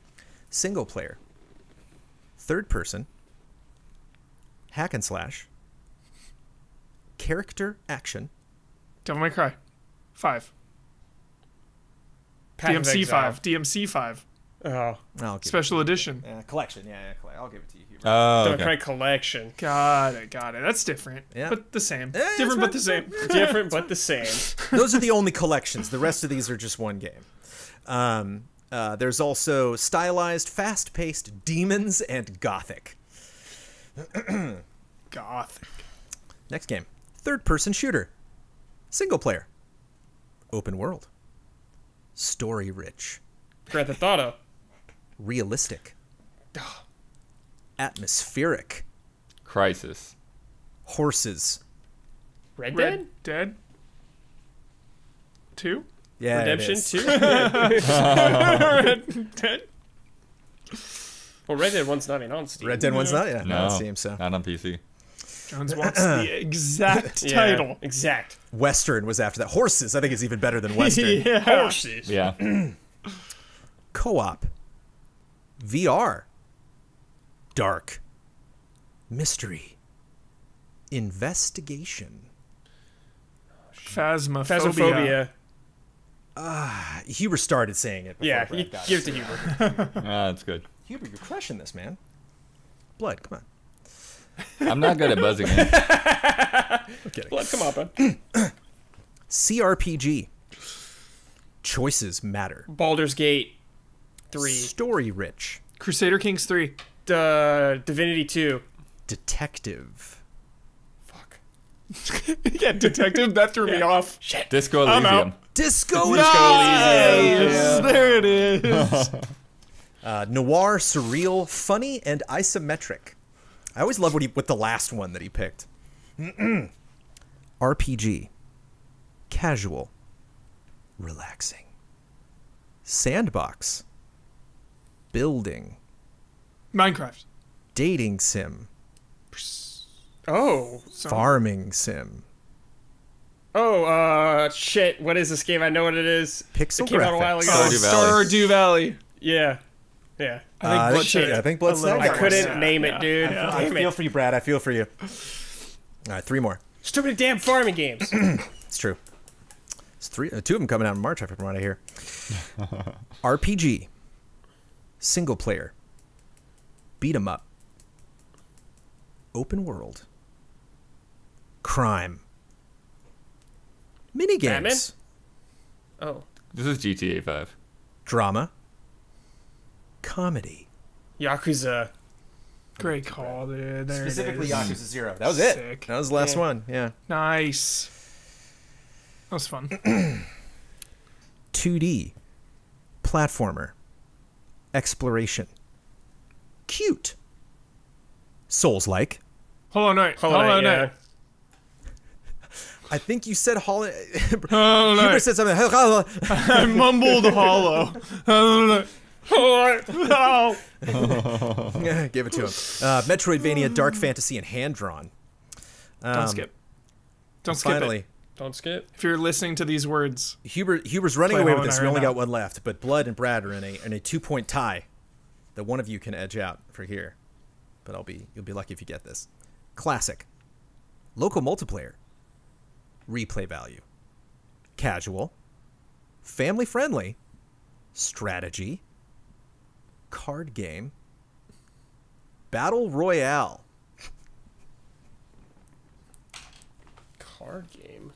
Single player. Third person. Hack and slash. Character action. Devil May Cry. 5. Path of DMC Exile. 5. DMC 5. Oh. I'll give Special edition. collection. Yeah, I'll give it to you, Huber. Oh, Devil okay. May Cry Collection. Got it. That's different. Yeah. But the same. Yeah, Different that's but right, the same. Different but the same. Those are the only collections. The rest of these are just one game. There's also stylized, fast-paced demons and gothic. Gothic. Next game. Third-person shooter. Single player. Open world. Story rich. Grand Theft Auto. Realistic. Atmospheric. Crisis. Horses. Red Dead? Red Dead 2? Yeah, it Redemption is. 2? Red Dead? Well, Red Dead 1's not even on Steam. Red Dead 1's not? Yeah, No, it seems so. not on PC. Jones wants the exact Yeah, title. Exact. Western was after that. Horses, I think, is even better than Western. Yeah. Horses. Yeah. Co-op. VR, dark, mystery, investigation. Phasmophobia. Phasmophobia. Huber started saying it. Yeah, Brad you got give it to Huber. That's good. Huber, you're crushing this, man. Blood, come on. I'm not good at buzzing in. I'm kidding. Blood, come on, bud. CRPG. Choices matter. Baldur's Gate 3. Story rich. Crusader Kings 3. Divinity 2. Detective. Fuck. Yeah, detective. That threw me off. Shit. Disco I'm out. Elysium. Disco Yes, there it is. Noir, surreal, funny, and isometric. I always love what the last one that he picked. RPG. Casual. Relaxing. Sandbox. Building. Minecraft. Dating sim. Oh. Farming sim. Oh, shit. What is this game? I know what it is. Pixel It came out a while ago. graphics. Stardew Valley. Stardew Valley. Yeah. Yeah. I think Bloodstained. I think Bloodstained. I couldn't name it, dude. I Damn feel it. for you, Brad. I feel for you. All right, 3 more. Stupid damn farming games. It's true. It's 2 of them coming out in March, from what I hear. RPG. Single player. Beat 'em up. Open world. Crime. Minigames. Batman? Oh. This is GTA 5. Drama. Comedy. Yakuza. Great call, dude. There it is. Yakuza 0. That was it. Sick. That was the last Yeah. one. Yeah. Nice. That was fun. 2D. Platformer. Exploration. Cute. Souls-like. Hollow Knight. Hollow Knight, yeah. I think you said Hollow. Hollow Huber Knight. said something. I mumbled hollow. Hollow Knight. Oh. Give it to him. Metroidvania, dark fantasy, and hand drawn. Don't skip. Don't skip Finally, it. Don't skip. If you're listening to these words, Huber's running Play away Hollow with this. Knight We right only now. got one left, but Blood and Brad are in a 2-point tie that one of you can edge out for here. But you'll be lucky if you get this. Classic. Local multiplayer. Replay value. Casual. Family friendly. Strategy. Card game. Battle Royale. Card game.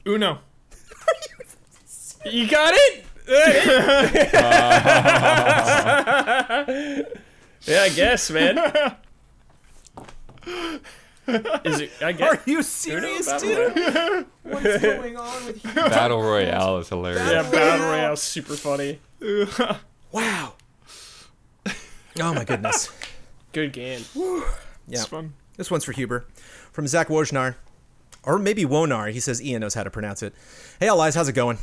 Uno. You got it? Yeah, I guess, man. Is it? I guess. Are you serious, Battle dude? Royale. What's going on with you? Battle Royale is hilarious. Yeah, Battle Royale's super funny. Wow. Oh my goodness. Good game. Yeah. It's fun. This one's for Huber. From Zach Wojnar. Or maybe Wonar. He says Ian knows how to pronounce it. Hey, all guys, how's it going?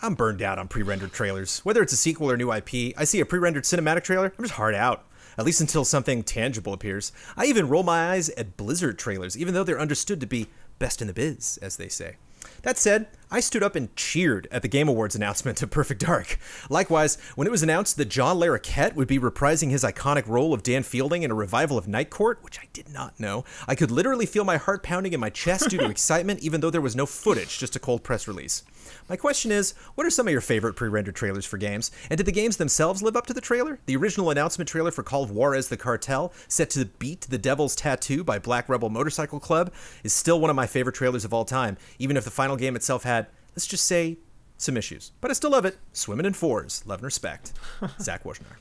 I'm burned out on pre-rendered trailers. Whether it's a sequel or new IP, I see a pre-rendered cinematic trailer, I'm just hard out. At least until something tangible appears. I even roll my eyes at Blizzard trailers, even though they're understood to be best in the biz, as they say. That said, I stood up and cheered at the Game Awards announcement of Perfect Dark. Likewise, when it was announced that John Larroquette would be reprising his iconic role of Dan Fielding in a revival of Night Court, which I did not know, I could literally feel my heart pounding in my chest due to excitement, even though there was no footage, just a cold press release. My question is, what are some of your favorite pre-rendered trailers for games? And did the games themselves live up to the trailer? The original announcement trailer for Call of Juarez the Cartel, set to beat The Devil's Tattoo by Black Rebel Motorcycle Club, is still one of my favorite trailers of all time, even if the final game itself had, let's just say, some issues. But I still love it. Swimming in fours. Love and respect. Zach Wojnar.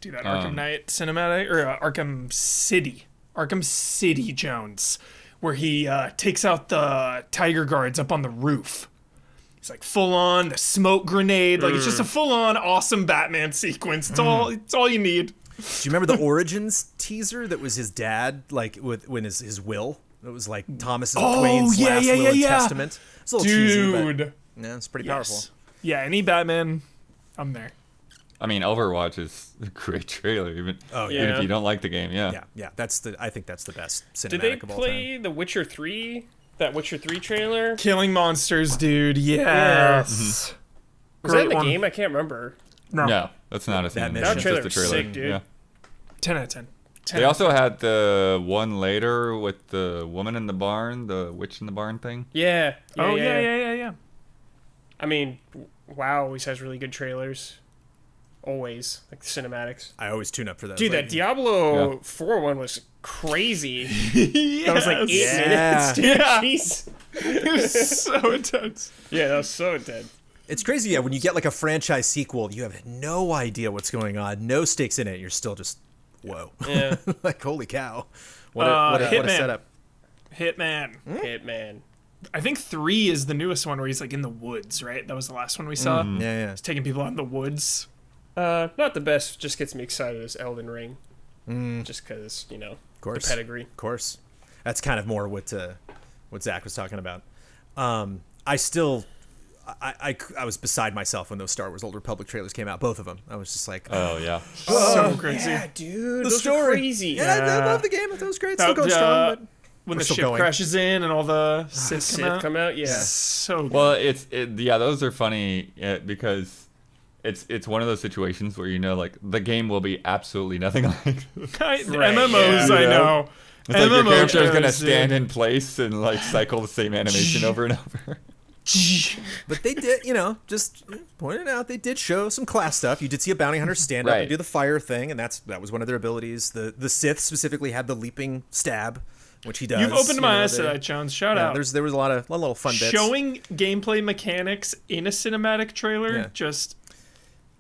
Dude, that Arkham Knight cinematic, or Arkham City Jones, where he takes out the Tiger Guards up on the roof. It's like full on the smoke grenade, like it's just a full on awesome Batman sequence. It's all you need. Do you remember the Origins teaser that was his dad, like when his will? It was like Thomas Wayne's last will and testament. It's a little cheesy, but yeah, it's pretty powerful. Yeah, any Batman, I'm there. I mean, Overwatch is a great trailer, even yeah. if you don't like the game. Yeah. Yeah. I think that's the best cinematic Did they of all play time. The Witcher 3? That Witcher 3 trailer? Killing monsters, dude. Yes. Was that in the one. game? I can't remember. No, that's not a scene. mission. It's That trailer just a was trailer. sick, dude. Yeah. 10 out of 10. 10 They out of also had the one later with the woman in the barn, the witch in the barn thing. Yeah. 10. Oh, yeah. I mean, WoW always has really good trailers. Always. Like the cinematics. I always tune up for that. Dude, that Diablo Yeah. 4 one was crazy. Yes. That was like 8 minutes, dude. Yeah. Jeez. It was so intense. Yeah, that was so intense. It's crazy, yeah. When you get like a franchise sequel, you have no idea what's going on, no stakes in it. You're still just, whoa, Yeah. like holy cow, what a Hitman. setup. Hitman. Hitman. I think 3 is the newest one where he's like in the woods, right? That was the last one we saw. Yeah, yeah. He's taking people out in the woods. Not the best. Just gets me excited as Elden Ring. Just because, you know, Of course, the pedigree. Of course, that's kind of more what Zach was talking about. I was beside myself when those Star Wars Old Republic trailers came out, both of them. I was just like, Oh yeah. So crazy. Yeah, dude. the Those story, are crazy. Yeah, I Yeah. love the game. That was great. That- Still going strong, but when we're the still ship going. crashes in and all the Sith Sith come out, yeah. So good. Well, yeah, those are funny because it's one of those situations where you know like the game will be absolutely nothing like. MMOs, yeah. I know. It's like your MMO character is gonna shows, stand in place and like cycle the same animation over and over. But they did, just pointing out, they did show some class stuff. You did see a bounty hunter stand up Right. and do the fire thing, and that was one of their abilities. The Sith specifically had the leaping stab, which he does. You've opened my eyes to they- that, Jones. Shout Yeah, out. there was a lot of little fun bits. Showing gameplay mechanics in a cinematic trailer, Yeah. just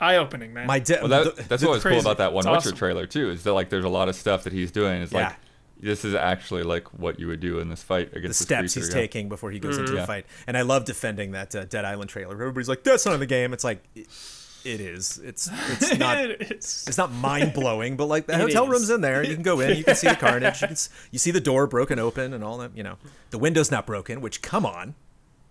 eye-opening, man. Well, that's what was cool crazy. about that one It's Witcher awesome. trailer too. Is that like there's a lot of stuff that he's doing. It's Yeah. like this is actually like what you would do in this fight the against this steps creature. he's yeah. taking before he goes into Yeah. a fight. And I love defending that Dead Island trailer. Everybody's like, "That's not in the game." It's like, it is. It's not. It's- It's not mind blowing, but like the It hotel is. room's in there. You can go in. You can see the carnage. You see the door broken open and all that. The window's not broken. Which, come on,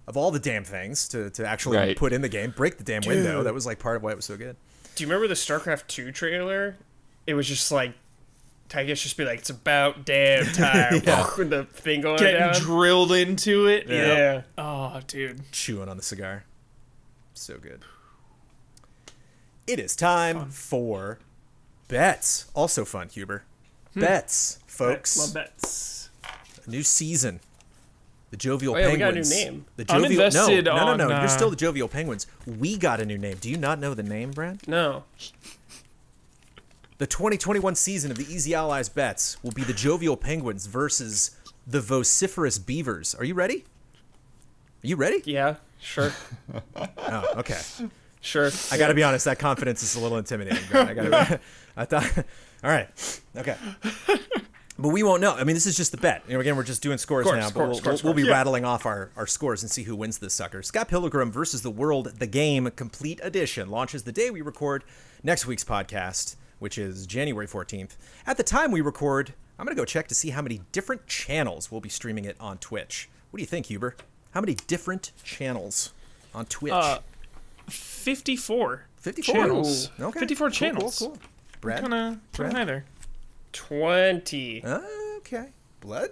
of all the damn things to actually Right. put in the game, break the damn window. That was like part of why it was so good. Do you remember the StarCraft 2 trailer? It was just like, I guess just be like, it's about damn time. With the thing going getting down. drilled into it. Yeah. Oh, dude. Chewing on the cigar, so good. It is time for bets. Also fun, Huber. Bets, folks. Love bets. A new season. The Jovial Oh, yeah, we got a Penguins. new name. The I'm Jovial, invested no. on, You're still the Jovial Penguins. We got a new name. Do you not know the name, Brad? No. The 2021 season of the Easy Allies Bets will be the Jovial Penguins versus the Vociferous Beavers. Are you ready? Are you ready? Yeah, sure. Oh, okay. Sure. I got to be honest. That confidence is a little intimidating. Brad. I thought. All right. Okay. But we won't know. I mean, this is just the bet. Again, we're just doing scores now. But we'll be rattling off our scores and see who wins this sucker. Scott Pilgrim versus the World, the Game Complete Edition launches the day we record next week's podcast, which is January 14th. At the time we record, I'm going to go check to see how many different channels we'll be streaming it on Twitch. What do you think, Huber? How many different channels on Twitch? 54. 54 channels. Ooh, okay. 54 Cool, channels. Cool. Brad? Kind of high there. 20. Okay. Blood?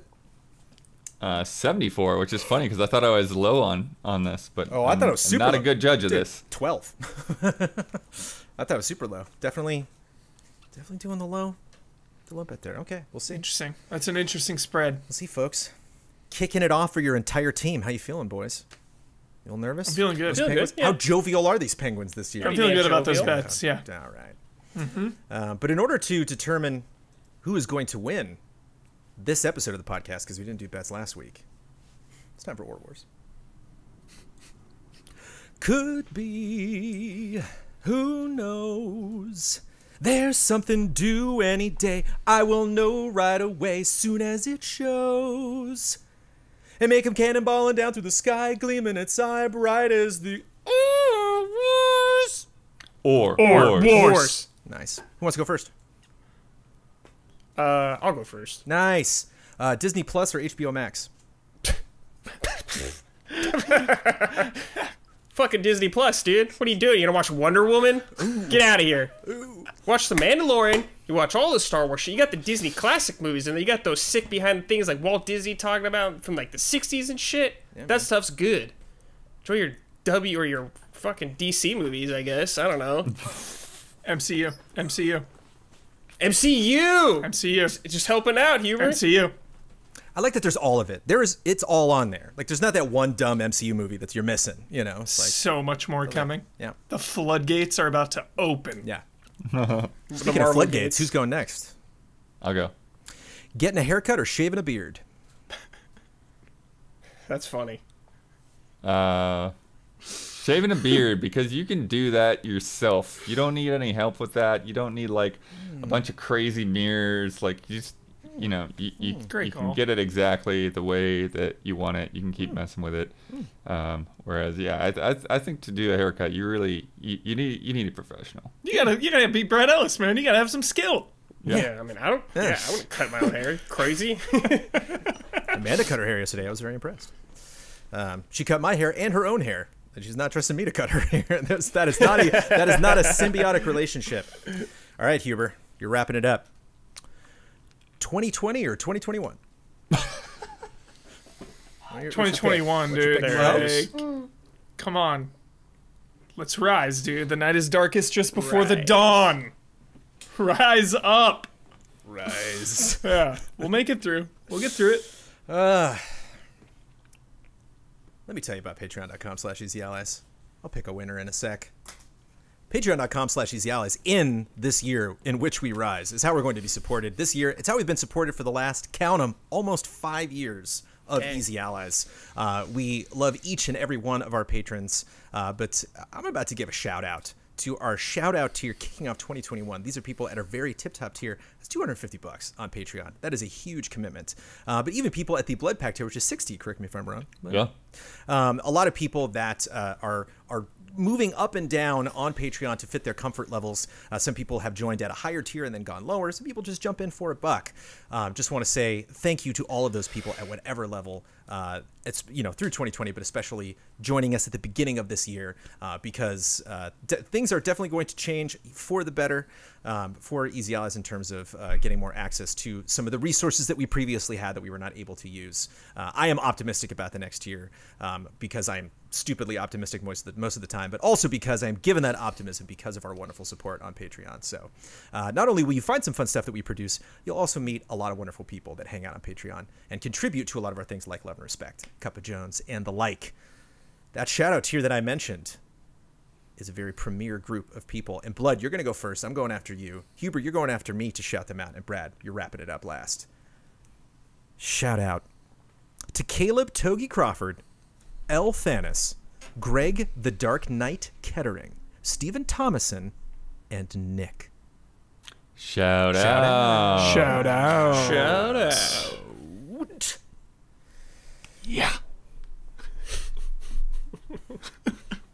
74, which is funny because I thought I was low on this, but Oh, I thought it was super I'm not low. a good judge of Dude, this. 12. I thought it was super low. Definitely doing the low bet there. Okay, we'll see. Interesting. That's an interesting spread. We'll see, folks. Kicking it off for your entire team. How you feeling, boys? You a little nervous? I'm feeling good. Those Feeling penguins? good, yeah. How jovial are these penguins this year? I'm feeling damn good about those jovial. bets. Yeah. All right. But in order to determine who is going to win this episode of the podcast, because we didn't do bets last week, it's time for War Wars. Could be, who knows? There's something due any day. I will know right away, soon as it shows. And make him cannonballing down through the sky, gleaming its eye bright as the Or Wars. Nice. Who wants to go first? I'll go first. Nice. Disney Plus or HBO Max? Fucking Disney Plus, dude. What are you doing? You gonna watch Wonder Woman? Get out of here. Watch The Mandalorian. You watch all the Star Wars shit. You got the Disney classic movies, and then you got those sick behind the things like Walt Disney talking about from like the 60s and shit. That stuff's good. Enjoy your fucking DC movies, I guess. I don't know. MCU. MCU. MCU. Just helping out, Hubert. MCU. I like that there's all of it. It's all on there. Like, there's not that one dumb MCU movie that you're missing. You know, it's like, So much more coming. yeah, The floodgates are about to open. yeah. The Speaking of Marvel floodgates, gates. who's going next? I'll go. Getting a haircut or shaving a beard? That's funny. Shaving a beard, because you can do that yourself. You don't need any help with that. You don't need like a bunch of crazy mirrors. Like, you just, you know, you Great can call. get it exactly the way that you want it. You can keep messing with it. Whereas, yeah, I think to do a haircut, you really you need a professional. You gotta beat Brad Ellis, man. You gotta have some skill. Yeah, I mean, I wouldn't cut my own hair. Crazy. Amanda cut her hair yesterday. I was very impressed. She cut my hair and her own hair, and she's not trusting me to cut her hair. That is not a symbiotic relationship. All right, Huber, you're wrapping it up. 2020 or 2021? 2021, dude. There Like, come on. Let's rise, dude. The night is darkest just before the Rise. dawn. Rise up. Rise. Yeah, we'll make it through. We'll get through it. Let me tell you about patreon.com/easyallies. I'll pick a winner in a sec. Patreon.com/easyallies in this year in which we rise is how we're going to be supported this year. It's how we've been supported for the last, count 'em, almost 5 years of Easy Allies. We love each and every one of our patrons, but I'm about to give a shout out to our shout out tier kicking off 2021. These are people at our very tip top tier. That's $250 on Patreon. That is a huge commitment. But even people at the Blood Pack tier, which is 60, correct me if I'm wrong. Yeah. A lot of people that are moving up and down on Patreon to fit their comfort levels. Some people have joined at a higher tier and then gone lower. Some people just jump in for $1. Just want to say thank you to all of those people at whatever level. It's through 2020, but especially joining us at the beginning of this year, because things are definitely going to change for the better for Easy Allies in terms of getting more access to some of the resources that we previously had that we were not able to use. I am optimistic about the next year because I'm stupidly optimistic most of the time, but also because I'm given that optimism because of our wonderful support on Patreon. So not only will you find some fun stuff that we produce, you'll also meet a lot of wonderful people that hang out on Patreon and contribute to a lot of our things like Love and Respect, Cup of Jones, and the like. That shout out tier that I mentioned is a very premier group of people. And Blood, you're going to go first. I'm going after you. Hubert, you're going after me to shout them out. And Brad, you're wrapping it up last. Shout out to Caleb Togi Crawford, L. Thanis, Greg the Dark Knight Kettering, Stephen Thomason, and Nick. Shout out. Shout out. Shout out. Yeah.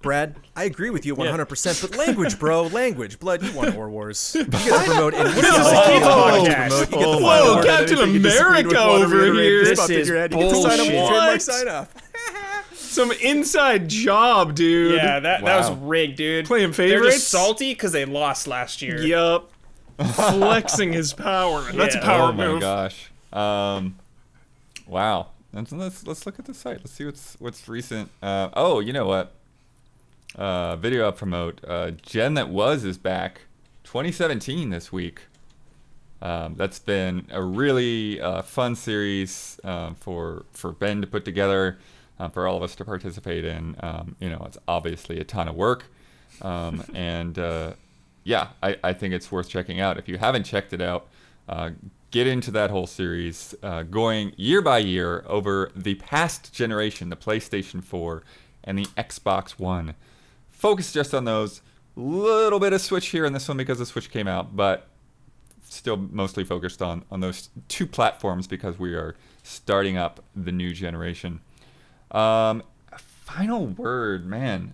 Brad, I agree with you 100%, but language, bro, language. Blood, you won War Wars. You get to promote it. What is this? podcast? Whoa, Captain America over here. This is bullshit. Sign up. Some inside job, dude. Yeah, that was rigged, dude. Playing They're favorites? just salty because they lost last year. Yup. Flexing his power. That's a Yeah. power Oh my move. gosh. Wow. Let's look at the site. Let's see what's recent. Oh, you know what? Video I'll promote. Gen That Was is back. 2017 this week. That's been a really fun series for Ben to put together, for all of us to participate in. It's obviously a ton of work, and yeah, I think it's worth checking out. If you haven't checked it out, get into that whole series, going year by year over the past generation, the PlayStation 4 and the Xbox One. Focus just on those. Little bit of Switch here in this one because the Switch came out, but still mostly focused on those two platforms because we are starting up the new generation. Final word, man.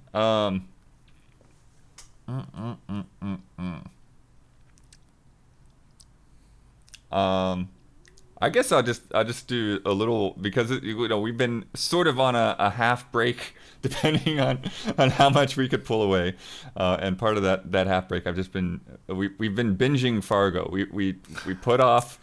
I guess I'll just do a little because we've been sort of on a half break depending on how much we could pull away, and part of that half break we've been binging Fargo. We put off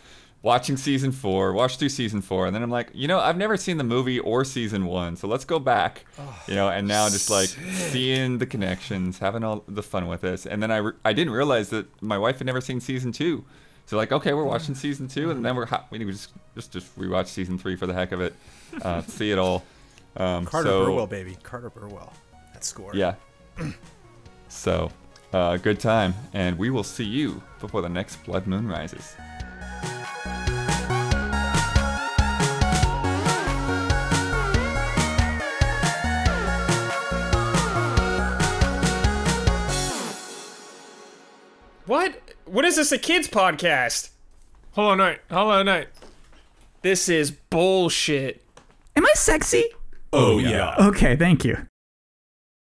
watching season 4, watched through season 4, and then I'm like, I've never seen the movie or season 1, so let's go back, and now just like seeing the connections, having all the fun with this, and then I didn't realize that my wife had never seen season 2, so like, okay, we're watching season 2, and then we just rewatch season 3 for the heck of it, see it all. Carter Burwell, baby, Carter Burwell, that score. Yeah. So, good time, and we will see you before the next blood moon rises. What? What is this, a kids podcast? Hollow Knight. This is bullshit. Am I sexy? Oh yeah. Okay, thank you.